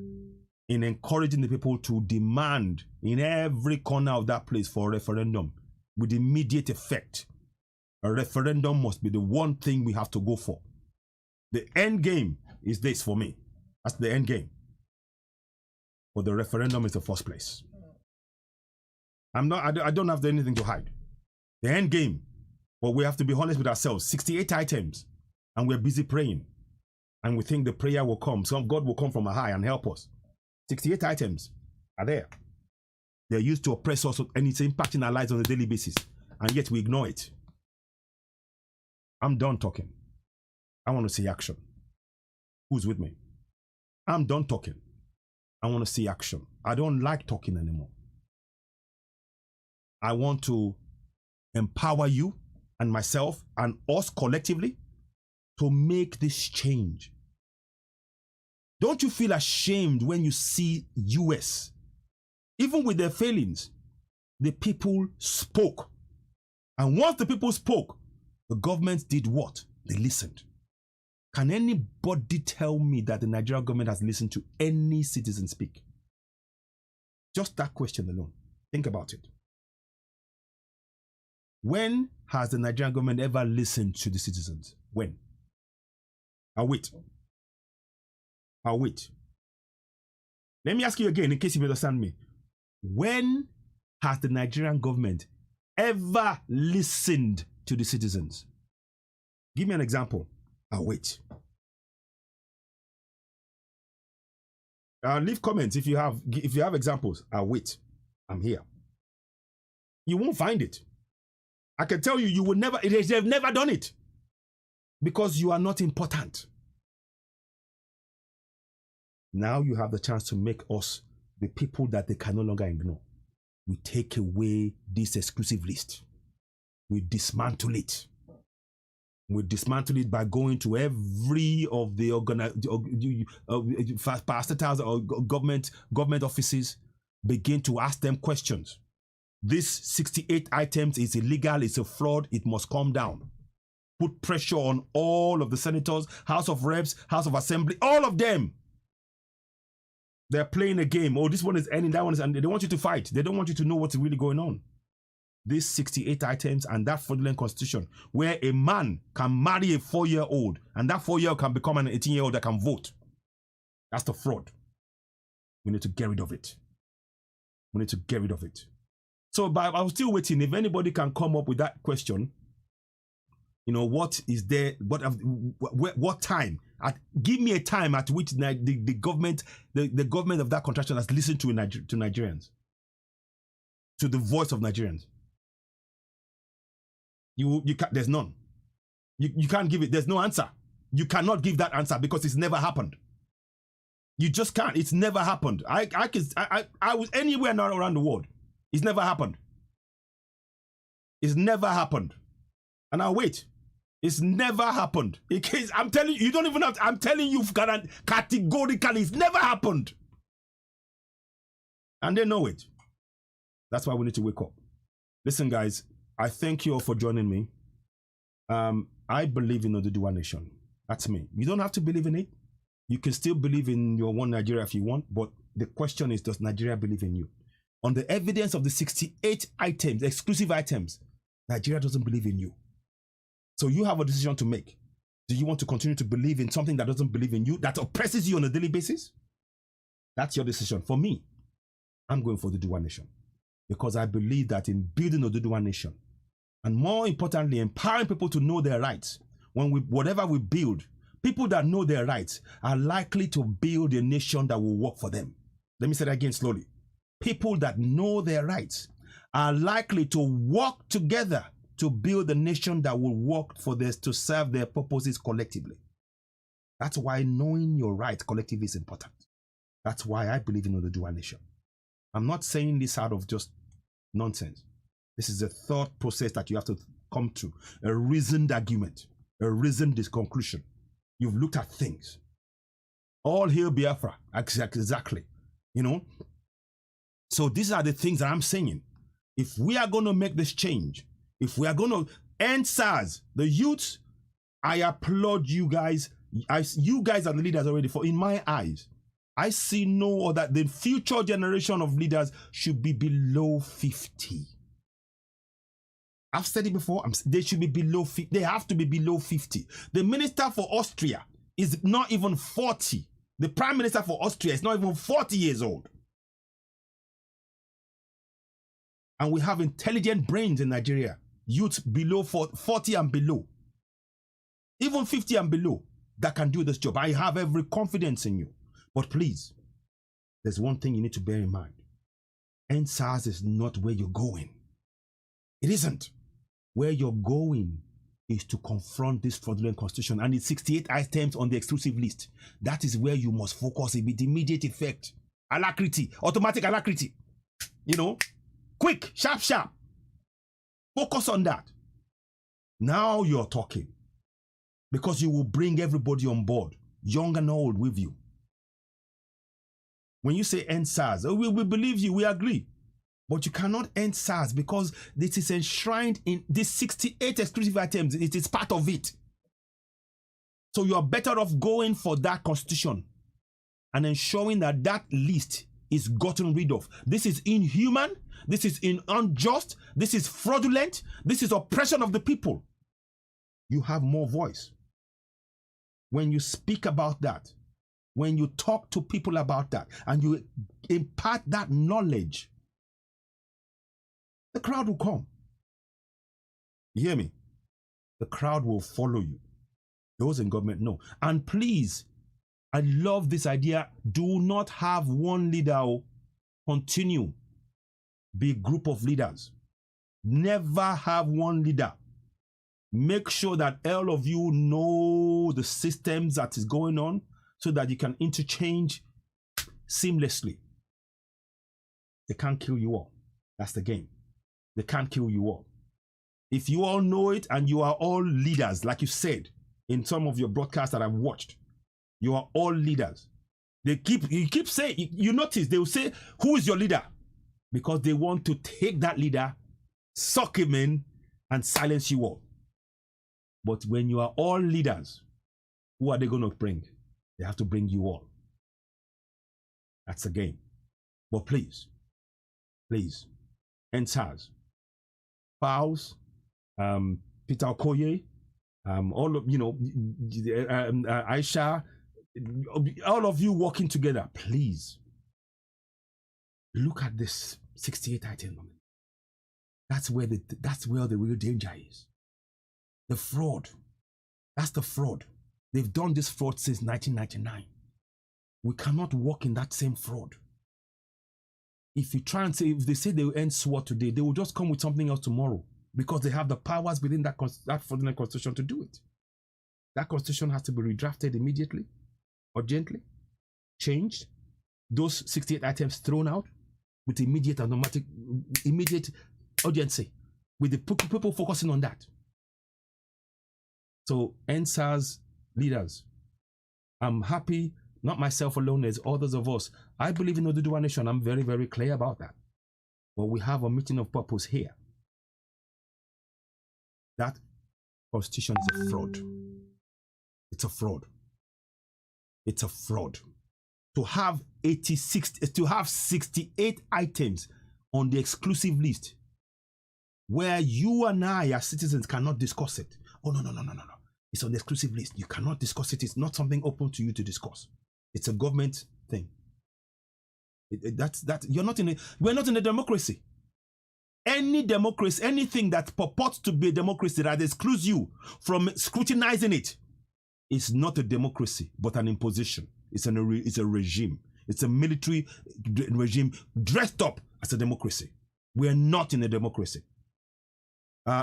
in encouraging the people to demand in every corner of that place for a referendum with immediate effect. A referendum must be the one thing we have to go for. The end game is this for me. That's the end game. But the referendum is the first place. I don't have anything to hide. The end game. But we have to be honest with ourselves. 68 items. And we're busy praying. And we think the prayer will come. So God will come from a high and help us. 68 items are there. They're used to oppress us and it's impacting our lives on a daily basis. And yet we ignore it. I'm done talking. I want to see action. Who's with me? I'm done talking. I want to see action. I don't like talking anymore. I want to empower you and myself and us collectively to make this change. Don't you feel ashamed when you see US? Even with their failings, the people spoke. And once the people spoke, the government did what? They listened. Can anybody tell me that the Nigerian government has listened to any citizen speak? Just that question alone. Think about it. When has the Nigerian government ever listened to the citizens? When? I'll wait. Let me ask you again in case you understand me. When has the Nigerian government ever listened to the citizens? Give me an example. I'll wait. Leave comments if you have examples. I'll wait. I'm here. You won't find it. I can tell you, you will never. They've never done it because you are not important. Now you have the chance to make us the people that they can no longer ignore. we take away this exclusive list. We dismantle it. We dismantle it by going to every of the parastatals or government offices, begin to ask them questions. This 68 items is illegal, it's a fraud, it must come down. Put pressure on all of the senators, House of Reps, House of Assembly, all of them. They're playing a game. Oh, this one is ending, that one is ending. They want you to fight. They don't want you to know what's really going on. These 68 items and that fraudulent constitution where a man can marry a 4-year-old and that 4-year-old can become an 18-year-old that can vote. That's the fraud. We need to get rid of it. We need to get rid of it. So I'm still waiting. If anybody can come up with that question, you know, what is there, what time? Give me a time at which the government of that contraction has listened to Nigerians, to the voice of Nigerians. You can't, there's none. You can't give it. There's no answer. You cannot give that answer because it's never happened. You just can't. It's never happened. I was anywhere now around the world. It's never happened. It's never happened. And I'll wait. It's never happened. I'm telling you, you don't even have to, I'm telling you categorically, it's never happened. And they know it. That's why we need to wake up. Listen, guys, I thank you all for joining me. I believe in Oduduwa Nation. That's me. You don't have to believe in it. You can still believe in your one Nigeria if you want, but the question is, does Nigeria believe in you? On the evidence of the 68 items, exclusive items, Nigeria doesn't believe in you. So you have a decision to make. Do you want to continue to believe in something that doesn't believe in you, that oppresses you on a daily basis? That's your decision. For me, I'm going for the Oduduwa Nation because I believe that in building Oduduwa Nation, and more importantly, empowering people to know their rights, whatever we build, people that know their rights are likely to build a nation that will work for them. Let me say that again slowly. People that know their rights are likely to work together to build a nation that will work for this, to serve their purposes collectively. That's why knowing your rights collectively is important. That's why I believe in the Oduduwa Nation. I'm not saying this out of just nonsense. This is a thought process that you have to come to, a reasoned argument, a reasoned conclusion. You've looked at things. All hail Biafra, exactly, you know? So these are the things that I'm saying. If we are going to make this change, if we are going to end SARS, the youth, I applaud you guys. You guys are the leaders already. For in my eyes, I see no other. The future generation of leaders should be below 50. I've said it before. They should be below 50. They have to be below 50. The minister for Austria is not even 40. The prime minister for Austria is not even 40 years old. And we have intelligent brains in Nigeria. Youth below 40 and below. Even 50 and below that can do this job. I have every confidence in you. But please, there's one thing you need to bear in mind. NSAS is not where you're going. It isn't. Where you're going is to confront this fraudulent constitution and its 68 items on the exclusive list. That is where you must focus with immediate effect. Alacrity, automatic alacrity. You know, quick, sharp, sharp. Focus on that. Now you're talking. Because you will bring everybody on board, young and old, with you. When you say end SARS, we believe you, we agree. But you cannot end SARS because this is enshrined in these 68 exclusive items. It is part of it. So you are better off going for that constitution and ensuring that that list is gotten rid of. This is inhuman. This is unjust. This is fraudulent. This is oppression of the people. You have more voice. When you speak about that, when you talk to people about that, and you impart that knowledge, the crowd will come. You hear me? The crowd will follow you. Those in government know. And please, I love this idea. Do not have one leader. Continue. Be a group of leaders. Never have one leader. Make sure that all of you know the systems that is going on so that you can interchange seamlessly. They can't kill you all. That's the game. They can't kill you all. If you all know it and you are all leaders, like you said in some of your broadcasts that I've watched, you are all leaders. You keep saying, you notice they will say, who is your leader? Because they want to take that leader, suck him in, and silence you all. But when you are all leaders, who are they going to bring? They have to bring you all. That's the game. But please, EndSARS, Files, Peter Okoye, all of, Aisha, all of you working together, please look at this 68 item. That's where the real danger is. The fraud. That's the fraud. They've done this fraud since 1999. We cannot walk in that same fraud. If you try and say, if they say they will end SWOT today, they will just come with something else tomorrow because they have the powers within that fraudulent constitution to do it. That constitution has to be redrafted immediately, urgently, changed. Those 68 items thrown out with immediate urgency, with the people focusing on that. So EndSARS leaders, I'm happy, not myself alone, there's others of us. I believe in Oduduwa Nation. I'm very, very clear about that. But we have a meeting of purpose here. That constitution is a fraud. It's a fraud. It's a fraud. To have 68 items on the exclusive list where you and I as citizens cannot discuss it. Oh, no. It's on the exclusive list. You cannot discuss it. It's not something open to you to discuss. It's a government thing. We're not in a democracy. Any democracy, anything that purports to be a democracy that excludes you from scrutinizing it is not a democracy, but an imposition. It's a regime. It's a military regime dressed up as a democracy. We're not in a democracy.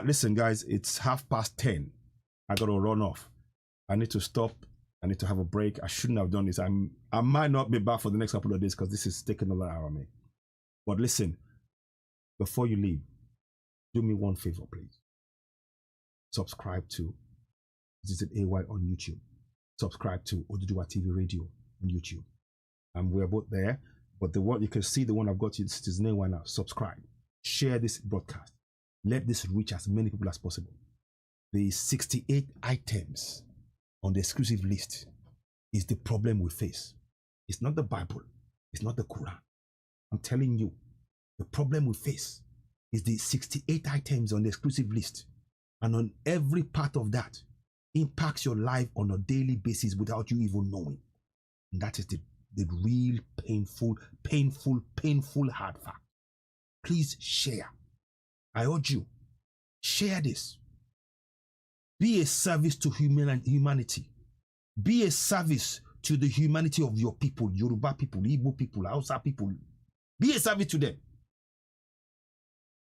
Listen, guys, it's 10:30. I got to run off. I need to stop. I need to have a break. I shouldn't have done this. I might not be back for the next couple of days because this is taking a lot out of me. But listen, before you leave, do me one favor, please. Subscribe to Citizen AY on YouTube. Subscribe to Oduduwa TV Radio on YouTube. We're both there. But the one you can see, the one I've got you, Citizen AY now. Subscribe. Share this broadcast. Let this reach as many people as possible. The 68 items on the exclusive list is the problem we face. It's not the Bible. It's not the Quran. I'm telling you, the problem we face is the 68 items on the exclusive list. And on every part of that impacts your life on a daily basis without you even knowing. And that is the real painful hard fact. Please share. I urge you, share this. Be a service to humanity. Be a service to the humanity of your people, Yoruba people, Igbo people, Hausa people. Be a service to them.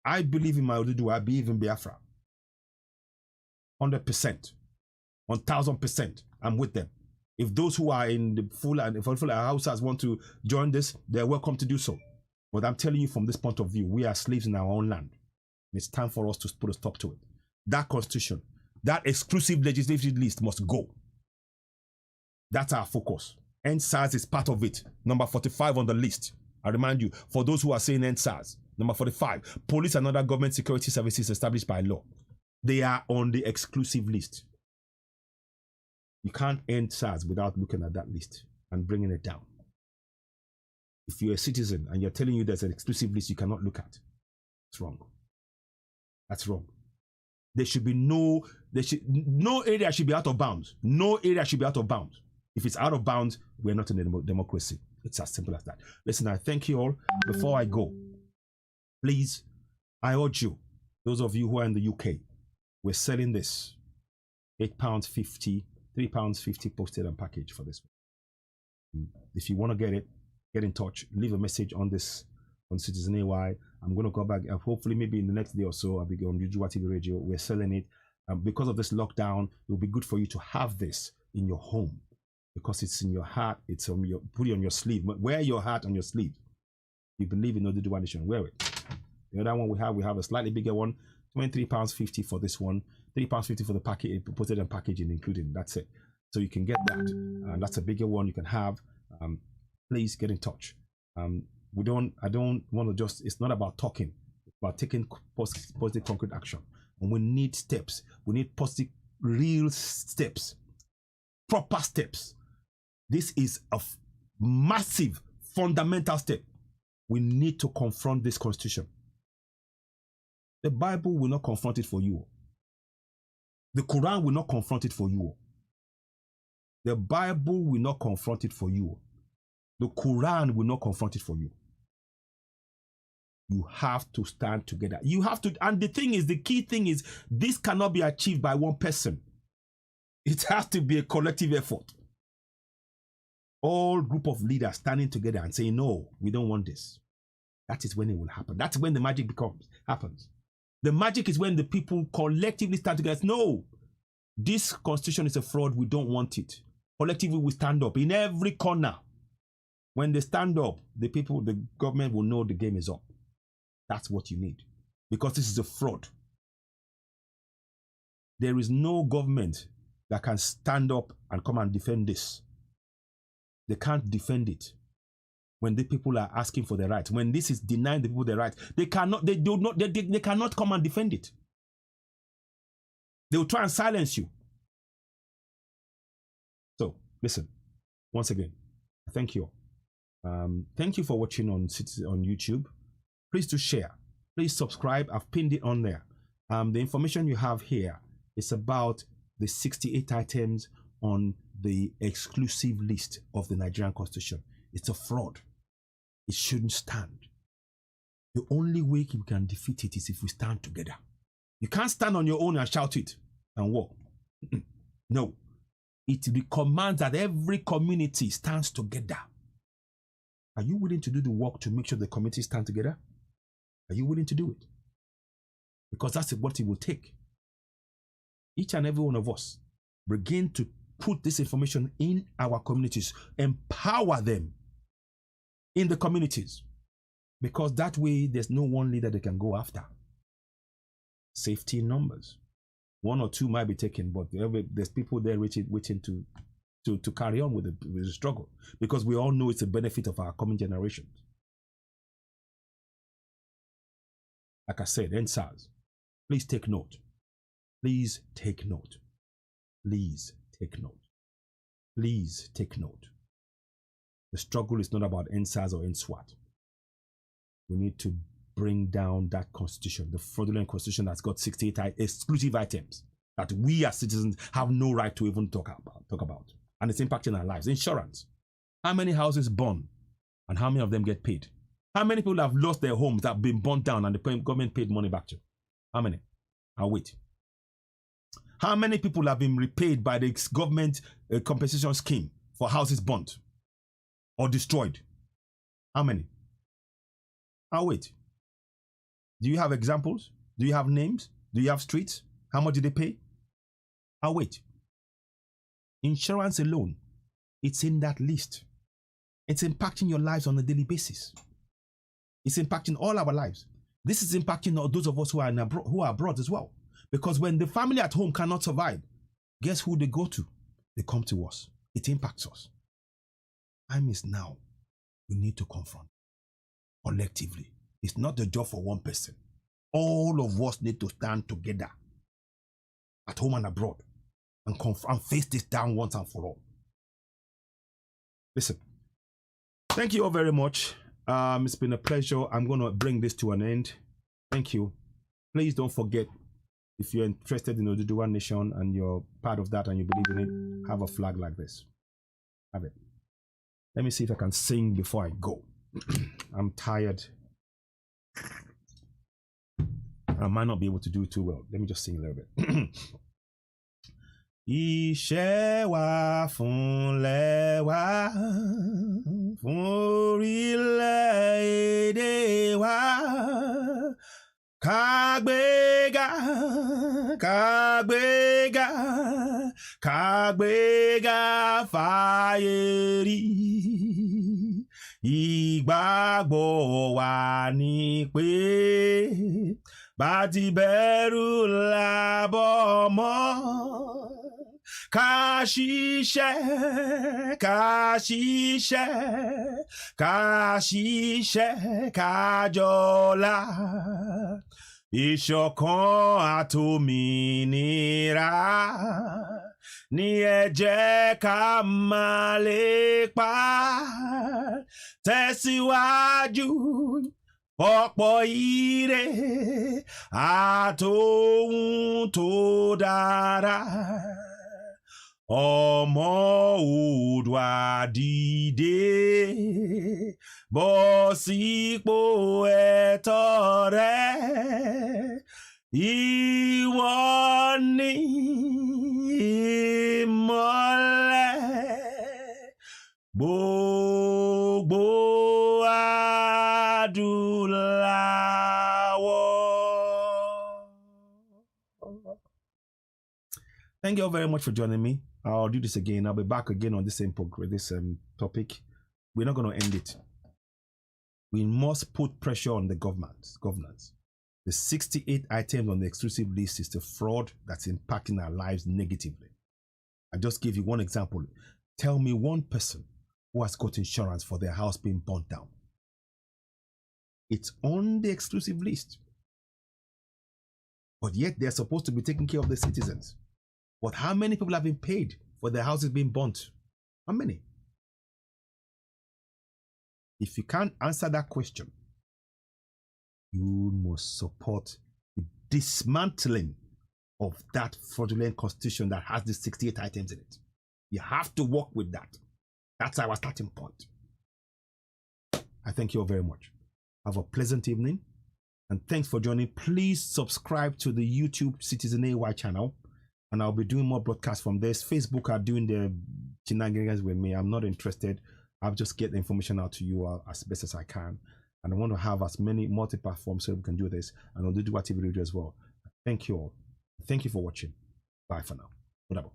I believe in my Oduduwa. I believe in Biafra. 100%. 1000%. I'm with them. If those who are in the full Hausas want to join this, they're welcome to do so. But I'm telling you from this point of view, we are slaves in our own land. It's time for us to put a stop to it. That constitution, that exclusive legislative list must go. That's our focus. EndSARS is part of it. Number 45 on the list. I remind you, for those who are saying EndSARS, number 45, police and other government security services established by law. They are on the exclusive list. You can't end SARS without looking at that list and bringing it down. If you're a citizen and you're telling you there's an exclusive list you cannot look at, it's wrong. That's wrong. There should be no area should be out of bounds. No area should be out of bounds. If it's out of bounds, we're not in a democracy. It's as simple as that. Listen, I thank you all. Before I go, please, I urge you, those of you who are in the UK, we're selling this £8.50, £3.50 posted and package for this one. If you want to get it, get in touch. Leave a message on this on Citizen AY. I'm going to go back. Hopefully, maybe in the next day or so, I'll be on Oduduwa TV Radio. We're selling it. Because of this lockdown, it will be good for you to have this in your home because it's in your heart. It's on your, put it on your sleeve. Wear your heart on your sleeve. You believe in Oduduwa Nation, wear it. The other one we have a slightly bigger one, £23.50 for this one, £3.50 for the package, postage and packaging including. That's it. So you can get that, and that's a bigger one you can have. Please get in touch. I don't want to just. It's not about talking. It's about taking positive concrete action, and we need steps. We need positive, real steps, proper steps. This is a massive, fundamental step. We need to confront this constitution. The Bible will not confront it for you. The Quran will not confront it for you. The Bible will not confront it for you. The Quran will not confront it for you. You have to stand together. You have to, and the key thing is, this cannot be achieved by one person. It has to be a collective effort. All group of leaders standing together and saying, no, we don't want this. That is when it will happen. That's when the magic happens. The magic is when the people collectively stand together. No, this constitution is a fraud. We don't want it. Collectively, we stand up in every corner. When they stand up, the government will know the game is up. That's what you need. Because this is a fraud. There is no government that can stand up and come and defend this. They can't defend it. When the people are asking for their rights, when this is denying the people their rights, they cannot come and defend it. They will try and silence you. So, listen, once again, thank you. Thank you for watching on YouTube. Please do share. Please subscribe. I've pinned it on there. The information you have here is about the 68 items on the exclusive list of the Nigerian Constitution. It's a fraud. It shouldn't stand. The only way we can defeat it is if we stand together. You can't stand on your own and shout it and walk. No. It commands that every community stands together. Are you willing to do the work to make sure the community stand together? Are you willing to do it? Because that's what it will take. Each and every one of us begin to put this information in our communities, empower them in the communities, because that way there's no one leader they can go after. Safety in numbers. 1 or 2 might be taken, but there's people there waiting to carry on with the struggle, because we all know it's a benefit of our coming generations. Like I said, NSAS, please take note. Please take note. Please take note. Please take note. The struggle is not about NSAS or NSWAT. We need to bring down that constitution, the fraudulent constitution that's got 68 exclusive items that we as citizens have no right to even talk about. And it's impacting our lives. Insurance. How many houses burn and how many of them get paid? How many people have lost their homes that have been burnt down and the government paid money back to? How many? I'll wait. How many people have been repaid by the government compensation scheme for houses burnt or destroyed? How many? I'll wait. Do you have examples? Do you have names? Do you have streets? How much did they pay? I'll wait. Insurance alone, it's in that list. It's impacting your lives on a daily basis. It's impacting all our lives. This is impacting those of us who are abroad as well. Because when the family at home cannot survive, guess who they go to? They come to us. It impacts us. Time is now. We need to confront collectively. It's not the job for one person. All of us need to stand together at home and abroad and face this down once and for all. Listen, thank you all very much. It's been a pleasure. I'm going to bring this to an end. Thank you. Please don't forget, if you're interested in Oduduwa Nation and you're part of that and you believe in it, have a flag like this. Have it. Let me see if I can sing before I go. I'm tired. I might not be able to do it too well. Let me just sing a little bit. Iṣẹ́ wa fúnlẹ̀ wa, fún orílẹ̀-èdè wa, ká gbéga, ká gbéga, ká gbéga fáyé rí. ìgbàgbọ́ wa ni pé bá ti bẹ̀rù làbọ̀ mọ́. Ká ṣiṣẹ́, ká ṣiṣẹ́, ká ṣiṣẹ́, ká jọlá. Ìṣọ̀kan àtòmìnira ni ẹ jẹ́ ká máa lépa. Tẹ̀síwájú ọ̀pọ̀ ire àtòhun tó dára. Ọmọ Oòduà dìde, bọ́ sípò ẹ̀tọ́ rẹ. Ìwọ ni ìmọ́lẹ̀ gbogbo adúláwọ̀. Thank you all very much for joining me. I'll do this again. I'll be back again on this same topic. We're not going to end it. We must put pressure on the governance. The 68 items on the exclusive list is the fraud that's impacting our lives negatively. I just gave you one example. Tell me one person who has got insurance for their house being burnt down. It's on the exclusive list. But yet they're supposed to be taking care of the citizens. But how many people have been paid for their houses being burnt? How many? If you can't answer that question, you must support the dismantling of that fraudulent constitution that has the 68 items in it. You have to work with that. That's our starting point. I thank you all very much. Have a pleasant evening, and thanks for joining. Please subscribe to the YouTube Citizen AY channel, and I'll be doing more broadcasts from this. Facebook are doing the shenanigans with me. I'm not interested. I'll just get the information out to you as best as I can. And I want to have as many multi-platforms so we can do this. And I'll do active video as well. Thank you all. Thank you for watching. Bye for now. Whatever.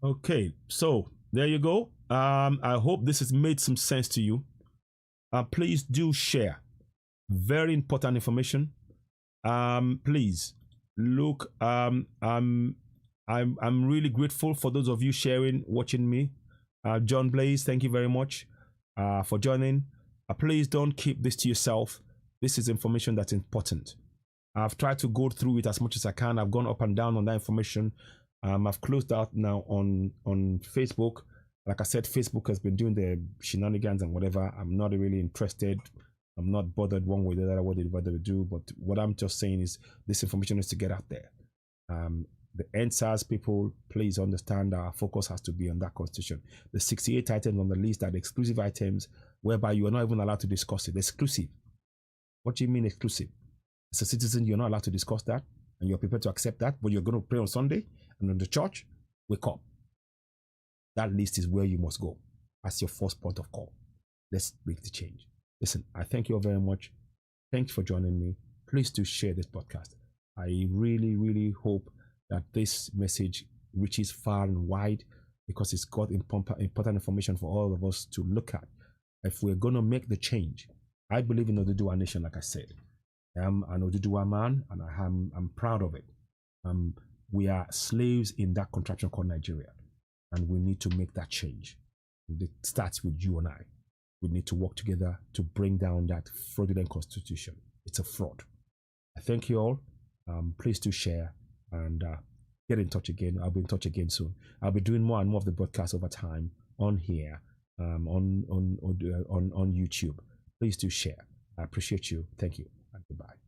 Okay, so there you go. I hope this has made some sense to you. Please do share. Very important information. Please look. I'm really grateful for those of you sharing, watching me. John Blaze, thank you very much for joining. Please don't keep this to yourself. This is information that's important. I've tried to go through it as much as I can. I've gone up and down on that information. I've closed out now on Facebook. Like I said, Facebook has been doing the shenanigans and whatever. I'm not really interested. I'm not bothered one way or the other what they do. But what I'm just saying is this information needs to get out there. The NSAS people, please understand our focus has to be on that constitution. The 68 items on the list are the exclusive items whereby you are not even allowed to discuss it. Exclusive. What do you mean exclusive? As a citizen, you're not allowed to discuss that, and you're prepared to accept that, but you're going to pray on Sunday and on the church, wake up. That list is where you must go as your first point of call. Let's make the change. Listen, I thank you all very much. Thanks for joining me. Please do share this podcast. I really, really hope that this message reaches far and wide because it's got important information for all of us to look at. If we're going to make the change, I believe in Oduduwa Nation, like I said. I'm an Oduduwa man, and I'm proud of it. We are slaves in that contraption called Nigeria, and we need to make that change. It starts with you and I. We need to work together to bring down that fraudulent constitution. It's a fraud. I thank you all. Please do share and get in touch again. I'll be in touch again soon. I'll be doing more and more of the broadcasts over time on here, on YouTube. Please do share. I appreciate you. Thank you and goodbye.